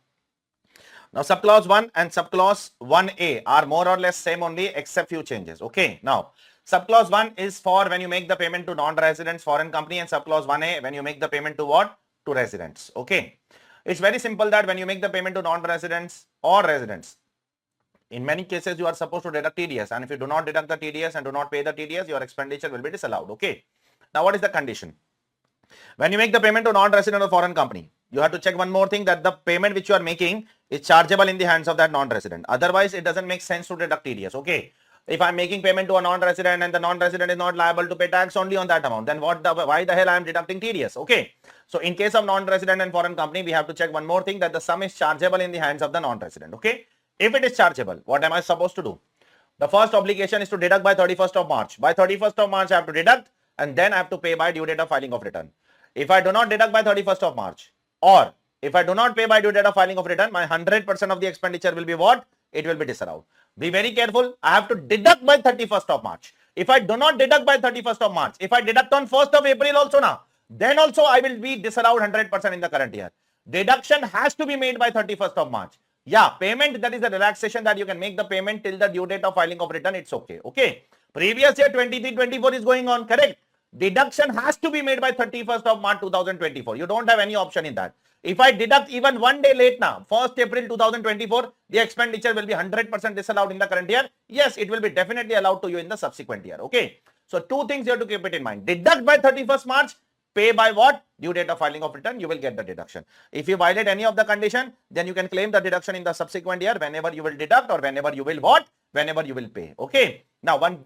Now subclause 1 and subclause 1A are more or less same only except few changes. Okay. Now subclause 1 is for when you make the payment to non-residents, foreign company, and subclause 1A when you make the payment to what? To residents. Okay. It's very simple that when you make the payment to non-residents or residents, in many cases you are supposed to deduct TDS, and if you do not deduct the TDS and do not pay the TDS, your expenditure will be disallowed. Okay. Now what is the condition? When you make the payment to non-resident or foreign company, you have to check one more thing, that the payment which you are making is chargeable in the hands of that non-resident. Otherwise, it doesn't make sense to deduct TDS. Okay. if I'm making payment to a non-resident and the non-resident is not liable to pay tax only on that amount, then why the hell I am deducting TDS? Okay. So in case of non-resident and foreign company, we have to check one more thing, that the sum is chargeable in the hands of the non-resident. Okay. If it is chargeable, what am I supposed to do? The first obligation is to deduct by 31st of March. By 31st of March, I have to deduct and then I have to pay by due date of filing of return. If I do not deduct by 31st of March, or if I do not pay by due date of filing of return, my 100% of the expenditure will be what? It will be disallowed. Be very careful. I have to deduct by 31st of March. If I do not deduct by 31st of March, if I deduct on 1st of April also now, then also I will be disallowed 100% in the current year. Deduction has to be made by 31st of March. Yeah, payment, that is a relaxation that you can make the payment till the due date of filing of return. It's okay. Okay. Previous year 23-24 is going on, correct? Deduction has to be made by 31st of March 2024. You don't have any option in that. If I deduct even one day late now, 1st April 2024, the expenditure will be 100% disallowed in the current year. Yes, it will be definitely allowed to you in the subsequent year. Okay. So two things you have to keep it in mind. Deduct by 31st March, pay by what? Due date of filing of return, you will get the deduction. If you violate any of the condition, then you can claim the deduction in the subsequent year whenever you will deduct or whenever you will what? Whenever you will pay. Okay. Now, one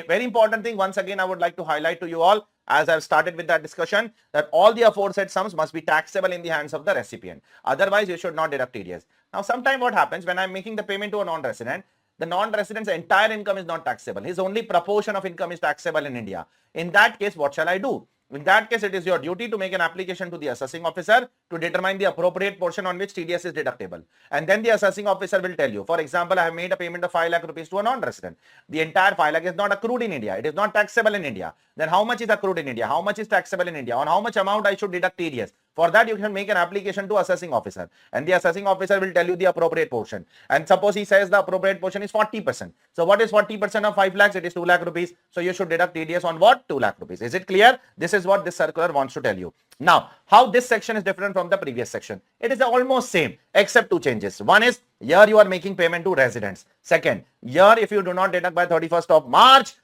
very important thing, once again, I would like to highlight to you all, as I've started with that discussion, that all the aforesaid sums must be taxable in the hands of the recipient. Otherwise, you should not deduct TDS. Now, sometime what happens when I'm making the payment to a non-resident, the non-resident's entire income is not taxable. His only proportion of income is taxable in India. In that case, what shall I do? In that case, it is your duty to make an application to the assessing officer to determine the appropriate portion on which TDS is deductible. And then the assessing officer will tell you. For example, I have made a payment of 5 lakh rupees to a non-resident. The entire 5 lakh is not accrued in India. It is not taxable in India. Then how much is accrued in India? How much is taxable in India? On how much amount I should deduct TDS? For that, you can make an application to assessing officer. And the assessing officer will tell you the appropriate portion. And suppose he says the appropriate portion is 40%. So what is 40% of 5 lakhs? It is 2 lakh rupees. So you should deduct TDS on what? 2 lakh rupees. Is it clear? This is what this circular wants to tell you. Now, how this section is different from the previous section? It is almost same except two changes. One is here you are making payment to residents. Second, here if you do not deduct by 31st of March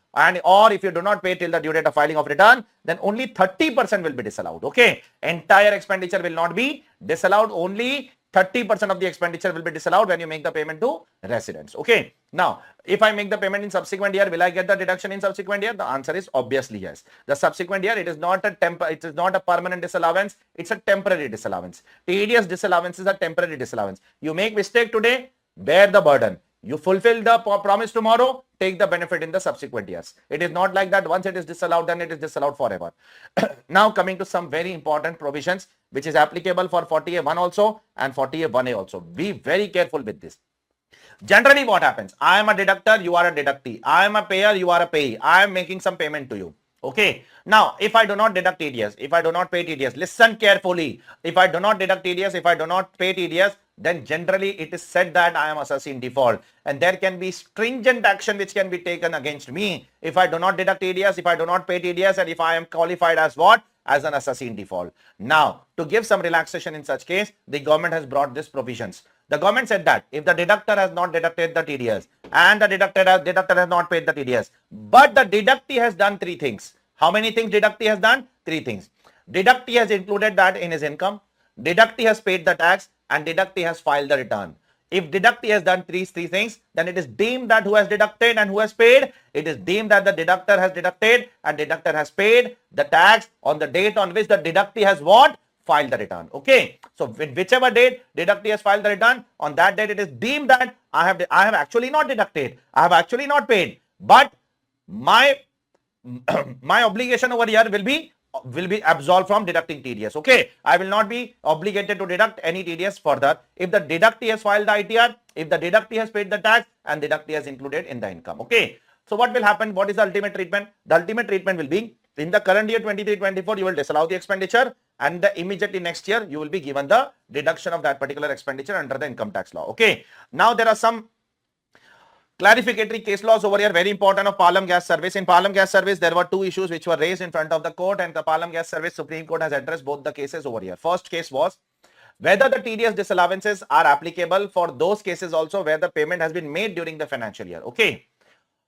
or if you do not pay till the due date of filing of return, then only 30% will be disallowed. Okay. Entire expenditure will not be disallowed. Only 30% of the expenditure will be disallowed when you make the payment to residents. Okay. Now, if I make the payment in subsequent year, will I get the deduction in subsequent year? The answer is obviously yes. The subsequent year, it is not a permanent disallowance. It's a temporary disallowance. TDS disallowance is a temporary disallowance. You make mistake today, bear the burden. You fulfill the promise tomorrow, take the benefit in the subsequent years. It is not like that once it is disallowed, then it is disallowed forever. Now coming to some very important provisions, which is applicable for 40A1 also and 40A1A also. Be very careful with this. Generally what happens? I am a deductor, you are a deductee. I am a payer, you are a payee. I am making some payment to you. Okay. Now, if I do not deduct TDS, if I do not pay TDS, listen carefully. If I do not deduct TDS, if I do not pay TDS, then generally it is said that I am assessed in default. And there can be stringent action which can be taken against me if I do not deduct TDS, if I do not pay TDS, and if I am qualified as what? As an assessee in default. Now, to give some relaxation in such case, the government has brought these provisions. The government said that if the deductor has not deducted the TDS and the deductor has not paid the TDS, but the deductee has done three things. How many things deductee has done? Three things. Deductee has included that in his income. Deductee has paid the tax and deductee has filed the return. If deductee has done three things, then it is deemed that who has deducted and who has paid. It is deemed that the deductor has deducted and deductor has paid the tax on the date on which the deductee has what? Filed the return. Okay. So with whichever date deductee has filed the return, on that date it is deemed that I have actually not deducted. I have actually not paid. But my obligation over here will be absolved from deducting TDS. Okay. I will not be obligated to deduct any TDS further if the deductee has filed the ITR, if the deductee has paid the tax and deductee has included in the income. Okay. So what will happen? What is the ultimate treatment? The ultimate treatment will be in the current year 23-24, you will disallow the expenditure and immediately next year you will be given the deduction of that particular expenditure under the income tax law. Okay. Now there are some clarificatory case laws over here, very important, of Palam Gas Service. In Palam Gas Service, there were two issues which were raised in front of the court, and the Palam Gas Service Supreme Court has addressed both the cases over here. First case was whether the TDS disallowances are applicable for those cases also where the payment has been made during the financial year. Okay.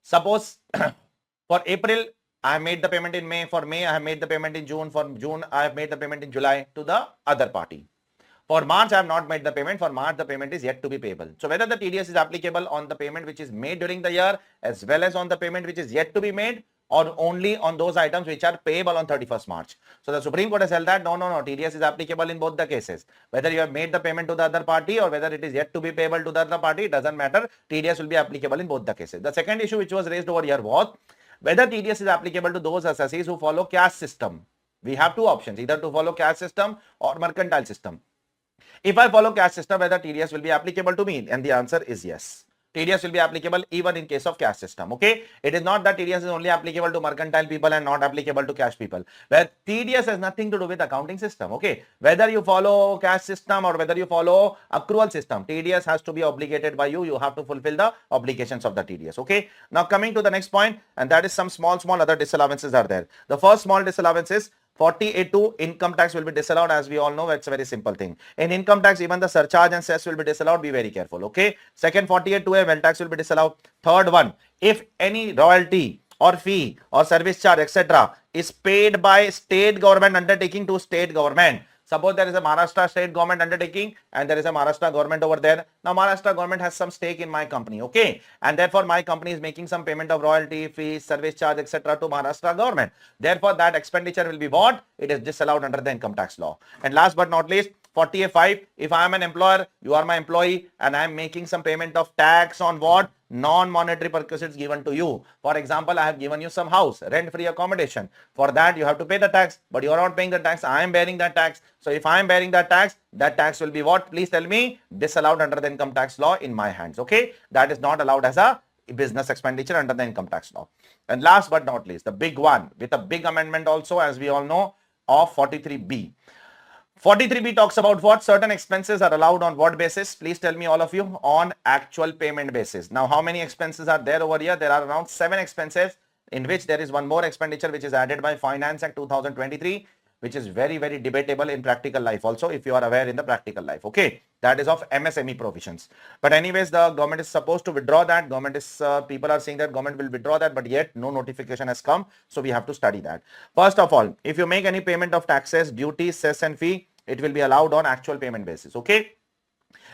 Suppose for April, I have made the payment in May. For May, I have made the payment in June. For June, I have made the payment in July to the other party. For March, I have not made the payment. For March, the payment is yet to be payable. So whether the TDS is applicable on the payment which is made during the year as well as on the payment which is yet to be made, or only on those items which are payable on 31st March. So the Supreme Court has held that no, TDS is applicable in both the cases. Whether you have made the payment to the other party or whether it is yet to be payable to the other party, it doesn't matter. TDS will be applicable in both the cases. The second issue which was raised over here was whether TDS is applicable to those assessees who follow cash system. We have two options, either to follow cash system or mercantile system. If I follow cash system, whether TDS will be applicable to me? And the answer is yes. TDS will be applicable even in case of cash system. Okay, it is not that TDS is only applicable to mercantile people and not applicable to cash people. Where TDS has nothing to do with accounting system. Okay, whether you follow cash system or whether you follow accrual system, TDS has to be obligated by you. You have to fulfill the obligations of the TDS. Okay, now coming to the next point, and that is some small other disallowances are there. The first small disallowance is 48(2) income tax will be disallowed. As we all know, it's a very simple thing. In income tax, even the surcharge and cess will be disallowed. Be very careful. Okay. Second, 48(2)(a) wealth tax will be disallowed. Third one, if any royalty or fee or service charge, etc., is paid by state government undertaking to state government. Suppose there is a Maharashtra state government undertaking and there is a Maharashtra government over there. Now Maharashtra government has some stake in my company, okay? And therefore my company is making some payment of royalty, fees, service charge, etc. to Maharashtra government. Therefore that expenditure will be what? It is disallowed under the income tax law. And last but not least, 48(5), if I am an employer, you are my employee and I am making some payment of tax on what? Non-monetary perquisites given to you. For example, I have given you some house, rent-free accommodation. For that, you have to pay the tax, but you are not paying the tax. I am bearing that tax. So if I am bearing that tax will be what? Please tell me. Disallowed under the income tax law in my hands. Okay. That is not allowed as a business expenditure under the income tax law. And last but not least, the big one with a big amendment also, as we all know, of 43B. 43B talks about what? Certain expenses are allowed on what basis? Please tell me all of you. On actual payment basis. Now, how many expenses are there over here? There are around 7 expenses, in which there is one more expenditure which is added by Finance Act 2023, which is very, very debatable in practical life also, if you are aware in the practical life. Okay, that is of MSME provisions. But anyways, the government is supposed to withdraw that. People are saying that government will withdraw that, but yet no notification has come. So we have to study that. First of all, if you make any payment of taxes, duties, cess and fee, it will be allowed on actual payment basis. Okay.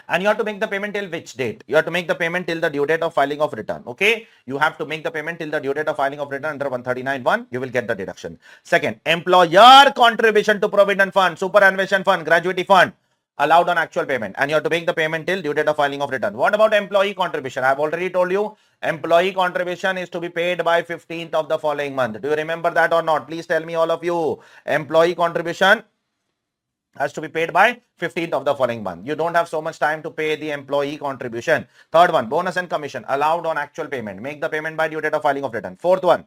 And you have to make the payment till which date? You have to make the payment till the due date of filing of return. Okay. You have to make the payment till the due date of filing of return under 139(1). You will get the deduction. Second, employer contribution to provident fund, superannuation fund, gratuity fund, allowed on actual payment. And you have to make the payment till due date of filing of return. What about employee contribution? I have already told you, employee contribution is to be paid by 15th of the following month. Do you remember that or not? Please tell me, all of you. Employee contribution has to be paid by 15th of the following month. You don't have so much time to pay the employee contribution. Third one, bonus and commission allowed on actual payment. Make the payment by due date of filing of return. Fourth one,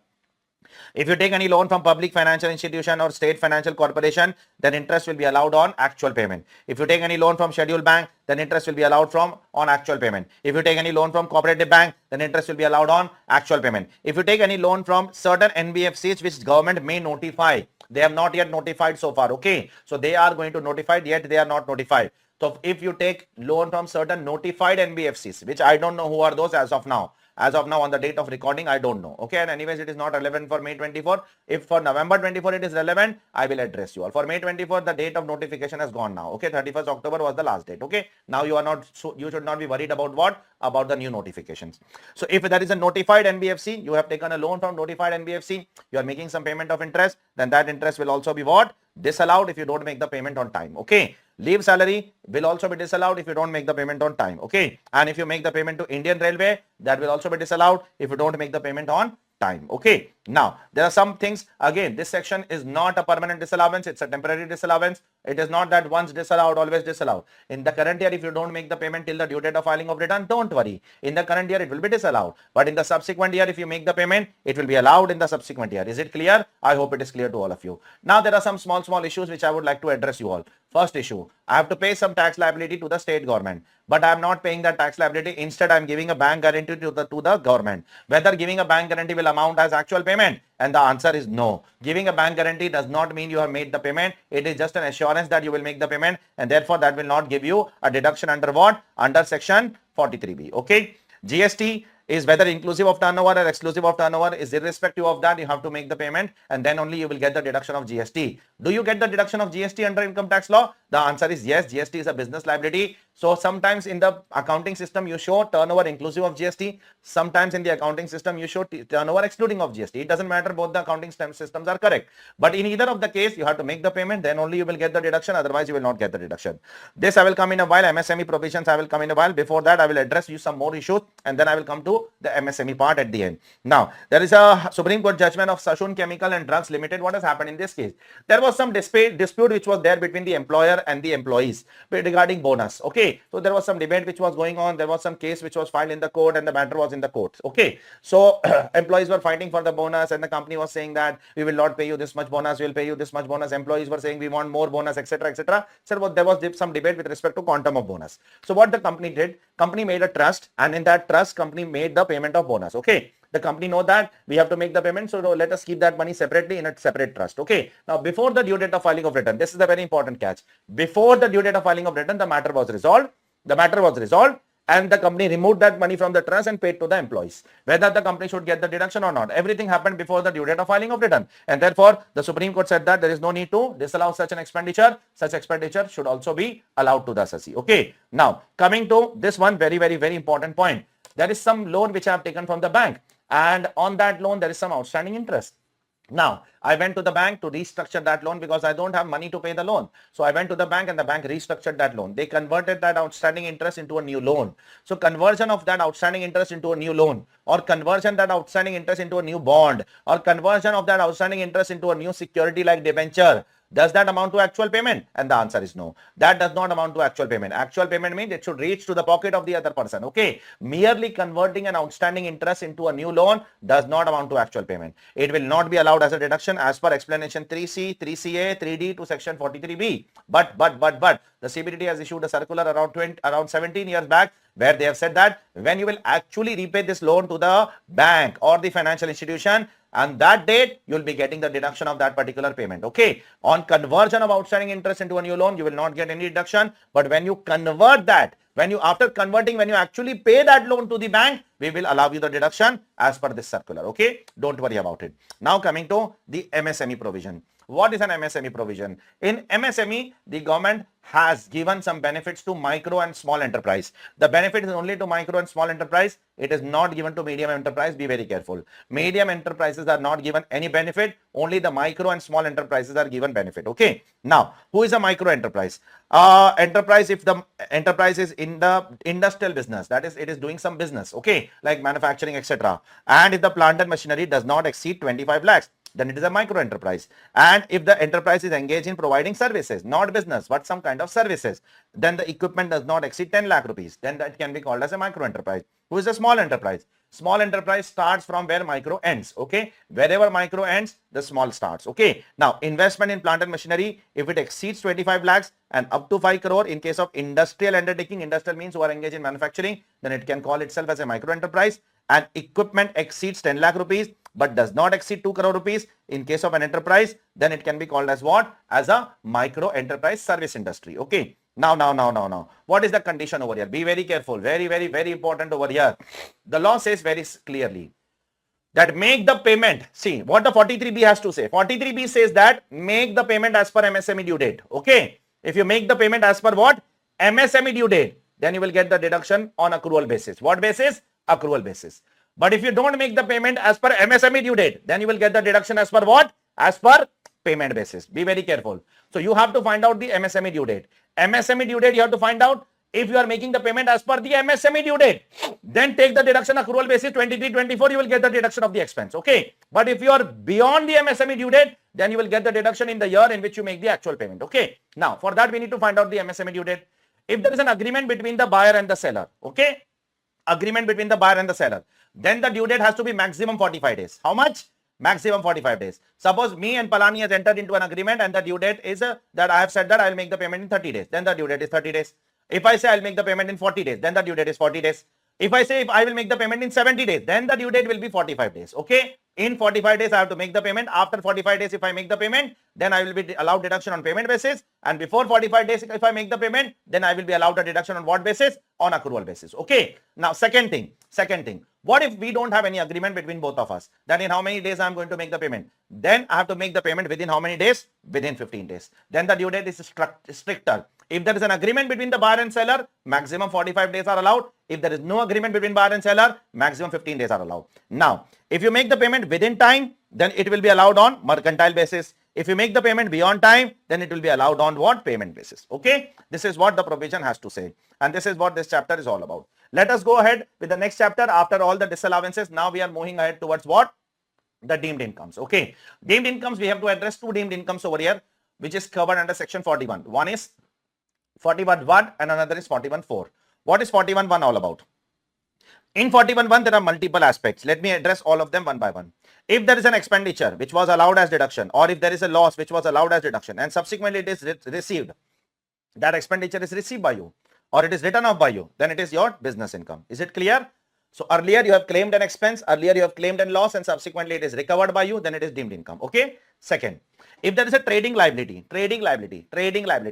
if you take any loan from public financial institution or state financial corporation, then interest will be allowed on actual payment. If you take any loan from scheduled bank, then interest will be allowed on actual payment. If you take any loan from cooperative bank, then interest will be allowed on actual payment. If you take any loan from certain NBFCs which government may notify, they have not yet notified so far. Okay, so they are going to notify, yet they are not notified. So if you take loan from certain notified NBFCs, which I don't know who are those as of now. As of now, on the date of recording, I don't know. Okay, and anyways, it is not relevant for May 24. If for November 24 it is relevant, I will address you all. For May 24, the date of notification has gone now. Okay, 31st October was the last date. Okay, now you are not, so you should not be worried about what? About the new notifications. So if there is a notified NBFC, you have taken a loan from notified NBFC, you are making some payment of interest, then that interest will also be what? Disallowed if you don't make the payment on time. Okay. Leave salary will also be disallowed if you don't make the payment on time. Okay. And if you make the payment to Indian Railway, that will also be disallowed if you don't make the payment on time. Okay. Now, there are some things. Again, this section is not a permanent disallowance. It's a temporary disallowance. It is not that once disallowed, always disallowed. In the current year, if you don't make the payment till the due date of filing of return, don't worry. In the current year, it will be disallowed. But in the subsequent year, if you make the payment, it will be allowed in the subsequent year. Is it clear? I hope it is clear to all of you. Now, there are some small issues which I would like to address you all. First issue, I have to pay some tax liability to the state government, but I am not paying that tax liability. Instead, I am giving a bank guarantee to the government. Whether giving a bank guarantee will amount as actual payment? And the answer is no. Giving a bank guarantee does not mean you have made the payment. It is just an assurance that you will make the payment, and therefore that will not give you a deduction under what? Under section 43B. Okay. GST is whether inclusive of turnover or exclusive of turnover, is irrespective of that. You have to make the payment and then only you will get the deduction of GST. Do you get the deduction of GST under income tax law? The answer is yes, GST is a business liability. So sometimes in the accounting system you show turnover inclusive of GST. Sometimes in the accounting system you show turnover excluding of GST. It doesn't matter, both the accounting systems are correct. But in either of the case, you have to make the payment, then only you will get the deduction, otherwise you will not get the deduction. This I will come in a while. MSME provisions I will come in a while. Before that, I will address you some more issues, and then I will come to the MSME part at the end. Now, there is a Supreme Court judgment of Sashun Chemical and Drugs Limited. What has happened in this case? There was some dispute which was there between the employer and the employees regarding bonus. Okay, so there was some debate which was going on. There was some case which was filed in the court, and the matter was in the court. Okay, so employees were fighting for the bonus, and the company was saying that we will not pay you this much bonus, we will pay you this much bonus. Employees were saying we want more bonus, etc., etc. So there was some debate with respect to quantum of bonus. So what the company did, company made a trust, and in that trust, company made the payment of bonus. Okay, the company know that we have to make the payment, so let us keep that money separately in a separate trust. Okay, now before the due date of filing of return, this is a very important catch. Before the due date of filing of return, the matter was resolved. And the company removed that money from the trust and paid to the employees, whether the company should get the deduction or not. Everything happened before the due date of filing of return, and therefore the Supreme Court said that there is no need to disallow such an expenditure. Such expenditure should also be allowed to the assessee. Okay, now coming to this one very important point. There is some loan which I have taken from the bank, and on that loan there is some outstanding interest. Now, I went to the bank to restructure that loan because I don't have money to pay the loan. So I went to the bank, and the bank restructured that loan. They converted that outstanding interest into a new loan. So conversion of that outstanding interest into a new loan, or conversion that outstanding interest into a new bond, or conversion of that outstanding interest into a new security like debenture, does that amount to actual payment? And the answer is no. That does not amount to actual payment. Actual payment means it should reach to the pocket of the other person. Okay. Merely converting an outstanding interest into a new loan does not amount to actual payment. It will not be allowed as a deduction as per explanation 3C, 3CA, 3D to section 43B. But the CBDT has issued a circular around 17 years back, where they have said that when you will actually repay this loan to the bank or the financial institution, and that date you will be getting the deduction of that particular payment. Okay, on conversion of outstanding interest into a new loan, you will not get any deduction, but when you convert that, after converting, when you actually pay that loan to the bank, we will allow you the deduction as per this circular. Okay, don't worry about it. Now coming to the MSME provision. What is an MSME provision? In MSME, the government has given some benefits to micro and small enterprise. The benefit is only to micro and small enterprise. It is not given to medium enterprise. Be very careful. Medium enterprises are not given any benefit. Only the micro and small enterprises are given benefit. Okay. Now, who is a micro enterprise? Enterprise, if the enterprise is in the industrial business, that is, it is doing some business. Okay, like manufacturing, etc. And if the plant and machinery does not exceed 25 lakhs, then it is a micro enterprise. And if the enterprise is engaged in providing services, not business, but some kind of services, then the equipment does not exceed 10 lakh rupees, then that can be called as a micro enterprise. Who is a small enterprise? Small enterprise starts from where micro ends. Okay, wherever micro ends, the small starts. Okay, now investment in plant and machinery, if it exceeds 25 lakhs and up to 5 crore in case of industrial undertaking, industrial means who are engaged in manufacturing, then it can call itself as a micro enterprise. And equipment exceeds 10 lakh rupees but does not exceed 2 crore rupees in case of an enterprise, then it can be called as what? As a micro enterprise service industry. Okay. Now, what is the condition over here? Be very careful. Very important over here. The law says very clearly that make the payment. See what the 43B has to say. 43B says that make the payment as per MSME due date. Okay. If you make the payment as per what? MSME due date, then you will get the deduction on accrual basis. What basis? Accrual basis. But if you don't make the payment as per MSME due date, then you will get the deduction as per what? As per payment basis. Be very careful. So you have to find out the MSME due date. MSME due date you have to find out. If you are making the payment as per the MSME due date, then take the deduction accrual basis 23, 24, you will get the deduction of the expense. Okay. But if you are beyond the MSME due date, then you will get the deduction in the year in which you make the actual payment. Okay. Now, for that we need to find out the MSME due date. If there is an agreement between the buyer and the seller, okay, agreement between the buyer and the seller, then the due date has to be maximum 45 days. How much? Maximum 45 days. Suppose me and Palani has entered into an agreement and the due date is that I have said that I will make the payment in 30 days. Then the due date is 30 days. If I say I'll make the payment in 40 days, then the due date is 40 days. If I say if I will make the payment in 70 days, then the due date will be 45 days. Okay. In 45 days, I have to make the payment. After 45 days, if I make the payment, then I will be allowed deduction on payment basis. And before 45 days, if I make the payment, then I will be allowed a deduction on what basis? On accrual basis. Okay. Now, second thing. What if we don't have any agreement between both of us? Then in how many days I am going to make the payment? Then I have to make the payment within how many days? Within 15 days. Then the due date is stricter. If there is an agreement between the buyer and seller, maximum 45 days are allowed. If there is no agreement between buyer and seller, maximum 15 days are allowed. Now, if you make the payment within time, then it will be allowed on mercantile basis. If you make the payment beyond time, then it will be allowed on what? Payment basis. Okay. This is what the provision has to say. And this is what this chapter is all about. Let us go ahead with the next chapter. After all the disallowances, now we are moving ahead towards what? The deemed incomes. Okay. Deemed incomes, we have to address two deemed incomes over here, which is covered under section 41. One is 41.1 and another is 41.4. What is 41.1 all about? In 41.1, there are multiple aspects. Let me address all of them one by one. If there is an expenditure which was allowed as deduction, or if there is a loss which was allowed as deduction, and subsequently it is received, that expenditure is received by you, or it is written off by you, then it is your business income. Is it clear? So earlier you have claimed an expense, earlier you have claimed a loss, and subsequently it is recovered by you, then it is deemed income. Okay. Second, if there is a trading liability,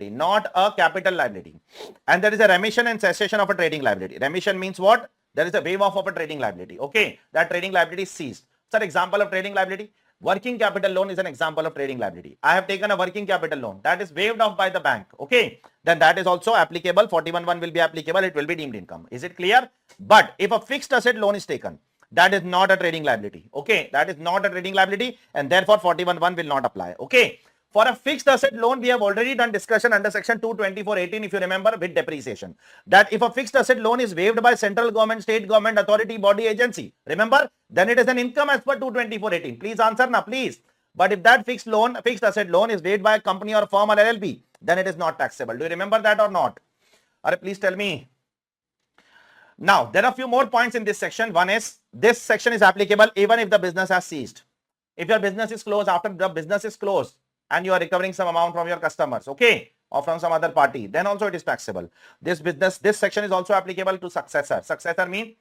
not a capital liability, and there is a remission and cessation of a trading liability. Remission means what? There is a waive off of a trading liability. Okay. That trading liability is ceased. Sir, example of trading liability. Working capital loan is an example of trading liability. I have taken a working capital loan that is waived off by the bank. Okay. Then that is also applicable. 41.1 will be applicable. It will be deemed income. Is it clear? But if a fixed asset loan is taken, that is not a trading liability. Okay. That is not a trading liability, and therefore 41.1 will not apply. Okay. For a fixed asset loan, we have already done discussion under section 224.18, if you remember, with depreciation. That if a fixed asset loan is waived by central government, state government, authority, body, agency, remember, then it is an income as per 224.18. Please answer now, please. But if that fixed asset loan is waived by a company or firm or LLP, then it is not taxable. Do you remember that or not? Or please tell me. Now, there are a few more points in this section. One is, this section is applicable even if the business has ceased. If your business is closed, after the business is closed, and you are recovering some amount from your customers, okay, or from some other party, then also it is taxable. This section is also applicable to successor. Successor means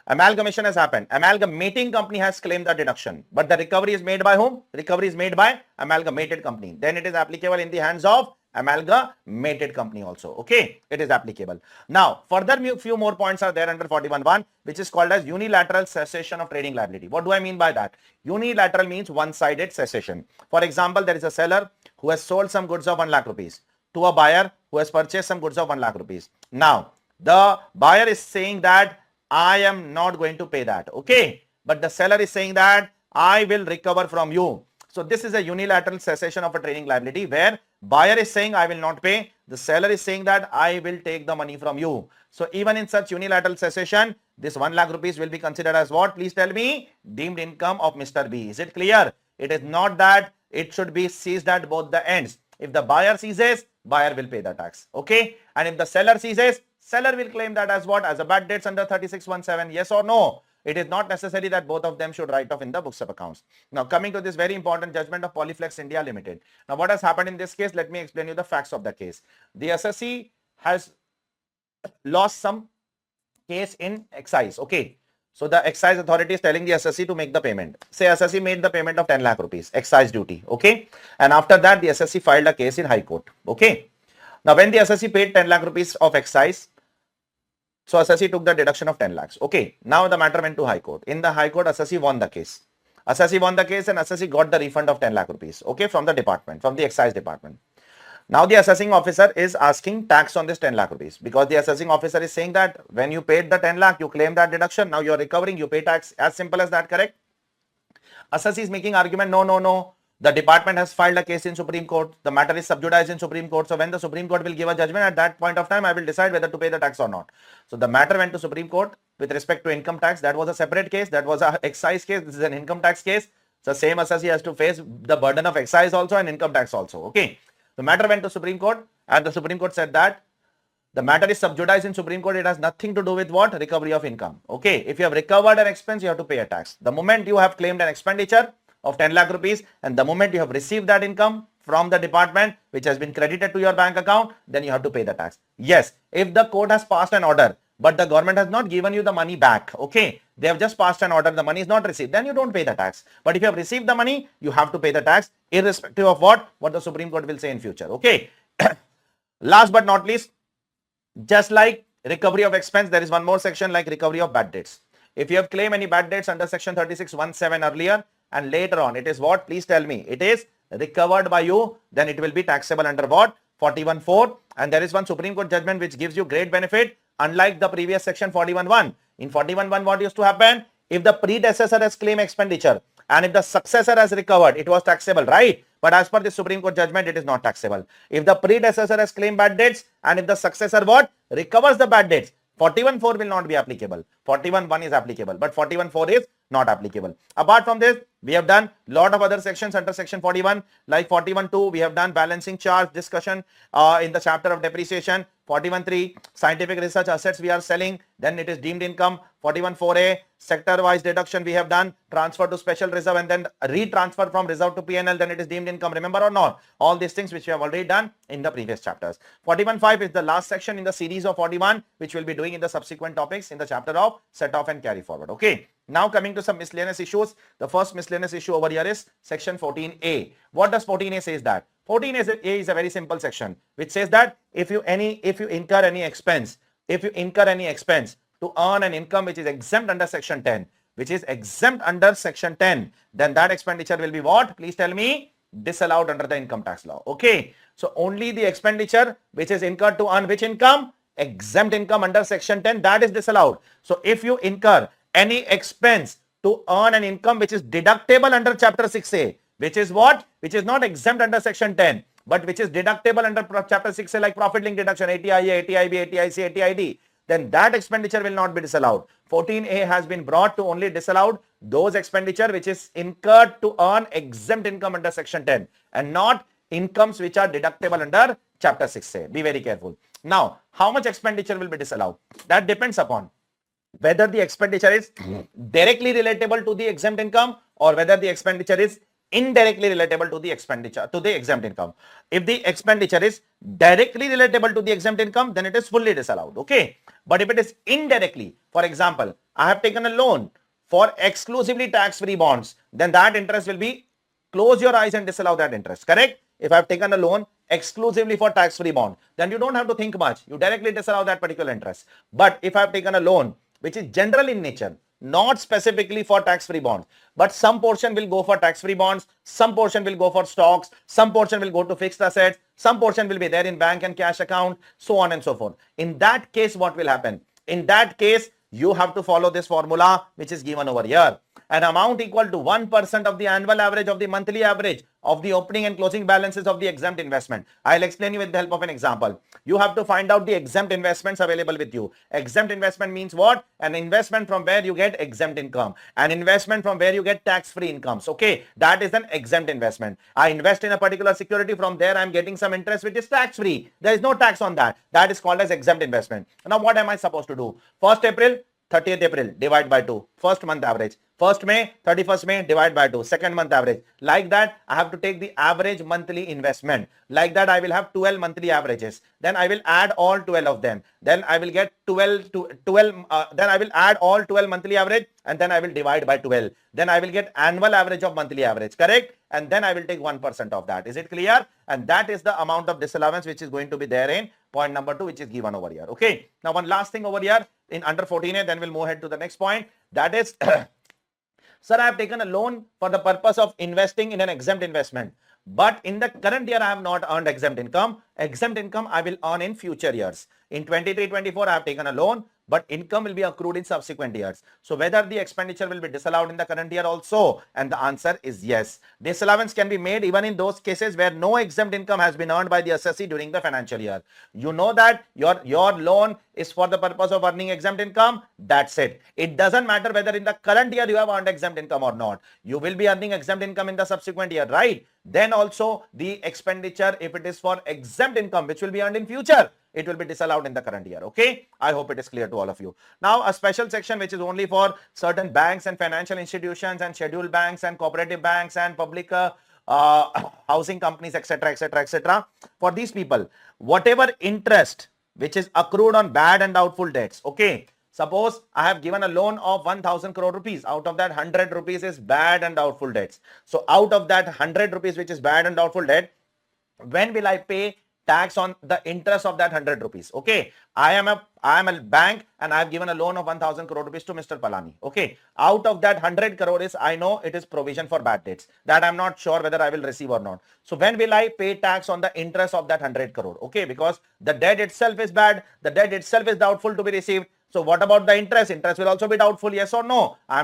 amalgamation has happened. Amalgamating company has claimed the deduction, but the recovery is made by whom? Recovery is made by amalgamated company. Then it is applicable in the hands of amalgamated company also. Okay, it is applicable. Now, further few more points are there under 41.1, which is called as unilateral cessation of trading liability. What do I mean by that? Unilateral means one-sided cessation. For example, there is a seller who has sold some goods of 1 lakh rupees to a buyer who has purchased some goods of 1 lakh rupees. Now, the buyer is saying that I am not going to pay that. Okay, but the seller is saying that I will recover from you. So this is a unilateral cessation of a trading liability where buyer is saying I will not pay. The seller is saying that I will take the money from you. So even in such unilateral cessation, this 1 lakh rupees will be considered as what? Please tell me. Deemed income of Mr. B. Is it clear? It is not that it should be seized at both the ends. If the buyer seizes, buyer will pay the tax. Okay. And if the seller seizes, seller will claim that as what? As a bad debts under 3617. Yes or no? It is not necessary that both of them should write off in the books of accounts. Now, coming to this very important judgment of Polyflex India Limited. Now, what has happened in this case? Let me explain you the facts of the case. The SSC has lost some case in excise. Okay. So, the excise authority is telling the SSC to make the payment. Say SSC made the payment of 10 lakh rupees, excise duty. Okay. And after that, the SSC filed a case in High Court. Okay. Now, when the SSC paid 10 lakh rupees of excise, so SSC took the deduction of 10 lakhs. Okay. Now the matter went to High Court. In the High Court, SSC won the case. SSC won the case and SSC got the refund of 10 lakh rupees. Okay. From the department, from the excise department. Now the assessing officer is asking tax on this 10 lakh rupees because the assessing officer is saying that when you paid the 10 lakh, you claim that deduction. Now you are recovering, you pay tax. As simple as that, correct? Assessee is making argument. No. The department has filed a case in Supreme Court. The matter is sub judice in Supreme Court. So when the Supreme Court will give a judgment, at that point of time, I will decide whether to pay the tax or not. So the matter went to Supreme Court with respect to income tax. That was a separate case. That was an excise case. This is an income tax case. So same assessee has to face the burden of excise also and income tax also. Okay. The matter went to Supreme Court and the Supreme Court said that the matter is sub judice in Supreme Court. It has nothing to do with what? Recovery of income. Okay. If you have recovered an expense, you have to pay a tax. The moment you have claimed an expenditure of 10 lakh rupees and the moment you have received that income from the department which has been credited to your bank account, then you have to pay the tax. Yes, if the court has passed an order but the government has not given you the money back, okay, they have just passed an order, the money is not received, then you don't pay the tax. But if you have received the money, you have to pay the tax irrespective of what the Supreme Court will say in future. Okay. Last but not least, just like recovery of expense, there is one more section like recovery of bad debts. If you have claimed any bad debts under section 36(1)(7) earlier and later on, it is what? Please tell me. It is recovered by you, then it will be taxable under what? 41(4). And there is one Supreme Court judgment which gives you great benefit, unlike the previous section 41(1). In 41(1), what used to happen? If the predecessor has claimed expenditure and if the successor has recovered, it was taxable, right? But as per the Supreme Court judgment, it is not taxable. If the predecessor has claimed bad debts and if the successor what? Recovers the bad debts, 41(4) will not be applicable. 41(1) is applicable, but 41(4) is not applicable. Apart from this, we have done lot of other sections under section 41, like 41(2), we have done balancing charge discussion in the chapter of depreciation. 41(3), scientific research assets we are selling, then it is deemed income. 41(4)(a), sector-wise deduction we have done, transfer to special reserve and then retransfer from reserve to P&L, then it is deemed income. Remember or not? All these things which we have already done in the previous chapters. 41(5) is the last section in the series of 41, which we'll be doing in the subsequent topics in the chapter of set off and carry forward. Okay. Now coming to some miscellaneous issues. The first miscellaneous issue over here is section 14A. What does 14A says that? 14A is a very simple section which says that if you incur any expense to earn an income which is exempt under section 10, then that expenditure will be what? Please tell me. Disallowed under the income tax law. Okay. So only the expenditure which is incurred to earn which income? Exempt income under section 10, that is disallowed. So if you incur any expense to earn an income which is deductible under chapter 6A, which is what? Which is not exempt under section 10, but which is deductible under chapter 6A, like profit link deduction, ATIA, ATIB, ATIC, ATID, then that expenditure will not be disallowed. 14A has been brought to only disallowed those expenditure which is incurred to earn exempt income under section 10 and not incomes which are deductible under chapter 6A. Be very careful. Now, how much expenditure will be disallowed? That depends upon whether the expenditure is directly relatable to the exempt income or whether the expenditure is indirectly relatable to the expenditure to the exempt income. If the expenditure is directly relatable to the exempt income, then it is fully disallowed. Okay. But if it is indirectly, for example, I have taken a loan for exclusively tax-free bonds, then that interest will be close your eyes and disallow that interest. Correct? If I have taken a loan exclusively for tax-free bond, then you don't have to think much. You directly disallow that particular interest. But if I have taken a loan which is general in nature, not specifically for tax-free bonds, but some portion will go for tax-free bonds, some portion will go for stocks, some portion will go to fixed assets, some portion will be there in bank and cash account, so on and so forth. In that case, what will happen? In that case, you have to follow this formula which is given over here. An amount equal to 1% of the annual average of the monthly average of the opening and closing balances of the exempt investment. I'll explain you with the help of an example. You have to find out the exempt investments available with you. Exempt investment means what? An investment from where you get exempt income. An investment from where you get tax-free incomes. Okay, that is an exempt investment. I invest in a particular security, from there I'm getting some interest which is tax-free. There is no tax on that. That is called as exempt investment. Now what am I supposed to do? 1st April, 30th April, divide by 2. First month average. 1st May, 31st May, divide by 2. Second month average. Like that, I have to take the average monthly investment. Like that, I will have 12 monthly averages. Then I will add all 12 of them. Then I will get 12 to 12. Then I will add all 12 monthly average and then I will divide by 12. Then I will get annual average of monthly average. Correct? And then I will take 1% of that. Is it clear? And that is the amount of disallowance which is going to be there in point number 2, which is given over here. Okay. Now, one last thing over here in under 14A, then we'll move ahead to the next point. That is, sir, I have taken a loan for the purpose of investing in an exempt investment. But in the current year, I have not earned exempt income. Exempt income I will earn in future years. In 23-24, I have taken a loan, but income will be accrued in subsequent years. So whether the expenditure will be disallowed in the current year also? And the answer is yes. Disallowance can be made even in those cases where no exempt income has been earned by the assessee during the financial year. You know that your loan is for the purpose of earning exempt income. That's it. It doesn't matter whether in the current year you have earned exempt income or not. You will be earning exempt income in the subsequent year, right? Then also the expenditure, if it is for exempt income, which will be earned in future, it will be disallowed in the current year. Okay. I hope it is clear to all of you. Now, a special section which is only for certain banks and financial institutions and scheduled banks and cooperative banks and public housing companies, etc., etc., etc. For these people, whatever interest which is accrued on bad and doubtful debts. Okay. Suppose I have given a loan of 1000 crore rupees. Out of that 100 rupees is bad and doubtful debts. So out of that 100 rupees which is bad and doubtful debt, when will I pay tax on the interest of that 100 rupees? Okay, I am a bank and I have given a loan of 1000 crore rupees to Mr. Palani. Okay, out of that 100 crore is, I know it is provision for bad debts, that I'm not sure whether I will receive or not. So when will I pay tax on the interest of that 100 crore? Okay, because the debt itself is bad, the debt itself is doubtful to be received. So what about the interest? Interest will also be doubtful, yes or no? I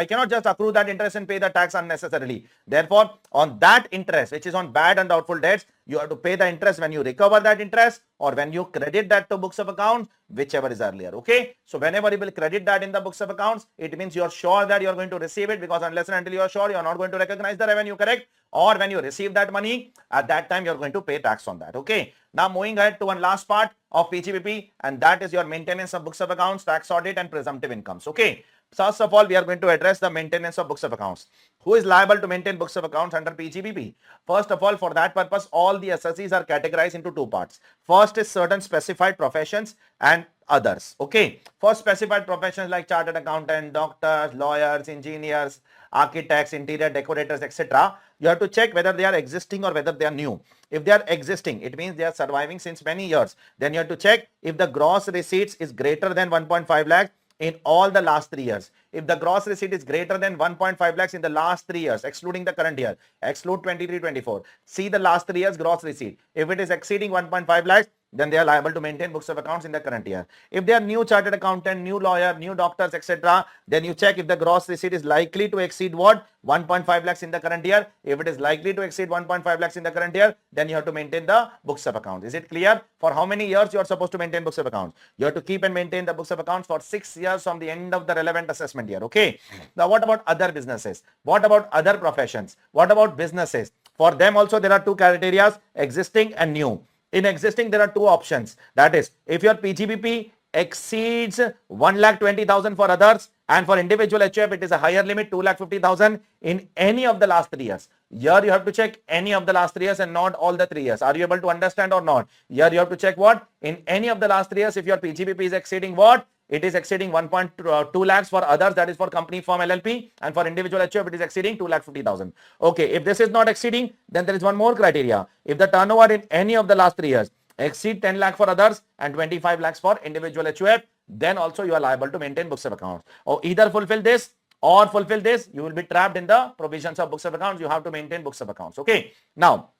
cannot just accrue that interest and pay the tax unnecessarily. Therefore, on that interest, which is on bad and doubtful debts, you have to pay the interest when you recover that interest or when you credit that to books of accounts, whichever is earlier. Okay. So whenever you will credit that in the books of accounts, it means you are sure that you are going to receive it, because unless and until you are sure, you are not going to recognize the revenue, correct? Or when you receive that money, at that time you are going to pay tax on that. Okay. Now moving ahead to one last part of PGBP, and that is your maintenance of books of accounts, tax audit and presumptive incomes. Okay. First of all, we are going to address the maintenance of books of accounts. Who is liable to maintain books of accounts under PGBP? First of all, for that purpose, all the assessees are categorized into two parts. First is certain specified professions and others. Okay. For specified professions like chartered accountant, doctors, lawyers, engineers, architects, interior decorators, etc., you have to check whether they are existing or whether they are new. If they are existing, it means they are surviving since many years. Then you have to check if the gross receipts is greater than 1.5 lakh in all the last 3 years. If the gross receipt is greater than 1.5 lakhs in the last 3 years, excluding the current year, exclude 23-24, see the last 3 years gross receipt. If it is exceeding 1.5 lakhs, then they are liable to maintain books of accounts in the current year. If they are new chartered accountant, new lawyer, new doctors, etc., then you check if the gross receipt is likely to exceed what? 1.5 lakhs in the current year. If it is likely to exceed 1.5 lakhs in the current year, then you have to maintain the books of accounts. Is it clear? For how many years you are supposed to maintain books of accounts? You have to keep and maintain the books of accounts for 6 years from the end of the relevant assessment year. Okay. Now what about other businesses? What about other professions? What about businesses? For them also there are two criteria, existing and new. In existing, there are two options. That is, if your PGBP exceeds 1,20,000 for others, and for individual HF, it is a higher limit, 2,50,000 in any of the last 3 years. Here you have to check any of the last 3 years and not all the 3 years. Are you able to understand or not? Here you have to check what? In any of the last 3 years, if your PGBP is exceeding what? It is exceeding 1.2 lakhs for others, that is for company, firm, LLP, and for individual HF, it is exceeding 2,50,000. Okay, if this is not exceeding, then there is one more criteria. If the turnover in any of the last 3 years exceed 10 lakh for others and 25 lakhs for individual HUF, then also you are liable to maintain books of accounts. Or either fulfill this or fulfill this, you will be trapped in the provisions of books of accounts. You have to maintain books of accounts. Okay. Now,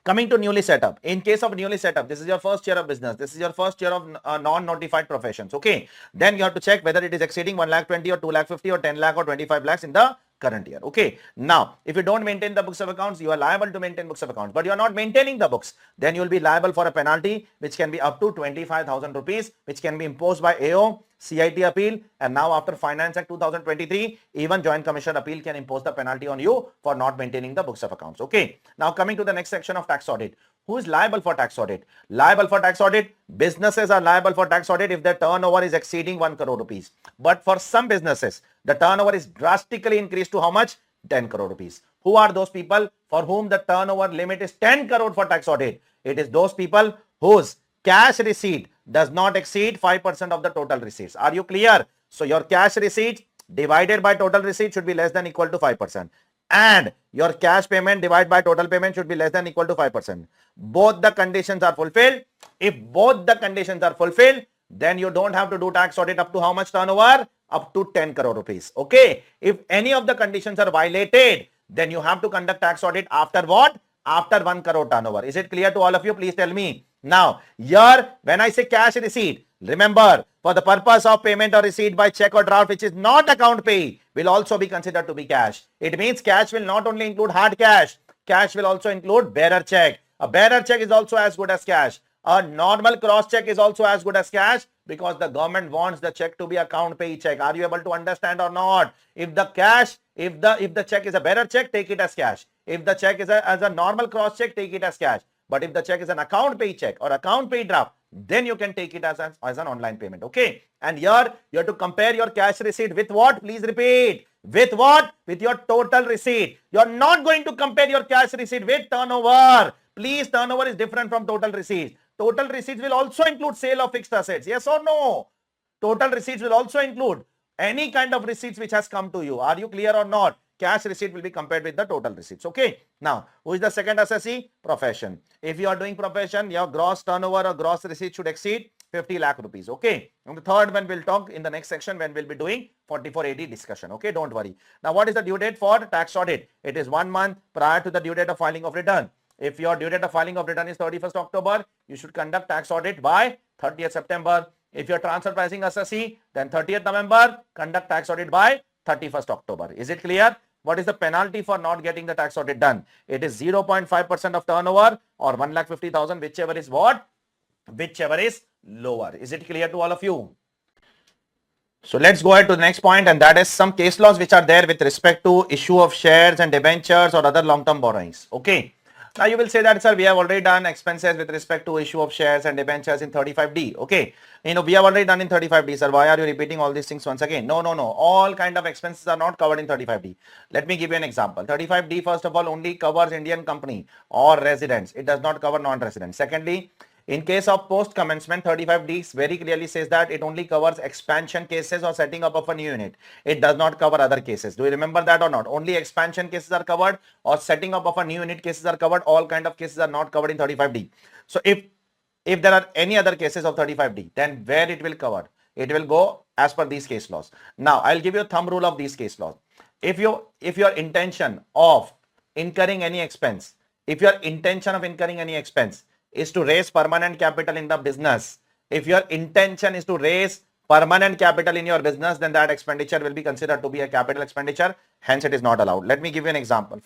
coming to newly set up. In case of newly set up, this is your first year of business. This is your first year of non-notified professions. Okay. Then you have to check whether it is exceeding 1,20,000 or 2,50,000 or 10 lakh or 25 lakhs in the current year. Okay. Now, if you don't maintain the books of accounts, you are liable to maintain books of accounts, but you are not maintaining the books. Then you will be liable for a penalty, which can be up to 25,000 rupees, which can be imposed by AO, CIT appeal, and now after Finance Act 2023, even Joint Commission appeal can impose the penalty on you for not maintaining the books of accounts. Okay. Now coming to the next section of tax audit. Who is liable for tax audit? Liable for tax audit, businesses are liable for tax audit if their turnover is exceeding 1 crore rupees. But for some businesses, the turnover is drastically increased to how much? 10 crore rupees. Who are those people for whom the turnover limit is 10 crore for tax audit? It is those people whose cash receipt does not exceed 5% of the total receipts. Are you clear? So your cash receipt divided by total receipt should be less than equal to 5%. And your cash payment divided by total payment should be less than equal to 5%. Both the conditions are fulfilled. If both the conditions are fulfilled, then you don't have to do tax audit up to how much turnover? Up to 10 crore rupees. Okay. If any of the conditions are violated, then you have to conduct tax audit after what? After 1 crore turnover. Is it clear to all of you? Please tell me. Now, here, when I say cash receipt, remember, for the purpose of payment or receipt by check or draft, which is not account pay, will also be considered to be cash. It means cash will not only include hard cash, cash will also include bearer check. A bearer check is also as good as cash. A normal cross check is also as good as cash, because the government wants the check to be account pay check. Are you able to understand or not? If the cash, if the check is a bearer check, take it as cash. If the check is as a normal cross check, take it as cash. But if the check is an account pay check or account pay draft, then you can take it as an online payment. Okay. And here you have to compare your cash receipt with what? Please repeat. With what? With your total receipt. You are not going to compare your cash receipt with turnover. Please, turnover is different from total receipts. Total receipts will also include sale of fixed assets. Yes or no? Total receipts will also include any kind of receipts which has come to you. Are you clear or not? Cash receipt will be compared with the total receipts. Okay. Now, who is the second assessee? Profession. If you are doing profession, your gross turnover or gross receipt should exceed 50 lakh rupees. Okay. And the third one we'll talk in the next section when we'll be doing 4480 discussion. Okay. Don't worry. Now, what is the due date for tax audit? It is 1 month prior to the due date of filing of return. If your due date of filing of return is 31st October, you should conduct tax audit by 30th September. If you're transfer pricing assessee, then 30th November, conduct tax audit by 31st October. Is it clear? What is the penalty for not getting the tax audit done? It is 0.5% of turnover or 1,50,000, whichever is what? Whichever is lower. Is it clear to all of you? So let's go ahead to the next point, and that is some case laws which are there with respect to issue of shares and debentures or other long-term borrowings. Okay. Now you will say that, sir, we have already done expenses with respect to issue of shares and debentures in 35D. Okay. We have already done in 35D, sir. Why are you repeating all these things once again? No. All kind of expenses are not covered in 35D. Let me give you an example. 35D, first of all, only covers Indian company or residents. It does not cover non-residents. Secondly, in case of post-commencement, 35D very clearly says that it only covers expansion cases or setting up of a new unit. It does not cover other cases. Do you remember that or not? Only expansion cases are covered or setting up of a new unit cases are covered. All kind of cases are not covered in 35D. So if there are any other cases of 35D, then where it will cover? It will go as per these case laws. Now, I'll give you a thumb rule of these case laws. If your intention of incurring any expense, is to raise permanent capital in the business. If your intention is to raise permanent capital in your business, then that expenditure will be considered to be a capital expenditure. Hence, it is not allowed. Let me give you an example.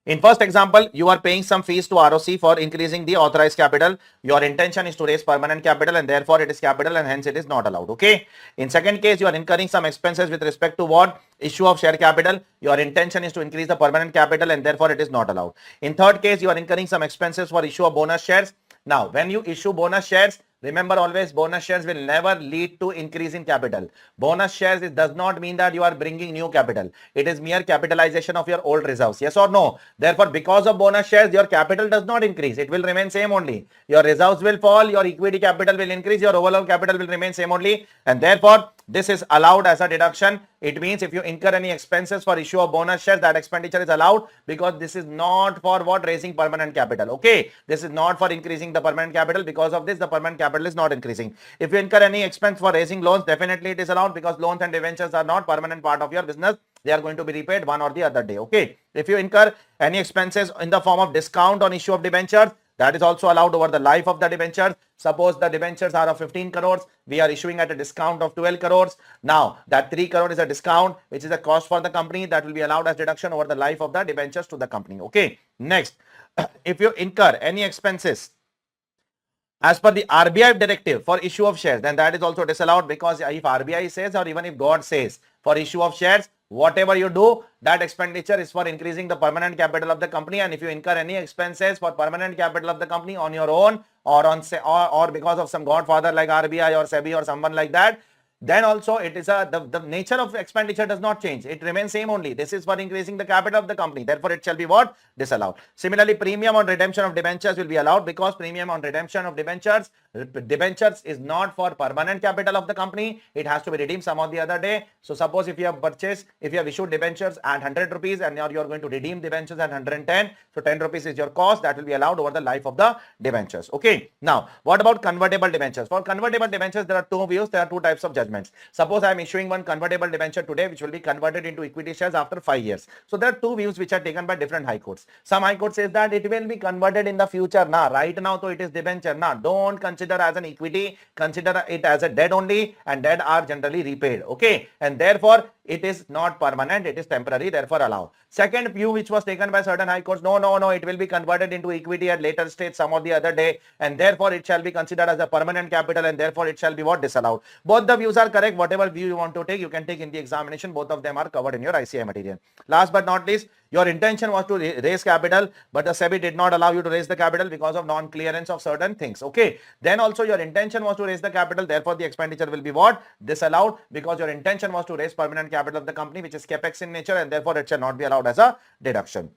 In first example, you are paying some fees to ROC for increasing the authorized capital. Your intention is to raise permanent capital and therefore it is capital and hence it is not allowed. Okay. In second case, you are incurring some expenses with respect to what? Issue of share capital. Your intention is to increase the permanent capital and therefore it is not allowed. In third case, you are incurring some expenses for issue of bonus shares. Now, when you issue bonus shares, remember always bonus shares will never lead to increase in capital. Bonus shares does not mean that you are bringing new capital. It is mere capitalization of your old reserves. Yes or no? Therefore, because of bonus shares, your capital does not increase. It will remain same only. Your reserves will fall. Your equity capital will increase. Your overall capital will remain same only. And therefore, this is allowed as a deduction. It means if you incur any expenses for issue of bonus shares, that expenditure is allowed because this is not for what? Raising permanent capital. Okay. This is not for increasing the permanent capital. Because of this, the permanent capital is not increasing. If you incur any expense for raising loans, definitely it is allowed because loans and debentures are not permanent part of your business. They are going to be repaid one or the other day. Okay. If you incur any expenses in the form of discount on issue of debentures, that is also allowed over the life of the debentures. Suppose the debentures are of 15 crores. We are issuing at a discount of 12 crores. Now, that 3 crore is a discount, which is a cost for the company that will be allowed as deduction over the life of the debentures to the company. Okay. Next, if you incur any expenses as per the RBI directive for issue of shares, then that is also disallowed because if RBI says or even if God says for issue of shares, whatever you do, that expenditure is for increasing the permanent capital of the company. And if you incur any expenses for permanent capital of the company on your own or on or because of some godfather like RBI or SEBI or someone like that, then also it is the nature of expenditure does not change. It remains same only. This is for increasing the capital of the company. Therefore, it shall be what? Disallowed. Similarly, premium on redemption of debentures will be allowed because premium on redemption of debentures is not for permanent capital of the company. It has to be redeemed some of the other day. So suppose if you have issued debentures at 100 rupees and now you are going to redeem debentures at 110. So 10 rupees is your cost. That will be allowed over the life of the debentures. Okay. Now, what about convertible debentures? For convertible debentures, there are two views. There are two types of judgments. Suppose I am issuing one convertible debenture today, which will be converted into equity shares after 5 years. So there are two views which are taken by different high courts. Some high court says that it will be converted in the future. Right now, so it is debenture. Don't consider as an equity. Consider it as a debt only, and debt are generally repaid. Okay, and therefore it is not permanent. It is temporary. Therefore, allow. Second view, which was taken by certain high courts, no, it will be converted into equity at later stage some or the other day, and therefore it shall be considered as a permanent capital, and therefore it shall be what? Disallowed. Both the views are correct. Whatever view you want to take, you can take in the examination. Both of them are covered in your ICI material. Last but not least, your intention was to raise capital, but the SEBI did not allow you to raise the capital because of non-clearance of certain things. Okay. Then also your intention was to raise the capital. Therefore, the expenditure will be what? Disallowed because your intention was to raise permanent capital of the company, which is capex in nature, and therefore it shall not be allowed as a deduction.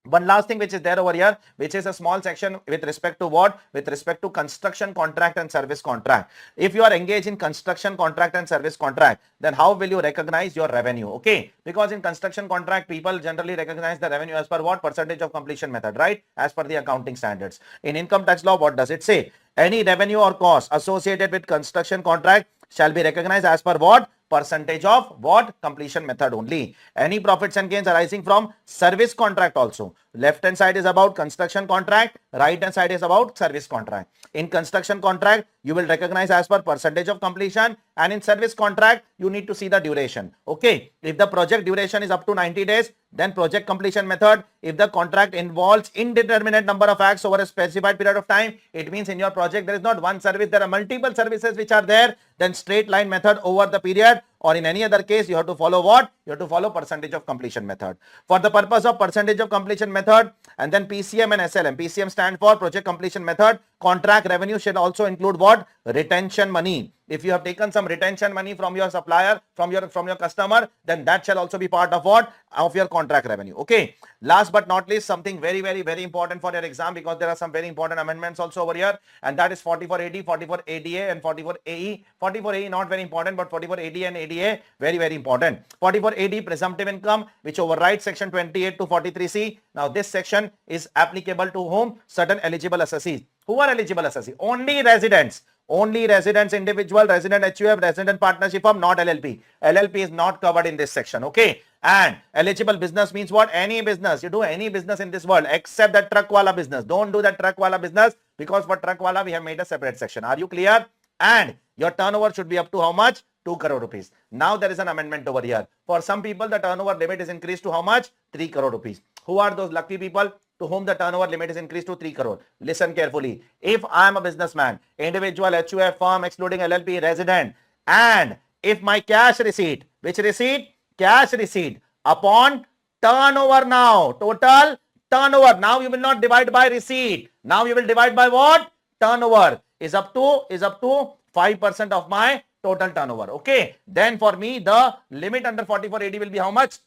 One last thing which is there over here, which is a small section with respect to what? With respect to construction contract and service contract. If you are engaged in construction contract and service contract, then how will you recognize your revenue? Okay, because in construction contract, people generally recognize the revenue as per what? Percentage of completion method, right? As per the accounting standards. In income tax law, what does it say? Any revenue or cost associated with construction contract shall be recognized as per what? Percentage of what? Completion method only. Any profits and gains arising from service contract also. Left hand side is about construction contract, right hand side is about service contract. In construction contract, you will recognize as per percentage of completion, and in service contract, you need to see the duration. Okay, if the project duration is up to 90 days, then project completion method. If the contract involves indeterminate number of acts over a specified period of time, it means in your project there is not one service, there are multiple services which are there, then straight line method over the period, or in any other case you have to follow what? You have to follow percentage of completion method. For the purpose of percentage of completion method, and then PCM and SLM. PCM stand for project completion method. Contract revenue should also include what? Retention money. If you have taken some retention money from your supplier, from your customer, then that shall also be part of what? Of your contract revenue. Okay. Last but not least, something very important for your exam, because there are some very important amendments also over here, and that is 44AD, 44ADA and 44AE. 44AE not very important, but 44AD and ADA very important. 44AD, presumptive income, which overrides section 28 to 43C. Now this section is applicable to whom? Certain eligible assessees. Who are eligible assessee? Only residents. Only residents, individual, resident HUF, resident partnership firm, not LLP. LLP is not covered in this section. Okay. And eligible business means what? Any business. You do any business in this world except that truck wala business. Don't do that truck wala business, because for truck wala we have made a separate section. Are you clear? And your turnover should be up to how much? 2 crore rupees. Now there is an amendment over here. For some people, the turnover limit is increased to how much? 3 crore rupees. Who are those lucky people to whom the turnover limit is increased to 3 crore? Listen carefully. If I am a businessman, individual, HUF, firm, excluding LLP, resident, and if my cash receipt, which receipt? Cash receipt upon turnover now, total turnover. Now you will not divide by receipt. Now you will divide by what? Turnover is up to 5% of my total turnover. Okay. Then for me, the limit under 44AD will be how much?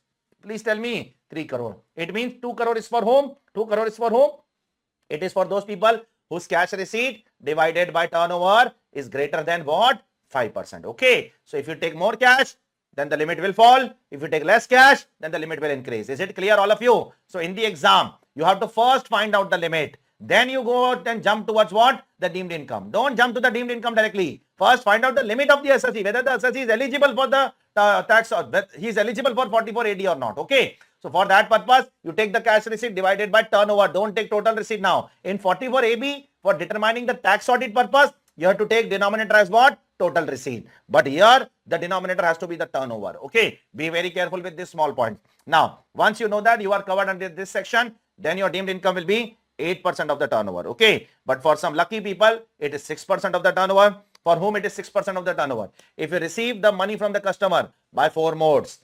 Please tell me. 3 crore. It means 2 crore is for whom? 2 crore is for whom? It is for those people whose cash receipt divided by turnover is greater than what? 5%. Okay. So if you take more cash, then the limit will fall. If you take less cash, then the limit will increase. Is it clear, all of you? So in the exam, you have to first find out the limit. Then you go out and jump towards what? The deemed income. Don't jump to the deemed income directly. First find out the limit of the assessee, whether the assessee is eligible for the tax, or he is eligible for 44AD or not. Okay. So for that purpose, you take the cash receipt divided by turnover. Don't take total receipt now. In 44AB, for determining the tax audit purpose, you have to take denominator as what? Total receipt. But here, the denominator has to be the turnover. Okay. Be very careful with this small point. Now, once you know that you are covered under this section, then your deemed income will be 8% of the turnover. Okay. But for some lucky people, it is 6% of the turnover. For whom it is 6% of the turnover. If you receive the money from the customer by 4 modes,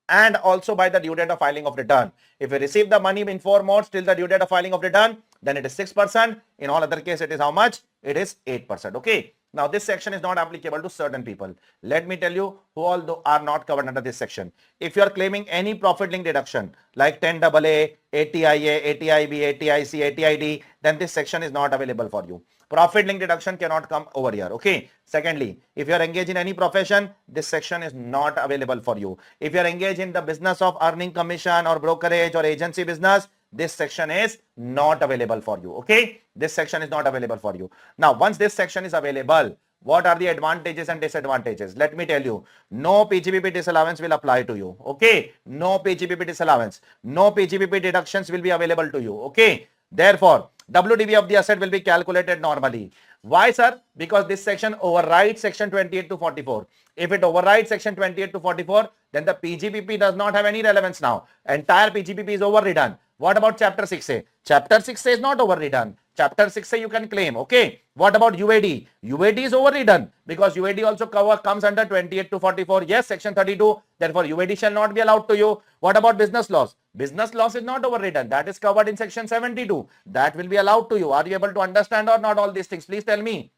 and also by the due date of filing of return. If you receive the money in 4 modes till the due date of filing of return, then it is 6%. In all other cases, it is how much? It is 8%. Okay. Now, this section is not applicable to certain people. Let me tell you who all are not covered under this section. If you are claiming any profit link deduction like 10AA, ATIA, ATIB, ATIC, ATID, then this section is not available for you. Profit link deduction cannot come over here. Okay. Secondly, if you are engaged in any profession, this section is not available for you. If you are engaged in the business of earning commission or brokerage or agency business, this section is not available for you. Okay. This section is not available for you. Now, once this section is available, what are the advantages and disadvantages? Let me tell you. No PGBP disallowance will apply to you. Okay. No PGBP disallowance. No PGBP deductions will be available to you. Okay. Therefore, WDV of the asset will be calculated normally. Why, sir? Because this section overrides section 28 to 44. If it overrides section 28 to 44, then the PGBP does not have any relevance now. Entire PGBP is overridden. What about chapter 6A? Chapter 6A is not overridden. Chapter 6A you can claim. Okay. What about UAD? UAD is overridden because UAD also comes under 28 to 44. Yes, section 32. Therefore, UAD shall not be allowed to you. What about business loss? Business loss is not overridden. That is covered in section 72. That will be allowed to you. Are you able to understand or not all these things? Please tell me.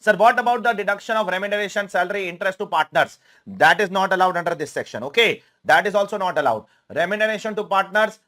Sir, what about the deduction of remuneration, salary, interest to partners? That is not allowed under this section. Okay, that is also not allowed. Remuneration to partners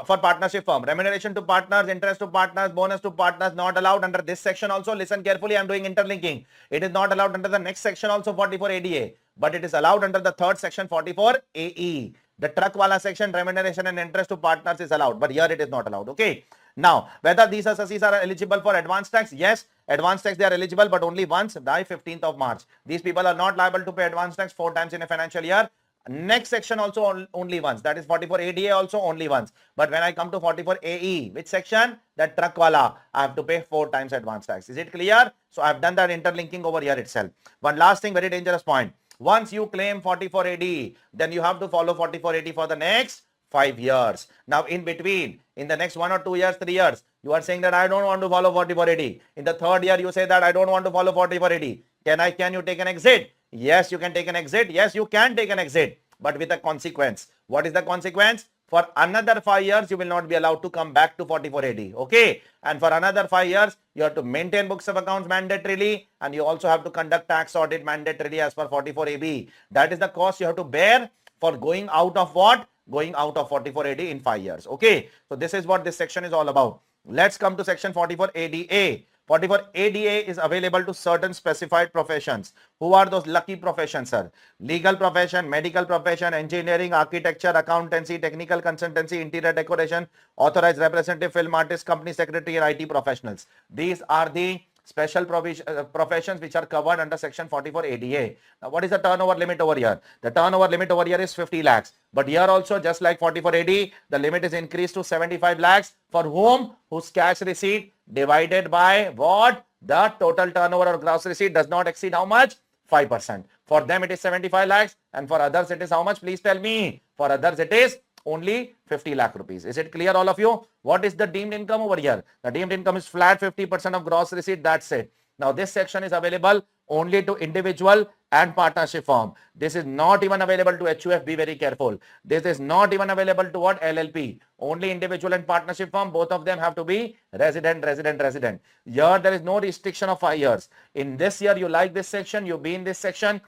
for partnership firm, remuneration to partners, interest to partners, bonus to partners, not allowed under this section also. Listen carefully, I am doing interlinking. It is not allowed under the next section also, 44 ADA, but it is allowed under the third section, 44 AE. The truck wala section, remuneration and interest to partners is allowed, but here it is not allowed. Okay. Now, whether these associates are eligible for advance tax? Yes, advance tax they are eligible, but only once by 15th of March. These people are not liable to pay advance tax 4 times in a financial year. Next section also only once, that is 44 ADA also only once. But when I come to 44 AE, which section? That truck wala, I have to pay 4 times advance tax. Is it clear? So I have done that interlinking over here itself. One last thing, very dangerous point. Once you claim 44 AD, then you have to follow 44 AD for the next 5 years. Now, in between, in the next 1 or 2 years, 3 years, you are saying that I don't want to follow 44 AD. In the third year, you say that I don't want to follow 44 AD. Can you take an exit? Yes, you can take an exit. Yes, you can take an exit, but with a consequence. What is the consequence? For another 5 years, you will not be allowed to come back to 44 AD. Okay. And for another 5 years, you have to maintain books of accounts mandatorily, and you also have to conduct tax audit mandatorily as per 44 AB. That is the cost you have to bear for going out of what? Going out of 44 AD in 5 years. Okay. So this is what this section is all about. Let's come to section 44 ADA. 44 ADA is available to certain specified professions. Who are those lucky professions, sir? Legal profession, medical profession, engineering, architecture, accountancy, technical consultancy, interior decoration, authorized representative, film artist, company secretary, and IT professionals. These are the special professions which are covered under section 44 ADA. Now, what is the turnover limit over here? The turnover limit over here is 50 lakhs. But here also, just like 44 AD, the limit is increased to 75 lakhs. For whom? Whose cash receipt divided by what? The total turnover or gross receipt does not exceed how much? 5%. For them, it is 75 lakhs. And for others, it is how much? Please tell me. For others, it is only 50 lakh rupees. Is it clear, all of you? What is the deemed income over here? The deemed income is flat 50% of gross receipt. That's it. Now, this section is available only to individual and partnership firm. This is not even available to HUF. Be very careful. This is not even available to what? LLP. Only individual and partnership firm. Both of them have to be resident. Here, there is no restriction of 5 years. In this year, you like this section, you be in this section.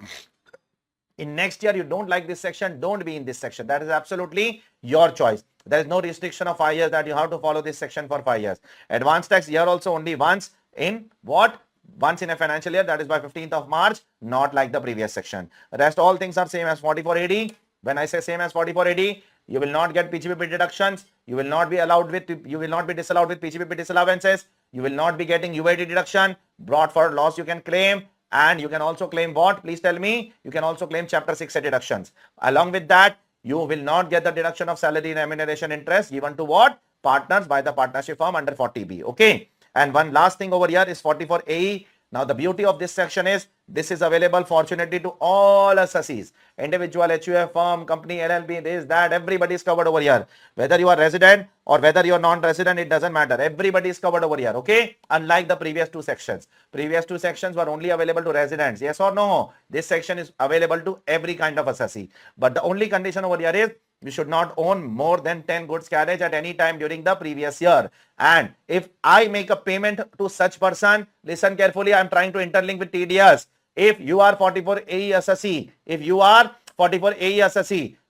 In next year, you don't like this section, don't be in this section. That is absolutely your choice. There is no restriction of 5 years that you have to follow this section for 5 years. Advance tax here also only once in what? Once in a financial year, that is by 15th of March, not like the previous section. Rest all things are same as 44 AD. When I say same as 44 AD, you will not get PGBP deductions. You will not be disallowed with PGBP disallowances. You will not be getting UID deduction. Brought for loss you can claim. And you can also claim what? Please tell me. You can also claim Chapter 6 deductions. Along with that, you will not get the deduction of salary, remuneration, interest given to what? Partners by the partnership firm under 40B. Okay. And one last thing over here is 44 AE. Now, the beauty of this section is this is available fortunately to all assessees, individual, HUF, firm, company, LLP, this, that, everybody is covered over here. Whether you are resident or whether you are non-resident, it doesn't matter. Everybody is covered over here, okay? Unlike the previous two sections. Previous two sections were only available to residents. Yes or no? This section is available to every kind of assessee. But the only condition over here is you should not own more than 10 goods carriage at any time during the previous year. And if I make a payment to such person, listen carefully, I am trying to interlink with TDS. If you are 44 AE assessee,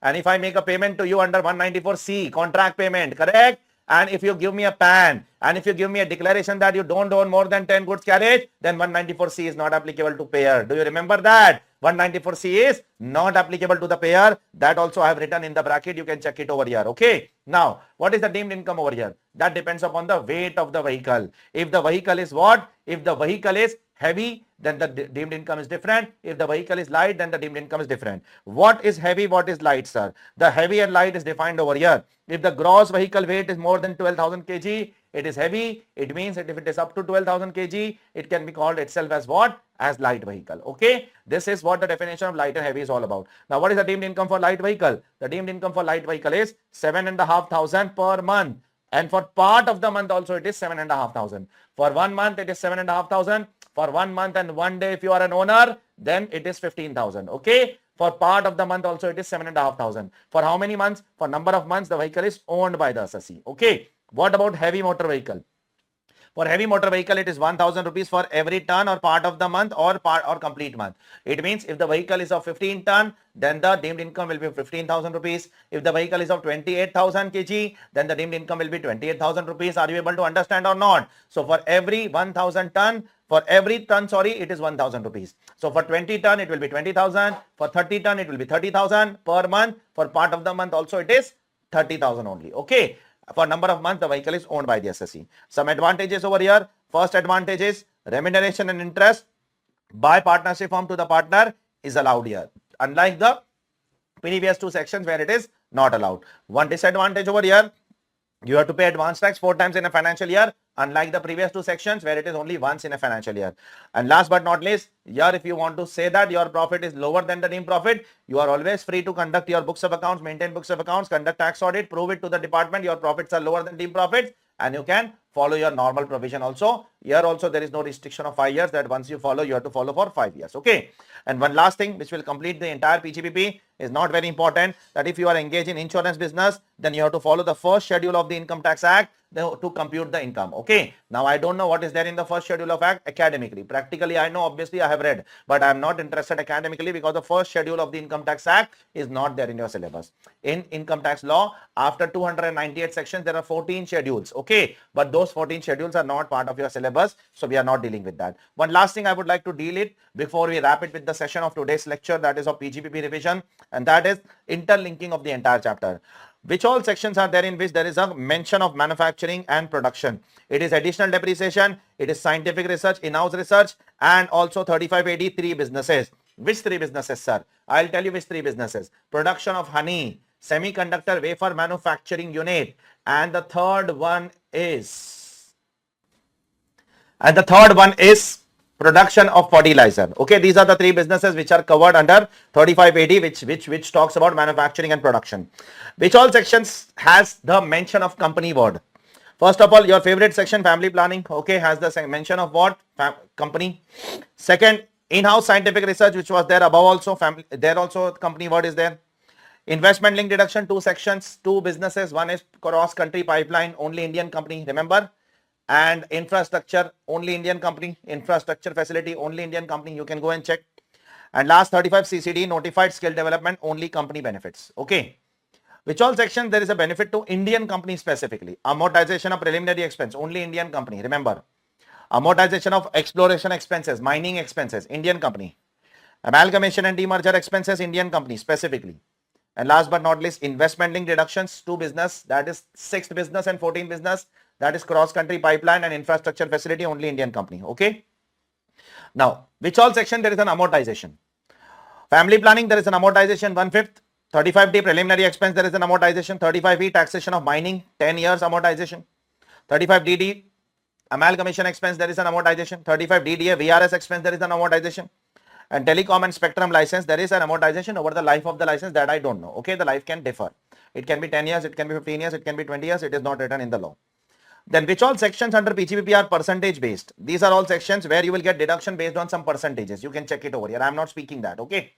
and if I make a payment to you under 194C, contract payment, correct? And if you give me a PAN, and if you give me a declaration that you don't own more than 10 goods carriage, then 194C is not applicable to payer. Do you remember that? 194C is not applicable to the payer. That also I have written in the bracket. You can check it over here. Okay. Now, what is the deemed income over here? That depends upon the weight of the vehicle. If the vehicle is what? If the vehicle is heavy, then the deemed income is different. If the vehicle is light, then the deemed income is different. What is heavy? What is light, sir? The heavy and light is defined over here. If the gross vehicle weight is more than 12,000 kg, it is heavy. It means that if it is up to 12,000 kg, it can be called itself as what? As light vehicle. Okay. This is what the definition of light and heavy is all about. Now, what is the deemed income for light vehicle? The deemed income for light vehicle is 7,500 per month. And for part of the month also it is 7,500. For 1 month it is 7,500. For 1 month and 1 day if you are an owner, then it is 15,000. Okay. For part of the month also it is 7,500. For how many months? For number of months the vehicle is owned by the assessee. Okay. What about heavy motor vehicle? For heavy motor vehicle, it is 1000 rupees for every ton or part of the month or complete month. It means if the vehicle is of 15 ton, then the deemed income will be 15,000 rupees. If the vehicle is of 28,000 kg, then the deemed income will be 28,000 rupees. Are you able to understand or not? So for every 1000 ton, it is 1000 rupees. So for 20 ton, it will be 20,000. For 30 ton, it will be 30,000 per month. For part of the month also, it is 30,000 only. Okay. For number of months, the vehicle is owned by the SSE. Some advantages over here. First advantage is remuneration and interest by partnership firm to the partner is allowed here. Unlike the previous two sections where it is not allowed. One disadvantage over here, you have to pay advance tax 4 times in a financial year, unlike the previous two sections where it is only once in a financial year. And last but not least, here if you want to say that your profit is lower than the deemed profit, you are always free to conduct your books of accounts, maintain books of accounts, conduct tax audit, prove it to the department your profits are lower than deemed profits, and you can follow your normal provision also. Here also there is no restriction of 5 years, that once you follow, you have to follow for 5 years. Okay. And one last thing which will complete the entire PGBP is not very important, that if you are engaged in insurance business, then you have to follow the first schedule of the Income Tax Act to compute the income. Okay. Now I don't know what is there in the first schedule of act academically. Practically I know, obviously I have read, but I am not interested academically because the first schedule of the Income Tax Act is not there in your syllabus. In income tax law, after 298 sections, there are 14 schedules. Okay. But those 14 schedules are not part of your syllabus. So we are not dealing with that. One last thing I would like to deal it before we wrap it with the session of today's lecture, that is of PGBP revision, and that is interlinking of the entire chapter. Which all sections are there in which there is a mention of manufacturing and production? It is additional depreciation, it is scientific research, in-house research, and also 3580 3 businesses. Which 3 businesses, sir? I'll tell you which 3 businesses. Production of honey, semiconductor wafer manufacturing unit, and the third one is production of fertilizer. Okay, these are the 3 businesses which are covered under 3580, which talks about manufacturing and production. Which all sections has the mention of company word? First of all, your favorite section, family planning, okay, has the mention of what? Company. Second, in-house scientific research, which was there above also, there also company word is there. Investment link deduction, 2 sections, 2 businesses. One is cross-country pipeline, only Indian company, remember? And infrastructure, only Indian company. Infrastructure facility, only Indian company. You can go and check. And last 35 CCD, notified skill development, only company benefits. Okay. Which all sections there is a benefit to Indian company specifically. Amortization of preliminary expense, only Indian company. Remember. Amortization of exploration expenses, mining expenses, Indian company. Amalgamation and demerger expenses, Indian company specifically. And last but not least, investment link deductions, 2 business, that is 6th business and 14th business, that is cross-country pipeline and infrastructure facility, only Indian company. Okay. Now, which all section there is an amortization? Family planning, there is an amortization 1/5. 35D preliminary expense, there is an amortization. 35E taxation of mining, 10 years amortization. 35DD amalgamation expense, there is an amortization. 35DDA VRS expense, there is an amortization. And telecom and spectrum license, there is an amortization over the life of the license, that I don't know. Okay, the life can differ. It can be 10 years, it can be 15 years, it can be 20 years. It is not written in the law. Then which all sections under PGBP are percentage based? These are all sections where you will get deduction based on some percentages. You can check it over here. I am not speaking that. Okay.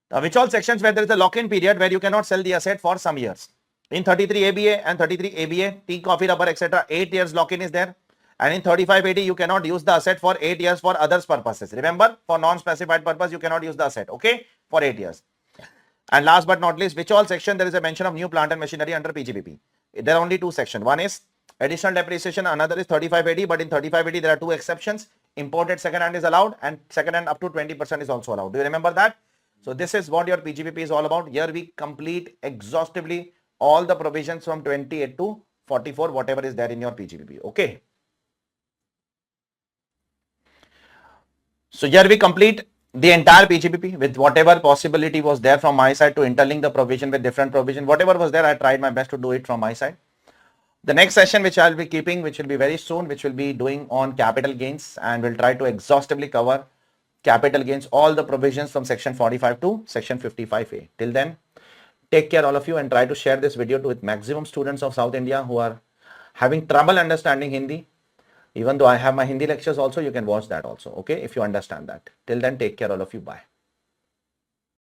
Now, which all sections where there is a lock-in period where you cannot sell the asset for some years? In 33 ABA and 33 ABA, tea, coffee, rubber, etc., 8 years lock-in is there. And in 3580, you cannot use the asset for 8 years for others purposes. Remember, for non-specified purpose, you cannot use the asset, okay, for 8 years. And last but not least, which all section there is a mention of new plant and machinery under PGBP? There are only 2 sections. One is additional depreciation, another is 3580, but in 3580, there are 2 exceptions. Imported second hand is allowed and second hand up to 20% is also allowed. Do you remember that? So this is what your PGBP is all about. Here we complete exhaustively all the provisions from 28 to 44, whatever is there in your PGBP, okay. So here we complete the entire PGBP with whatever possibility was there from my side to interlink the provision with different provision. Whatever was there, I tried my best to do it from my side. The next session which I'll be keeping, which will be very soon, which will be doing on capital gains, and we'll try to exhaustively cover capital gains, all the provisions from section 45 to section 55A. Till then, take care all of you and try to share this video to with maximum students of South India who are having trouble understanding Hindi. Even though I have my Hindi lectures also, you can watch that also, okay, if you understand that. Till then, take care all of you. Bye.